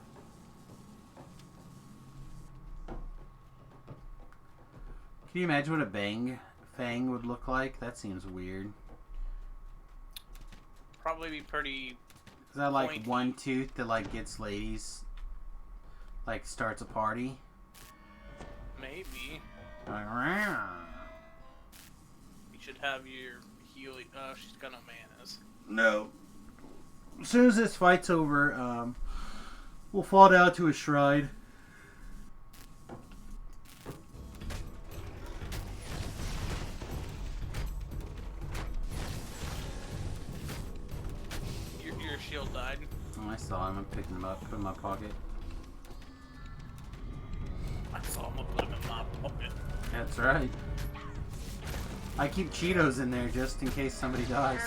Can you imagine what a bang fang would look like? That seems weird. Probably be pretty. Is that like Pointy. one tooth that like gets ladies, like starts a party? Maybe. Like, "Rah." You should have your healing. Oh, she's got no manas. No. As soon as this fight's over, we'll fall down to a shrine. Your shield died. Oh, I saw him. I'm picking him up, put him in my pocket. I saw him put him in my pocket. That's right. I keep Cheetos in there just in case somebody dies.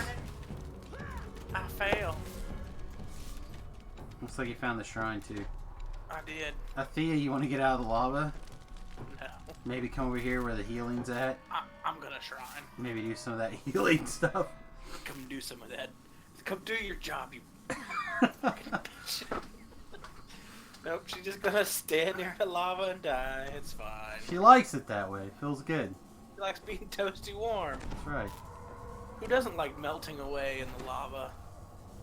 I fail. Looks like you found the shrine too. I did. Thea, you want to get out of the lava? No. Maybe come over here where the healing's at. I'm gonna shrine. Maybe do some of that healing stuff. Come do some of that. Come do your job, you. Nope, she's just gonna stand near the lava and die. It's fine. She likes it that way. Feels good. She likes being toasty warm. That's right. Who doesn't like melting away in the lava?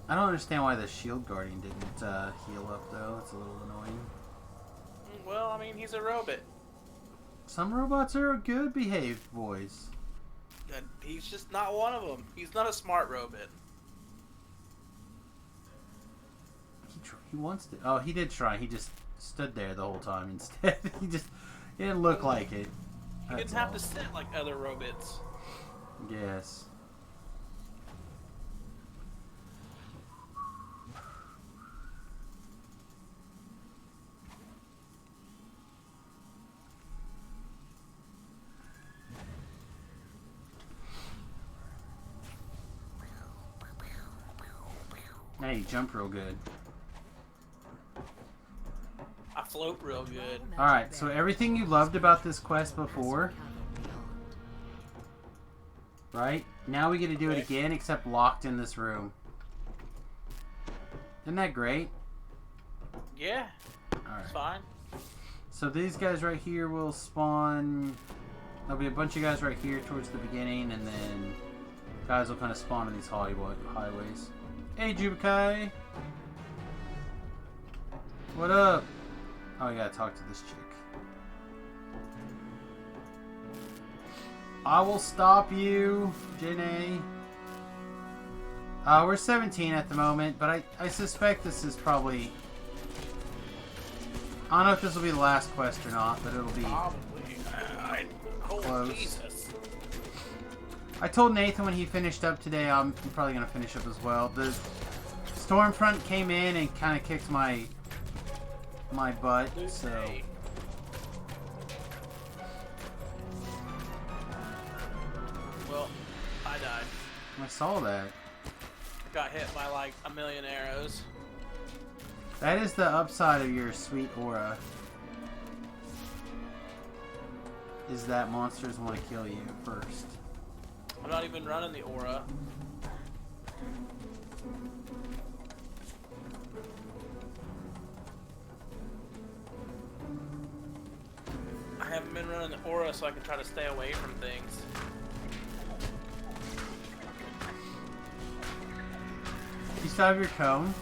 I don't understand why the shield guardian didn't heal up though. It's a little annoying. Well, I mean, he's a robot. Some robots are good behaved boys. And he's just not one of them. He's not a smart robot. He wants to. Oh, he did try. He just stood there the whole time instead. he didn't look like it. He didn't have to sit like other robots. Yes. Hey, you jump real good. I float real good. Alright, so everything you loved about this quest before, right? Now we get to do it again, except locked in this room. Isn't that great? Yeah, Alright. it's fine. So these guys right here will spawn... There'll be a bunch of guys right here towards the beginning, and then guys will kind of spawn in these highways. Hey, Jubikai! What up? Oh, you gotta talk to this chick. I will stop you, Janae. We're 17 at the moment, but I suspect this is probably... I don't know if this will be the last quest or not, but it'll be Probably. Oh, close. Jesus. I told Nathan when he finished up today, I'm probably going to finish up as well. The Stormfront came in and kind of kicked my butt, so... Well, I died. I saw that. Got hit by like a million arrows. That is the upside of your sweet aura. Is that monsters want to kill you first. I'm not even running the aura. I haven't been running the aura so I can try to stay away from things. You still have your cone?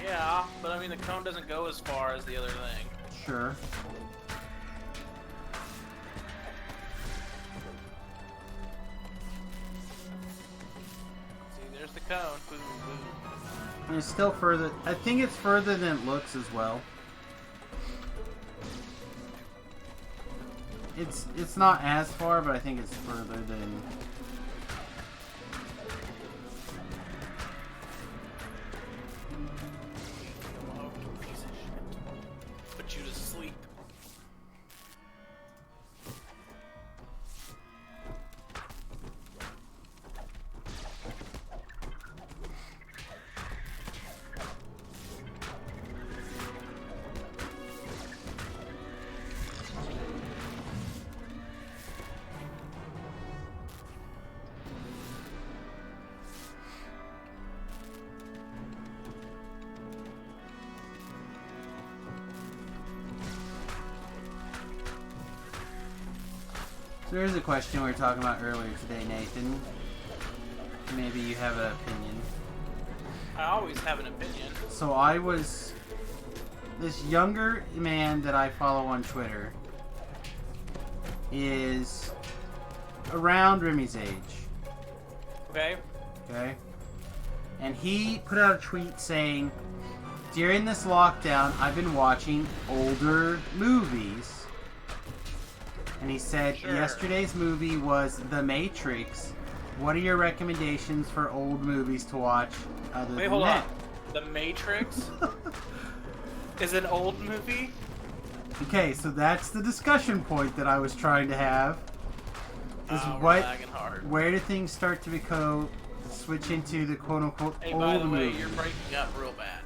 Yeah, but I mean the cone doesn't go as far as the other thing. Sure. See, there's the cone. Boom, boom. And it's still further... I think it's further than it looks as well. It's not as far, but I think it's further than... Oh, piece of shit. Put you to sleep. So here's a question we were talking about earlier today, Nathan. Maybe you have an opinion. I always have an opinion. So I was... This younger man that I follow on Twitter is around Remy's age. Okay? Okay? And he put out a tweet saying, during this lockdown, I've been watching older movies. And he said, Sure. Yesterday's movie was The Matrix. What are your recommendations for old movies to watch other Wait, than hold that? on. The Matrix is an old movie? Okay, so that's the discussion point that I was trying to have. Is We're what, lagging hard. where do things start to switch into the quote-unquote Hey, old by the way, movie? you're breaking up real bad.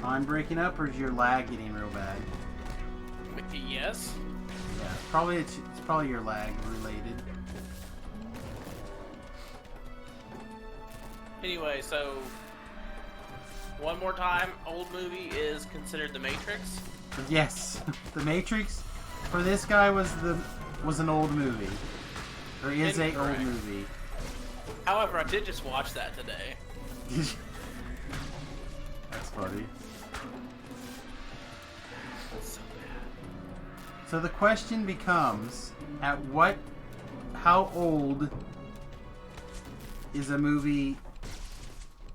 I'm breaking up, or is your lag getting real bad? Yes? Yeah, it's probably your lag related. Anyway, so one more time, old movie is considered The Matrix. Yes, The Matrix for this guy was an old movie, or is a old Incorrect. movie. However, I did just watch that today. That's funny. It's so bad. So the question becomes, how old is a movie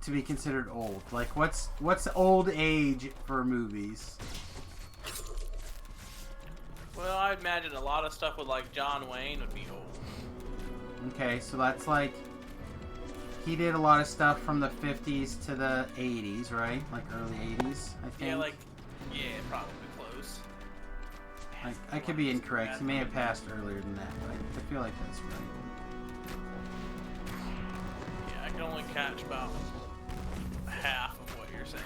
to be considered old? Like, what's old age for movies? Well, I imagine a lot of stuff with like John Wayne would be old. Okay, so that's like, he did a lot of stuff from the 50s to the 80s, right? Like early 80s, I think. Yeah, probably close. I could be incorrect. He may have passed earlier than that, but I feel like that's right. Yeah, I could can only catch about half of what you're saying.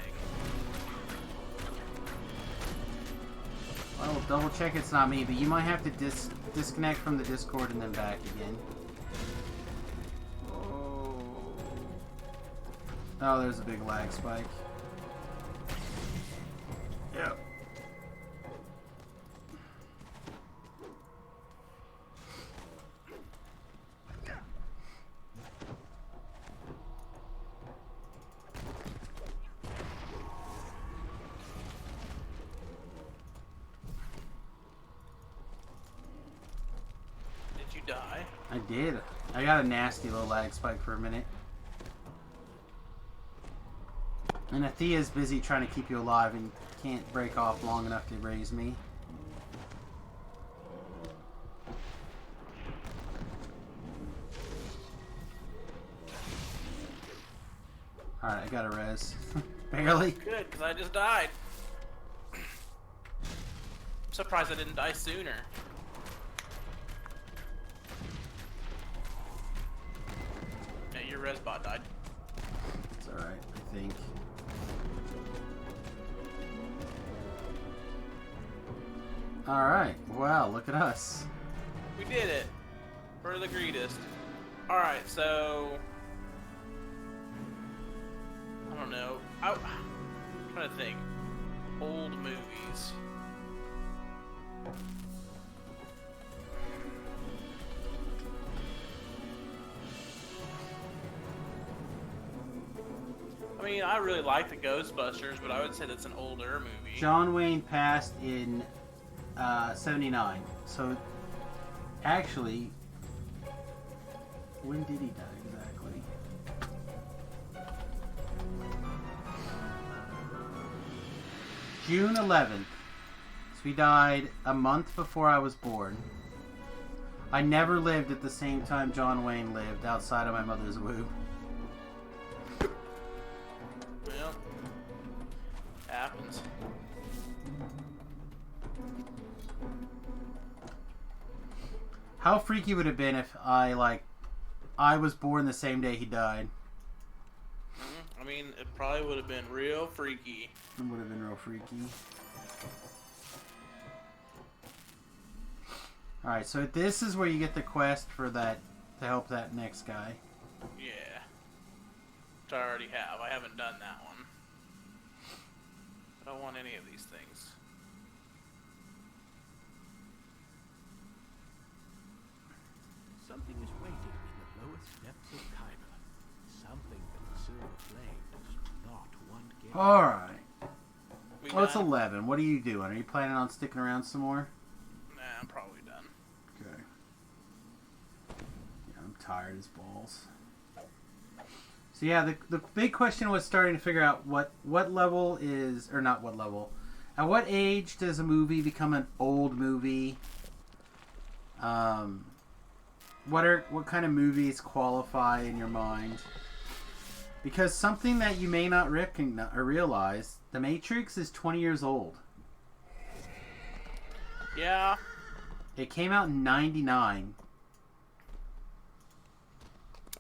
Well, double check it's not me, but you might have to disconnect from the Discord and then back again. Oh, there's a big lag spike. Yep. Did you die? I did. I got a nasty little lag spike for a minute. And Athea's busy trying to keep you alive and can't break off long enough to raise me. Alright, I got a res. Barely. Good, because I just died. I'm surprised I didn't die sooner. Yeah, your res bot died. It's alright, I think. Alright, wow, look at us. We did it. For the greatest. Alright, so... I don't know. I'm trying to think. Old movies. I mean, I really like the Ghostbusters, but I would say that's an older movie. John Wayne passed in 79. So, actually, when did he die exactly? June 11th. So he died a month before I was born. I never lived at the same time John Wayne lived outside of my mother's womb. Well, happens. How freaky would it have been if I was born the same day he died? I mean, it probably would have been real freaky. It would have been real freaky. Alright, so this is where you get the quest for that, to help that next guy. Yeah. Which I already have. I haven't done that one. I don't want any of these things. Something is waiting in the lowest depths of Kyber. Something that the Silver Flame does not want given. Alright. We Well, it's done? 11. What are you doing? Are you planning on sticking around some more? Nah, I'm probably done. Okay. Yeah, I'm tired as balls. So yeah, the big question was starting to figure out what level is, or not what level. At what age does a movie become an old movie? What kind of movies qualify in your mind? Because something that you may not recognize or realize, The Matrix is 20 years old. Yeah. It came out in 99.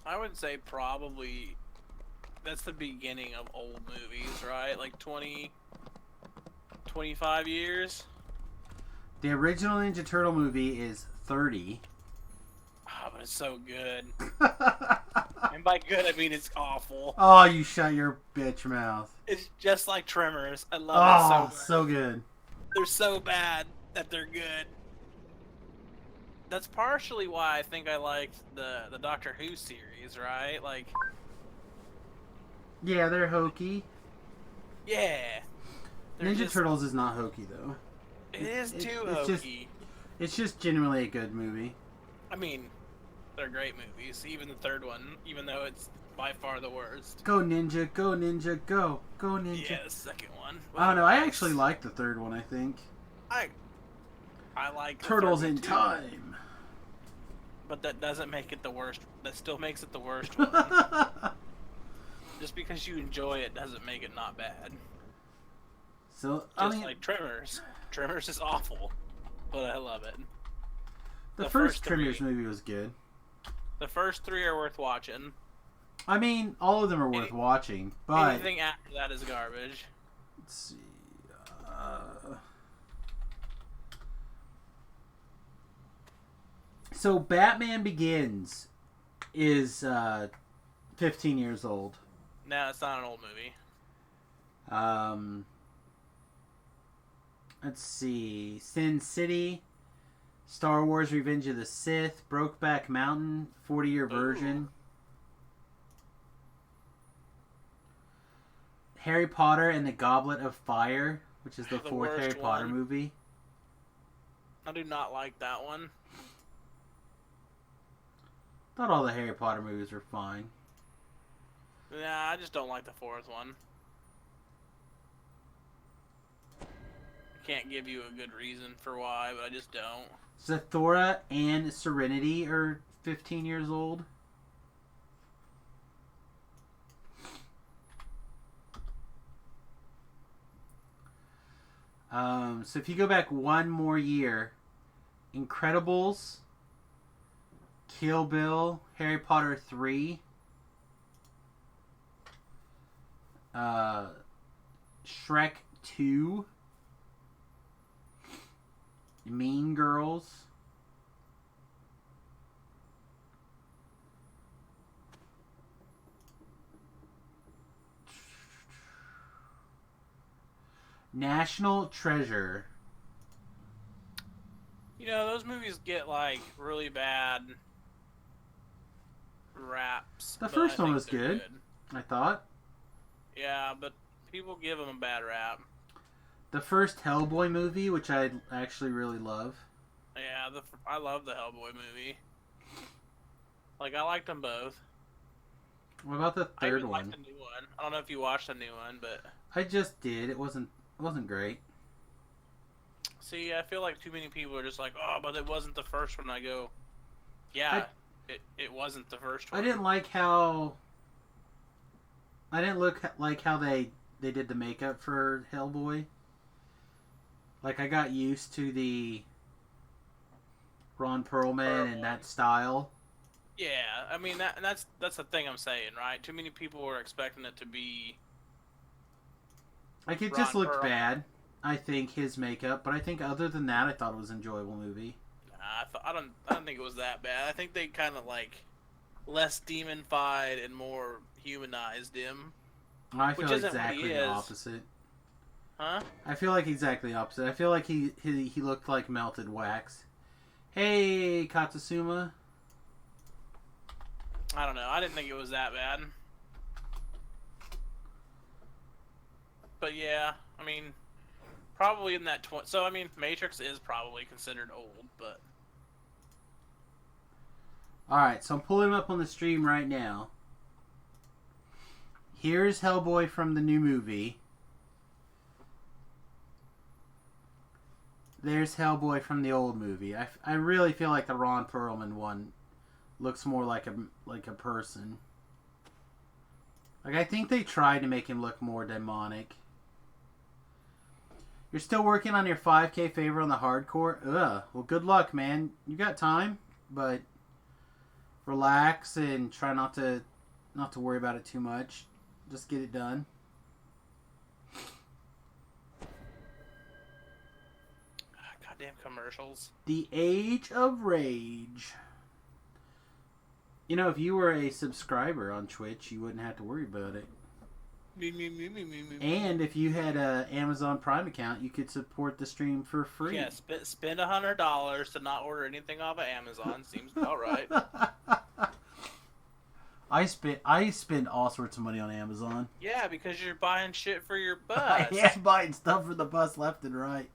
I would say probably that's the beginning of old movies, right? Like 20, 25 years? The original Ninja Turtle movie is 30. Oh, but it's so good. And by good, I mean it's awful. Oh, you shut your bitch mouth. It's just like Tremors. I love it So good. They're so bad that they're good. That's partially why I think I liked the Doctor Who series, right? Like, Yeah, they're hokey. yeah. They're Ninja just- Turtles is not hokey though. It is too it's just- hokey. It's just genuinely a good movie. I mean, they're great movies. Even the third one, even though it's by far the worst. Go Ninja, go Ninja, go Ninja. Yeah, the second one. I don't know. I actually like the third one. I think I like the Turtles third one in too, Time. but that doesn't make it the worst. That still makes it the worst one. Just because you enjoy it doesn't make it not bad. So Just I mean, like Tremors. Tremors is awful, but I love it. the the first first Tremors three. movie was good. The first three are worth watching. I mean, all of them are worth watching, but Anything after that is garbage. let's see. So Batman Begins is 15 years old. No, it's not an old movie. Let's see. Sin City, Star Wars Revenge of the Sith, Brokeback Mountain, 40-year version. Harry Potter and the Goblet of Fire, which is the fourth worst Harry Potter one. movie. I do not like that one. Thought all the Harry Potter movies were fine. Nah, I just don't like the fourth one. Can't give you a good reason for why, but I just don't. Zathura and Serenity are 15 years old. So if you go back one more year, Incredibles, Kill Bill, Harry Potter 3, Shrek 2, Mean Girls, National Treasure. You know, those movies get, like, really bad raps. The but first I one think was they're good. I thought. Yeah, but people give them a bad rap. The first Hellboy movie, which I actually really love. Yeah, I love the Hellboy movie. Like, I liked them both. What about the I third even one? liked the new one. I don't know if you watched the new one, but... I just did. It wasn't great. See, I feel like too many people are just like, oh, but it wasn't the first one. I go, yeah, it wasn't the first one. I didn't like how... I didn't like how they did the makeup for Hellboy. Like, I got used to the Ron Perlman and that style. Yeah, I mean, that's the thing I'm saying, right? Too many people were expecting it to be... Like, it Ron just looked Perlman. bad, I think, his makeup. But I think other than that, I thought it was an enjoyable movie. I don't think it was that bad. I think they kind of, like, less demonified and more humanized him. I feel Which isn't what exactly he the is. opposite. Huh? I feel like exactly the opposite. I feel like he looked like melted wax. Hey, Katsuma. I don't know. I didn't think it was that bad. But yeah, I mean, probably in that so I mean, Matrix is probably considered old, but Alright, so I'm pulling him up on the stream right now. Here's Hellboy from the new movie. There's Hellboy from the old movie. I really feel like the Ron Perlman one looks more like a person. Like, I think they tried to make him look more demonic. You're still working on your 5K favor on the hardcore? Ugh. Well, good luck, man. You got time, but relax and try not to worry about it too much. Just get it done. goddamn commercials. The Age of Rage. You know, if you were a subscriber on Twitch, you wouldn't have to worry about it. And if you had a Amazon Prime account, you could support the stream for free. Yeah, spend $100 to not order anything off of Amazon. Seems about right. I spend all sorts of money on Amazon. Yeah, because you're buying shit for your bus. I am buying stuff for the bus left and right.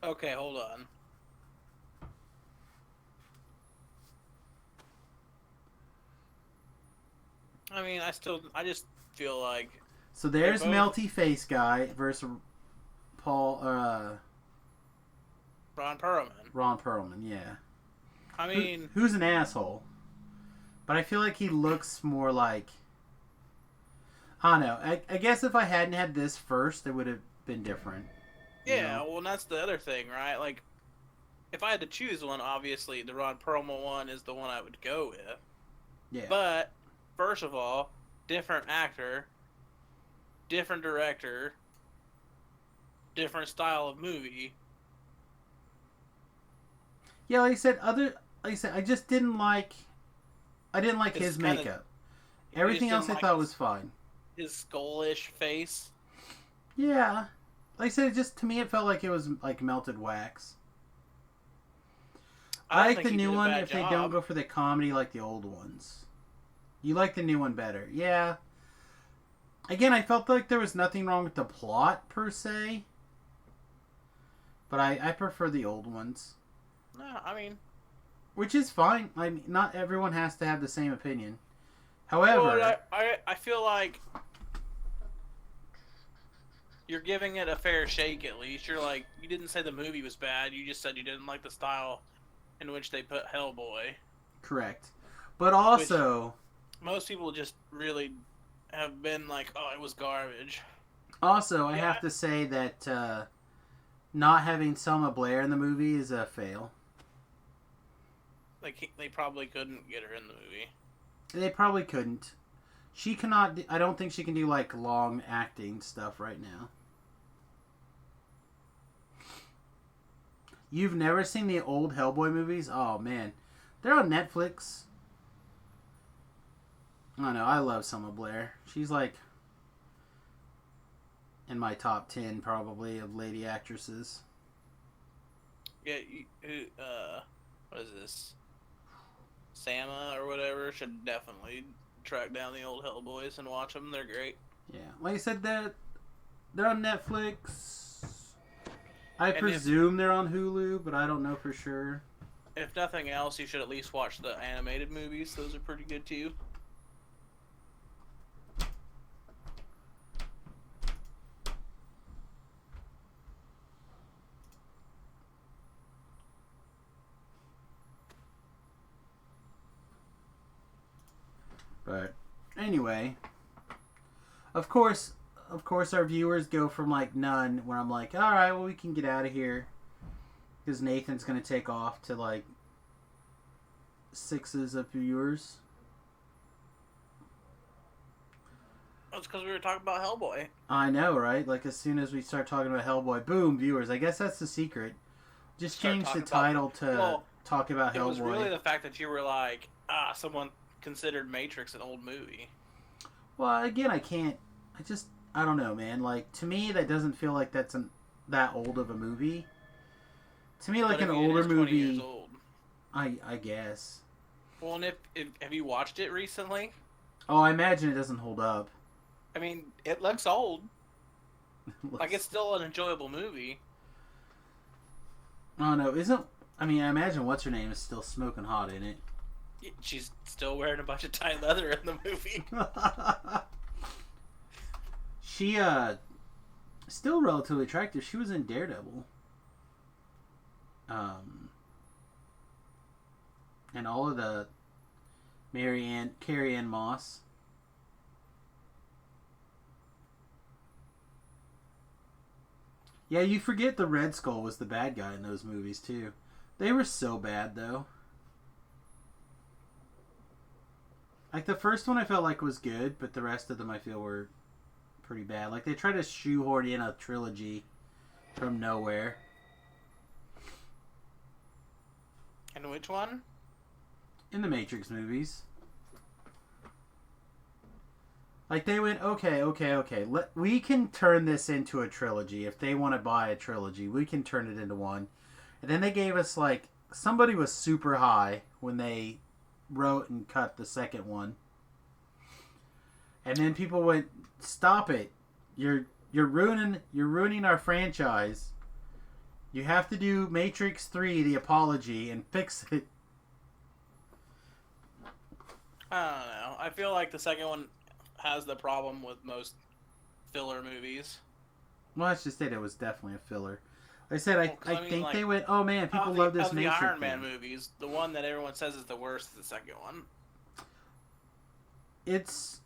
Okay, hold on. I mean, I just feel like... So there's They're both- Melty Face Guy versus Ron Perlman. Ron Perlman, yeah. I mean... Who's an asshole. But I feel like he looks more like... I don't know. I guess if I hadn't had this first, it would have been different. Yeah, well, that's the other thing, right? Like, if I had to choose one, obviously the Ron Perlman one is the one I would go with. Yeah. But first of all, different actor, different director, different style of movie. Yeah, like I said, I just didn't like. I didn't like It's his kinda- makeup. You Everything just else I didn't thought like was fine. his skull-ish face. Yeah, like I said, just to me it felt like it was like melted wax. I don't like think the he new did a one bad if they job. don't go for the comedy like the old ones. You like the new one better, yeah. Again, I felt like there was nothing wrong with the plot per se, but I prefer the old ones, No, I mean, which is fine. I mean, not everyone has to have the same opinion. However, well, I feel like you're giving it a fair shake at least. You're like, you didn't say the movie was bad. You just said you didn't like the style in which they put Hellboy. correct. But also, Most people just really have been like, oh, it was garbage. I Yeah. have to say that not having Selma Blair in the movie is a fail. They probably couldn't get her in the movie. They probably couldn't. She cannot. I don't think she can do like long acting stuff right now. You've never seen the old Hellboy movies? Oh man, they're on Netflix. I know. I love Selma Blair. She's like in my top 10 probably of lady actresses. Yeah, what is this? Sama or whatever should definitely track down the old Hellboys and watch them. They're great. Yeah, like I said, they're on Netflix. I And presume they're on Hulu, but I don't know for sure. If nothing else, you should at least watch the animated movies. Those are pretty good too. But anyway, of course, our viewers go from like none, where I'm like, all right, well, we can get out of here, because Nathan's gonna take off, to like 6s of viewers. That's because we were talking about Hellboy. I know, right? Like as soon as we start talking about Hellboy, boom, viewers. I guess that's the secret. Just Start change the talking about- title to well, talk about It Hellboy. was really the fact that you were like, someone considered Matrix an old movie. Well, again, I don't know, man. Like, to me, that doesn't feel like that's that old of a movie. To me, like But, I an mean, it older is 20 movie, years old. I guess. Well, and if have you watched it recently? Oh, I imagine it doesn't hold up. I mean, it looks old. Like, it's still an enjoyable movie. Oh, no, I imagine what's her name is still smoking hot in it. She's still wearing a bunch of tight leather in the movie. She, still relatively attractive. She was in Daredevil. And all of the Carrie Ann Moss. Yeah, you forget the Red Skull was the bad guy in those movies, too. They were so bad, though. Like, the first one I felt like was good, but the rest of them I feel were pretty bad. Like, they tried to shoehorn in a trilogy from nowhere. And which one? In the Matrix movies. Like, they went, okay. We can turn this into a trilogy. If they want to buy a trilogy, we can turn it into one. And then they gave us, like, somebody was super high when they wrote and cut the second one. And then people went, stop it. You're ruining our franchise. You have to do Matrix 3, the apology, and fix it. I don't know. I feel like the second one has the problem with most filler movies. Well, let's just say it was definitely a filler. Like I said, Well, 'cause I I mean, think like, they went, oh man, people Of love this the Matrix Iron Man thing. movies, the one that everyone says is the worst is the second one. It's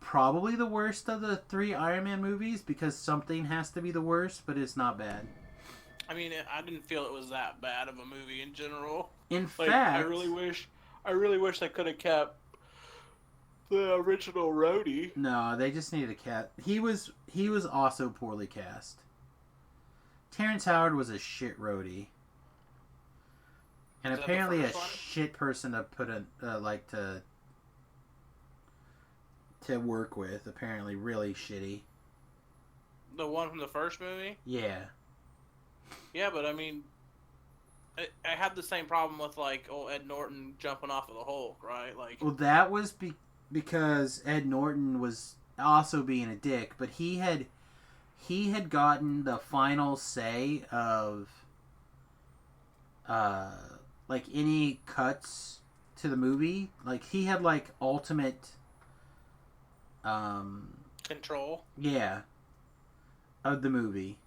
probably the worst of the 3 Iron Man movies because something has to be the worst, but it's not bad. I mean, I didn't feel it was that bad of a movie in general. In Like, fact, I really wish they could have kept The original Rhodey. No, they just needed a cat. He was also poorly cast. Terrence Howard was a shit roadie. And Is that the apparently a first one? shit person to put to work with. Apparently really shitty. The one from the first movie? Yeah. Yeah, but I mean, I had the same problem with like Ed Norton jumping off of the Hulk, right? Like, Well, that was because Ed Norton was also being a dick, but he had gotten the final say of like any cuts to the movie. Like he had like ultimate control. yeah, of the movie.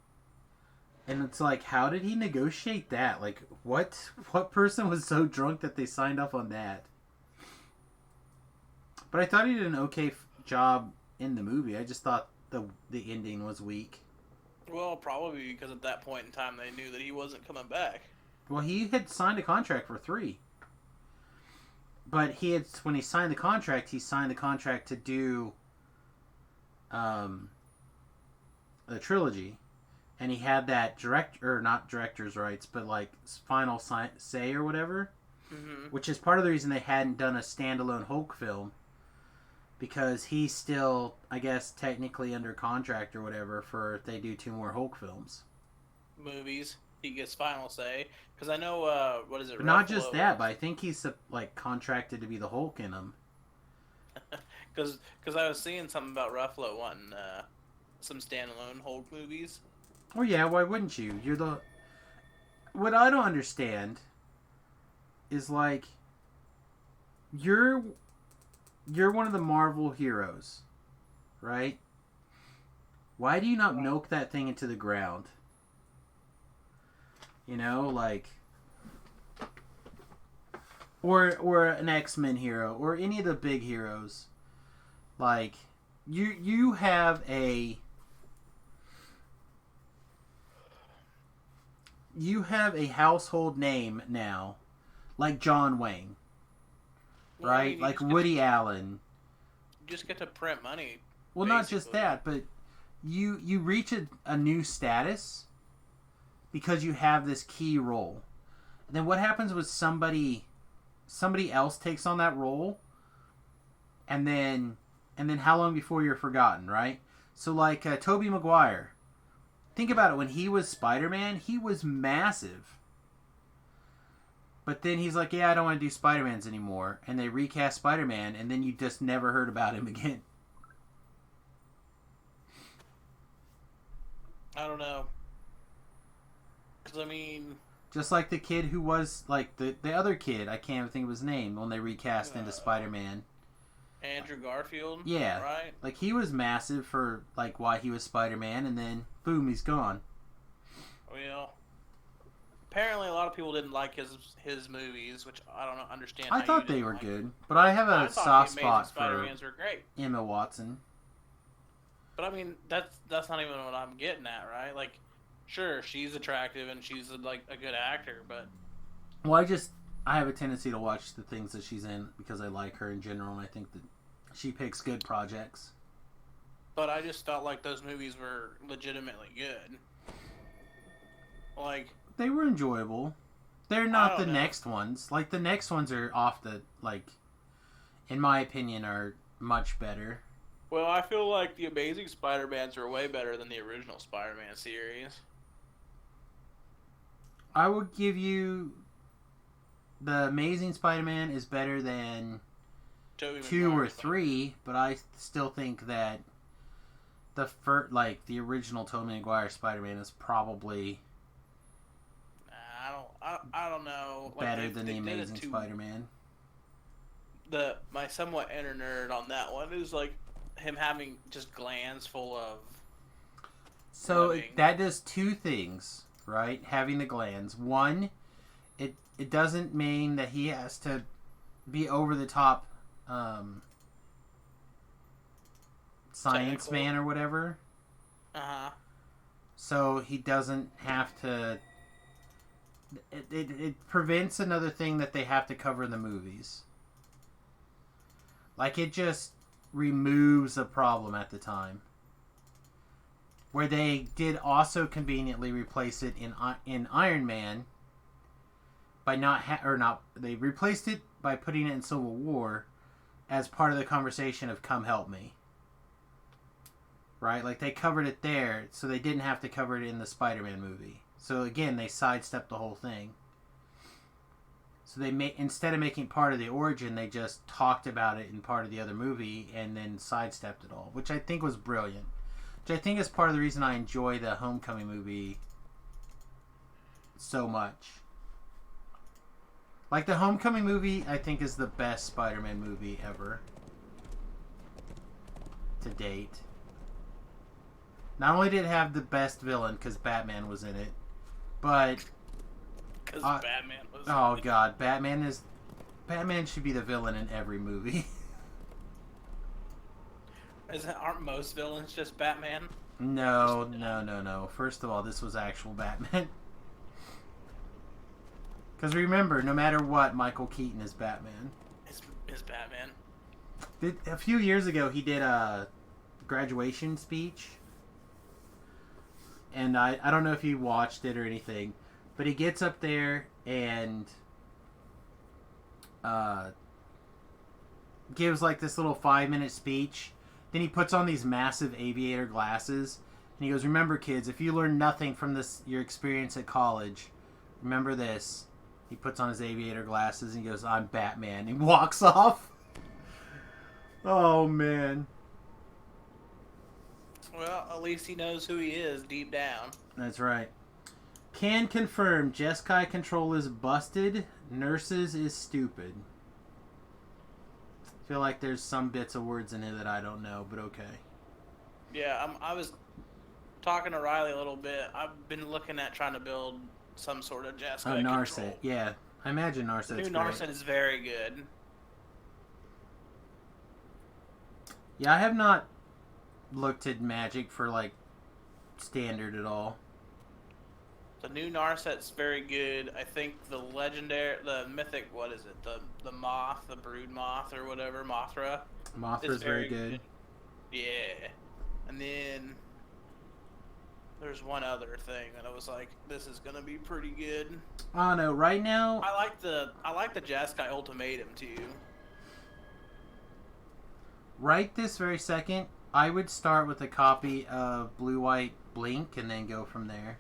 And it's like, how did he negotiate that? Like, what person was so drunk that they signed up on that? But I thought he did an okay job in the movie. I just thought the ending was weak. Well, probably because at that point in time they knew that he wasn't coming back. Well, he had signed a contract for 3. But when he signed the contract to do the trilogy. And he had that not director's rights, but like final say or whatever. Mm-hmm. Which is part of the reason they hadn't done a standalone Hulk film. Because he's still, I guess, technically under contract or whatever for if they do 2 more Hulk films. Movies, he gets final say. Because I know, what is it? But not just that, but I think he's like contracted to be the Hulk in them. Because I was seeing something about Ruffalo wanting some standalone Hulk movies. Oh yeah, why wouldn't you? What I don't understand is like you're one of the Marvel heroes, right? Why do you not milk that thing into the ground? You know, like or an X-Men hero or any of the big heroes. Like you have a household name now, like John Wayne, Well, right? I mean, you Like just Woody Allen. You just get to print money. Well, not just basically. that, but you reach a new status because you have this key role. And then what happens with somebody else takes on that role, and then how long before you're forgotten, right? So like Tobey Maguire. Think about it. When he was Spider-Man, he was massive. But then he's like, yeah, I don't want to do Spider-Mans anymore. And they recast Spider-Man, and then you just never heard about him again. I don't know. Because, I mean... Just like the kid who was, like, the other kid, I can't even think of his name, when they recast into Spider-Man. Andrew Garfield? Yeah. Right? Like, he was massive for, like, why he was Spider-Man, and then, boom, he's gone. Well, apparently a lot of people didn't like his movies, which I don't understand. I how thought you they didn't were like good, but I have I a thought soft the Amazing spot for Spider-Mans were great. Emma Watson. But I mean, that's not even what I'm getting at, right? Like, sure, she's attractive and she's like a good actor, but Well, I have a tendency to watch the things that she's in because I like her in general, and I think that she picks good projects. I just felt like those movies were legitimately good. Like, They were enjoyable. They're I not the don't know. next ones. Like, the next ones are off the, like, in my opinion, are much better. well, I feel like the Amazing Spider-Mans are way better than the original Spider-Man series. I would give you the Amazing Spider-Man is better than Tobey 2 or Maguire's 3, but I still think that the original Tobey Maguire Spider-Man is probably I don't know. Like, better than the did it Amazing too- Spider-Man. My somewhat inner nerd on that one is like him having just glands full of. So living. that does 2 things, right? Having the glands. One, it doesn't mean that he has to be over the top science Technical. man or whatever. So he doesn't have to. It prevents another thing that they have to cover in the movies. Like, it just removes a problem at the time. Where they did also conveniently replace it in Iron Man by they replaced it by putting it in Civil War as part of the conversation of "Come help me." Right? Like, they covered it there, so they didn't have to cover it in the Spider-Man movie. So again, they sidestepped the whole thing. So instead of making part of the origin, they just talked about it in part of the other movie and then sidestepped it all, which I think was brilliant. Which I think is part of the reason I enjoy the Homecoming movie so much. Like, the Homecoming movie, I think, is the best Spider-Man movie ever. To date. Not only did it have the best villain, because Batman was in it, but... Because Batman was Oh, in it. God. Batman should be the villain in every movie. Aren't most villains just Batman? No. First of all, this was actual Batman. Because remember, no matter what, Michael Keaton is Batman. Is Batman. A few years ago, he did a graduation speech. And I don't know if you watched it or anything, but he gets up there and gives like this little 5-minute speech. Then he puts on these massive aviator glasses, and he goes, "Remember, kids, if you learn nothing from your experience at college, remember this." He puts on his aviator glasses, and he goes, "I'm Batman." He walks off. Oh, man. Well, at least he knows who he is deep down. That's right. Can confirm, Jeskai Control is busted. Nurses is stupid. I feel like there's some bits of words in it that I don't know, but okay. Yeah, I was talking to Riley a little bit. I've been looking at trying to build some sort of Jeskai control. Narset. Yeah, I imagine Narset's New great. Narset is very good. Yeah, I have not looked at Magic for, like, standard at all. The new Narset's very good. I think the mythic, what is it? The moth, the brood moth or whatever, Mothra. Mothra's very good. Yeah. And then there's one other thing that I was like, this is gonna be pretty good. Oh no, right now I like the Jeskai Ultimatum too. right this very second, I would start with a copy of Blue White Blink and then go from there.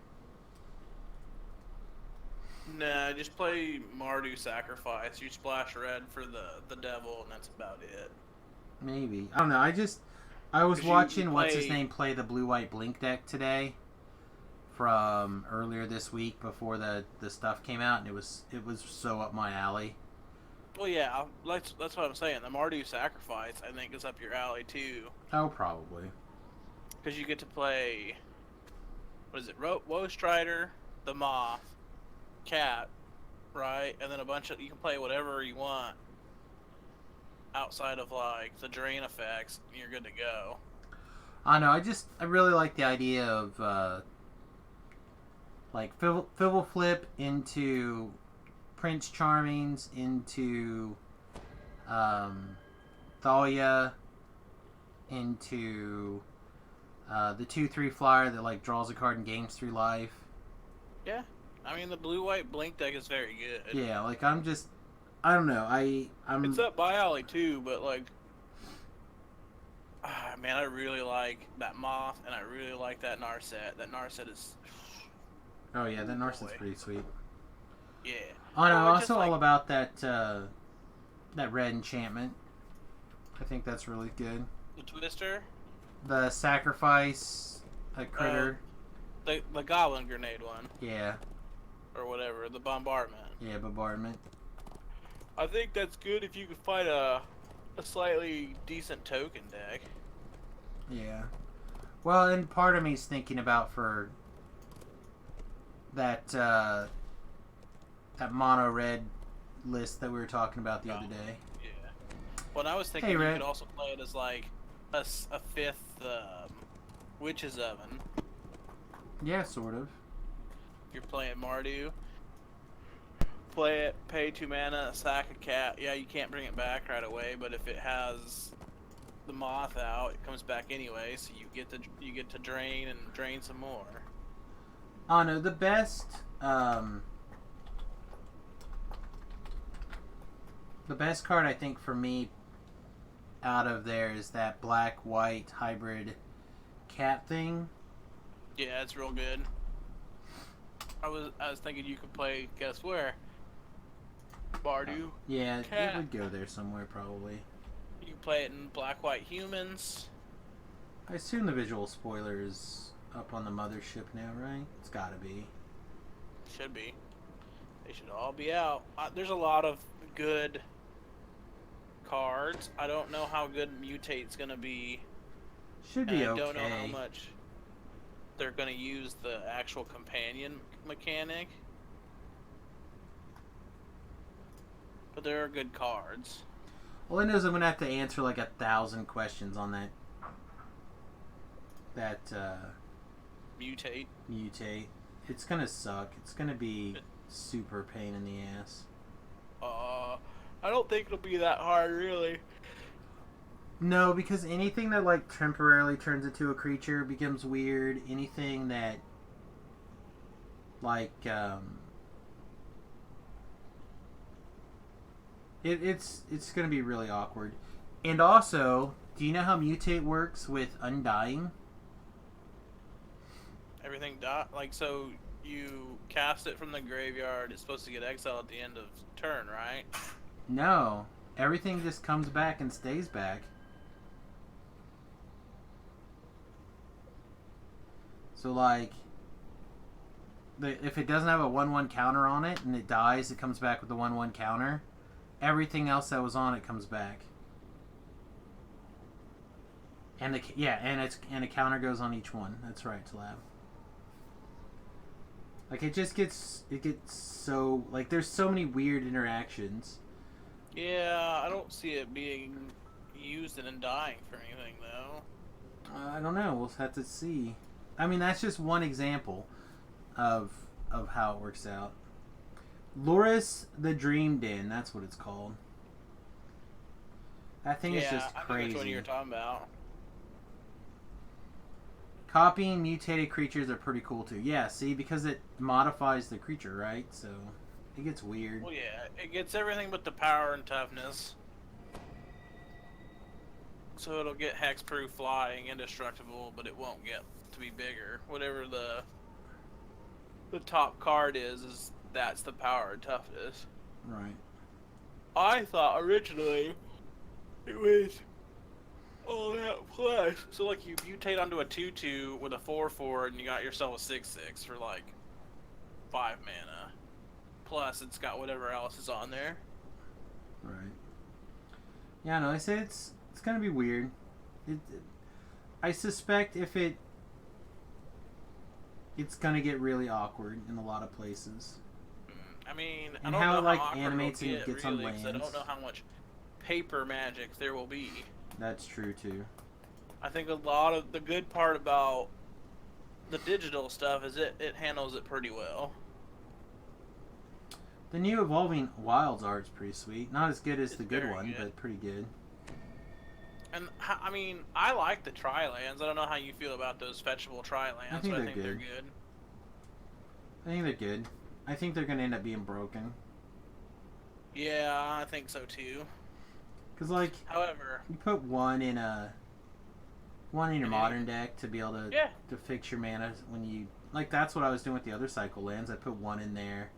Nah, just play Mardu Sacrifice. You splash red for the devil, and that's about it. Maybe. I don't know. I was 'Cause watching you what's his play- name play the Blue White Blink deck today from earlier this week before the stuff came out, and it was so up my alley. Well, yeah, that's what I'm saying. The Mardu Sacrifice, I think, is up your alley too, Oh, probably. because you get to play. What is it? Woe Strider, the Moth, Cat, right, and then a bunch of you can play whatever you want outside of like the drain effects. And you're good to go. I know. I really like the idea of like Fibble Flip into Prince Charmings into Thalia into the 2/3 flyer that like draws a card and gains 3 life. Yeah, I mean the blue-white blink deck is very good. Yeah, like I don't know. I'm It's up my alley too, but like, man, I really like that Moth, and I really like that Narset. That Narset is, Oh yeah, that Narset's boy. pretty sweet. yeah. Oh no, Or just, also like- all about that red enchantment. I think that's really good. The Twister, The sacrifice a critter. the Goblin Grenade one, Yeah, or whatever, the Bombardment. yeah, bombardment. I think that's good if you can find a slightly decent token deck. Yeah. Well, and part of me's thinking about for that that mono red list that we were talking about the other day. Yeah. Well, and I was thinking Hey, you Red. could also play it as like a fifth Witch's Oven. Yeah, sort of. You're playing Mardu. play it, pay 2 mana, sack a cat. Yeah, you can't bring it back right away, but if it has the moth out, it comes back anyway. So you get to drain and drain some more. Oh no, the best card I think for me out of there is that black-white hybrid cat thing. Yeah, it's real good. I was thinking you could play. Guess where? Bardu. Yeah, Cat. it would go there somewhere probably. You can play it in black-white humans. I assume the visual spoiler is up on the mothership now, right? It's gotta be. Should be. They should all be out. There's a lot of good cards. I don't know how good Mutate's gonna be. Should And be I okay. don't know how much they're gonna use the actual companion mechanic. But there are good cards. All I know is I'm gonna have to answer like 1,000 questions on that Mutate. mutate. It's gonna suck. It's gonna be super pain in the ass. I don't think it'll be that hard, really. No, because anything that like temporarily turns into a creature becomes weird. Anything that like it's gonna be really awkward. And also, do you know how mutate works with undying? Everything like, so you cast it from the graveyard. It's supposed to get exiled at the end of turn, right? No, everything just comes back and stays back. So like, if it doesn't have a 1/1 counter on it and it dies, it comes back with the 1/1 counter. Everything else that was on it comes back. And and a counter goes on each one. That's right, Talab. Like it gets so like there's so many weird interactions. Yeah, I don't see it being used in Undying for anything though. I don't know. We'll have to see. I mean, that's just one example of how it works out. Loris the Dream Den, that's what it's called. That thing is just I know crazy. which one you're talking about. Copying mutated creatures are pretty cool too. Yeah, see, because it modifies the creature, right? So it gets weird. Well, yeah, it gets everything but the power and toughness. So it'll get hexproof, flying, indestructible, but it won't get to be bigger. Whatever the top card is that's the power and toughness. Right. I thought originally it was all that plus. So like you mutate onto a 2/2 with a 4/4 and you got yourself a 6/6 for like 5 mana. Plus it's got whatever else is on there. Right. Yeah, no, I say it's gonna be weird. I suspect it's gonna get really awkward in a lot of places. I mean, And I don't how know it, like, how awkward animates it'll and get, gets on really, 'cause I lands. don't know how much paper magic there will be. That's true too. I think a lot of the good part about the digital stuff is it handles it pretty well. The new Evolving Wilds art's pretty sweet. Not as good as the good very one, good. but pretty good. And I mean, I like the tri-lands. I don't know how you feel about those fetchable tri-lands, I think but I they're think they're good. good. I think they're good. I think they're gonna end up being broken. Yeah, I think so too. Cause like However, you put one in your Mhm. modern deck to be able to yeah, to fix your mana when you like. That's what I was doing with the other cycle lands. I put one in there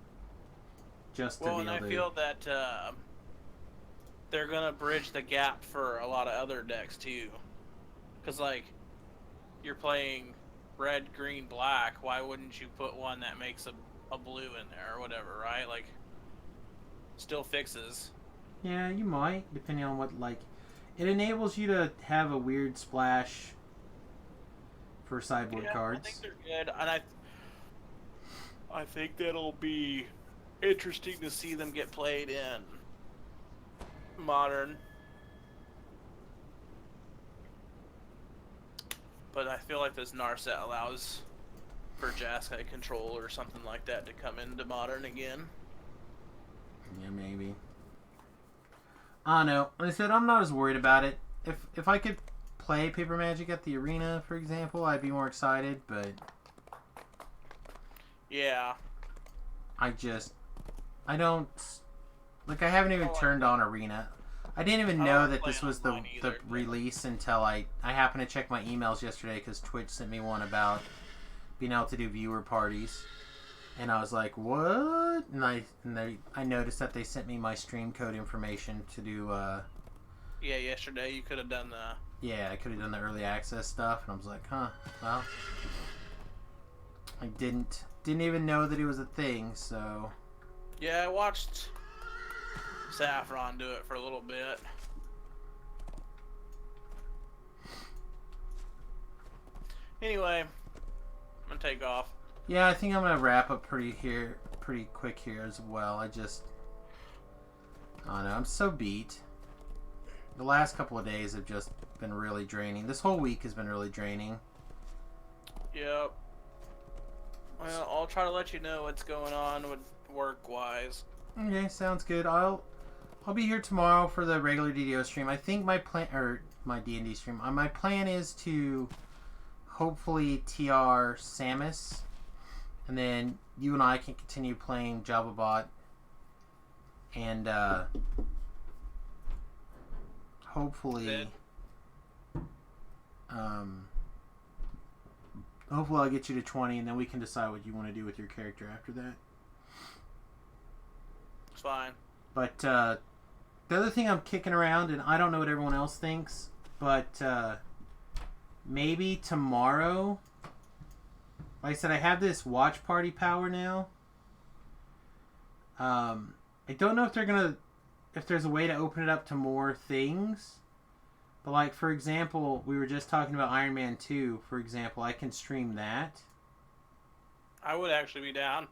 just to well, be and I able to. feel that they're gonna bridge the gap for a lot of other decks too. Cause like you're playing red, green, black. Why wouldn't you put one that makes a blue in there or whatever, right? Like still fixes. Yeah, you might, depending on what like. It enables you to have a weird splash for sideboard cards. I think they're good, and I think that'll be interesting to see them get played in Modern. But I feel like this Narset allows for Jeskai control or something like that to come into Modern again. Yeah, maybe. I don't know. Like I said, I'm not as worried about it. If I could play Paper Magic at the arena, for example, I'd be more excited, but Yeah. I don't, like, I haven't even turned on arena. I didn't even I know don't that play this was online the either. release until I happened to check my emails yesterday because Twitch sent me one about being able to do viewer parties. And I was like, what? And I noticed that they sent me my stream code information to do, Yeah, yesterday you could have done the... yeah, I could have done the early access stuff. And I was like, huh, well, I didn't even know that it was a thing, so. Yeah, I watched Saffron do it for a little bit. Anyway, I'm gonna take off. Yeah, I think I'm gonna wrap up pretty quick here as well. I don't know, I'm so beat. The last couple of days have just been really draining. This whole week has been really draining. Yep. Well, I'll try to let you know what's going on with work-wise. Okay, sounds good. I'll be here tomorrow for the regular DDO stream. I think my plan, or my D&D stream, my plan is to hopefully TR Samus, and then you and I can continue playing JavaBot, and hopefully, hopefully I'll get you to 20, and then we can decide what you want to do with your character after that. It's fine. But the other thing I'm kicking around, and I don't know what everyone else thinks, but maybe tomorrow, like I said, I have this watch party power now. I don't know if there's a way to open it up to more things. But like, for example, we were just talking about Iron Man 2, for example. I can stream that. I would actually be down.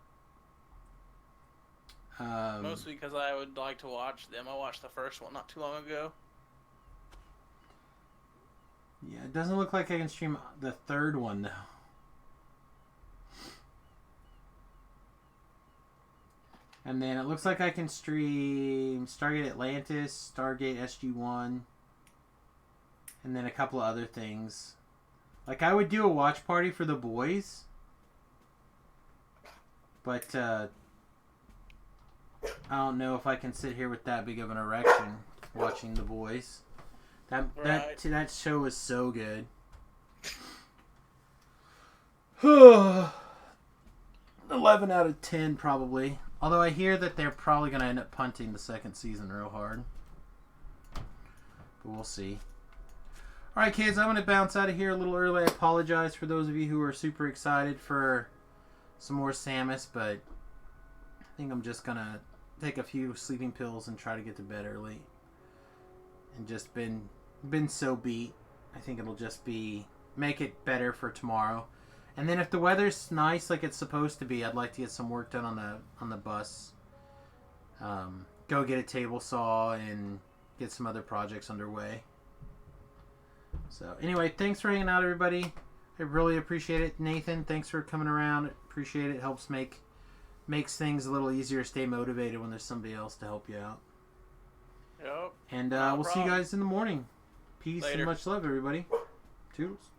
Mostly because I would like to watch them. I watched the first one not too long ago. Yeah, it doesn't look like I can stream the third one, though. And then it looks like I can stream Stargate Atlantis, Stargate SG-1, and then a couple of other things. Like, I would do a watch party for the boys, but I don't know if I can sit here with that big of an erection watching the boys. That show is so good. 11 out of 10 probably. Although I hear that they're probably going to end up punting the second season real hard. But we'll see. Alright kids, I'm going to bounce out of here a little early. I apologize for those of you who are super excited for some more Samus, but I think I'm just going to take a few sleeping pills and try to get to bed early. And just been so beat. I think it'll just make it better for tomorrow. And then if the weather's nice like it's supposed to be, I'd like to get some work done on the bus. Go get a table saw and get some other projects underway. So anyway, thanks for hanging out, everybody. I really appreciate it. Nathan, thanks for coming around. Appreciate it. Helps makes things a little easier to stay motivated when there's somebody else to help you out. Yep. And No we'll see you problem. guys in the morning. Peace Later. and much love, everybody. Toodles.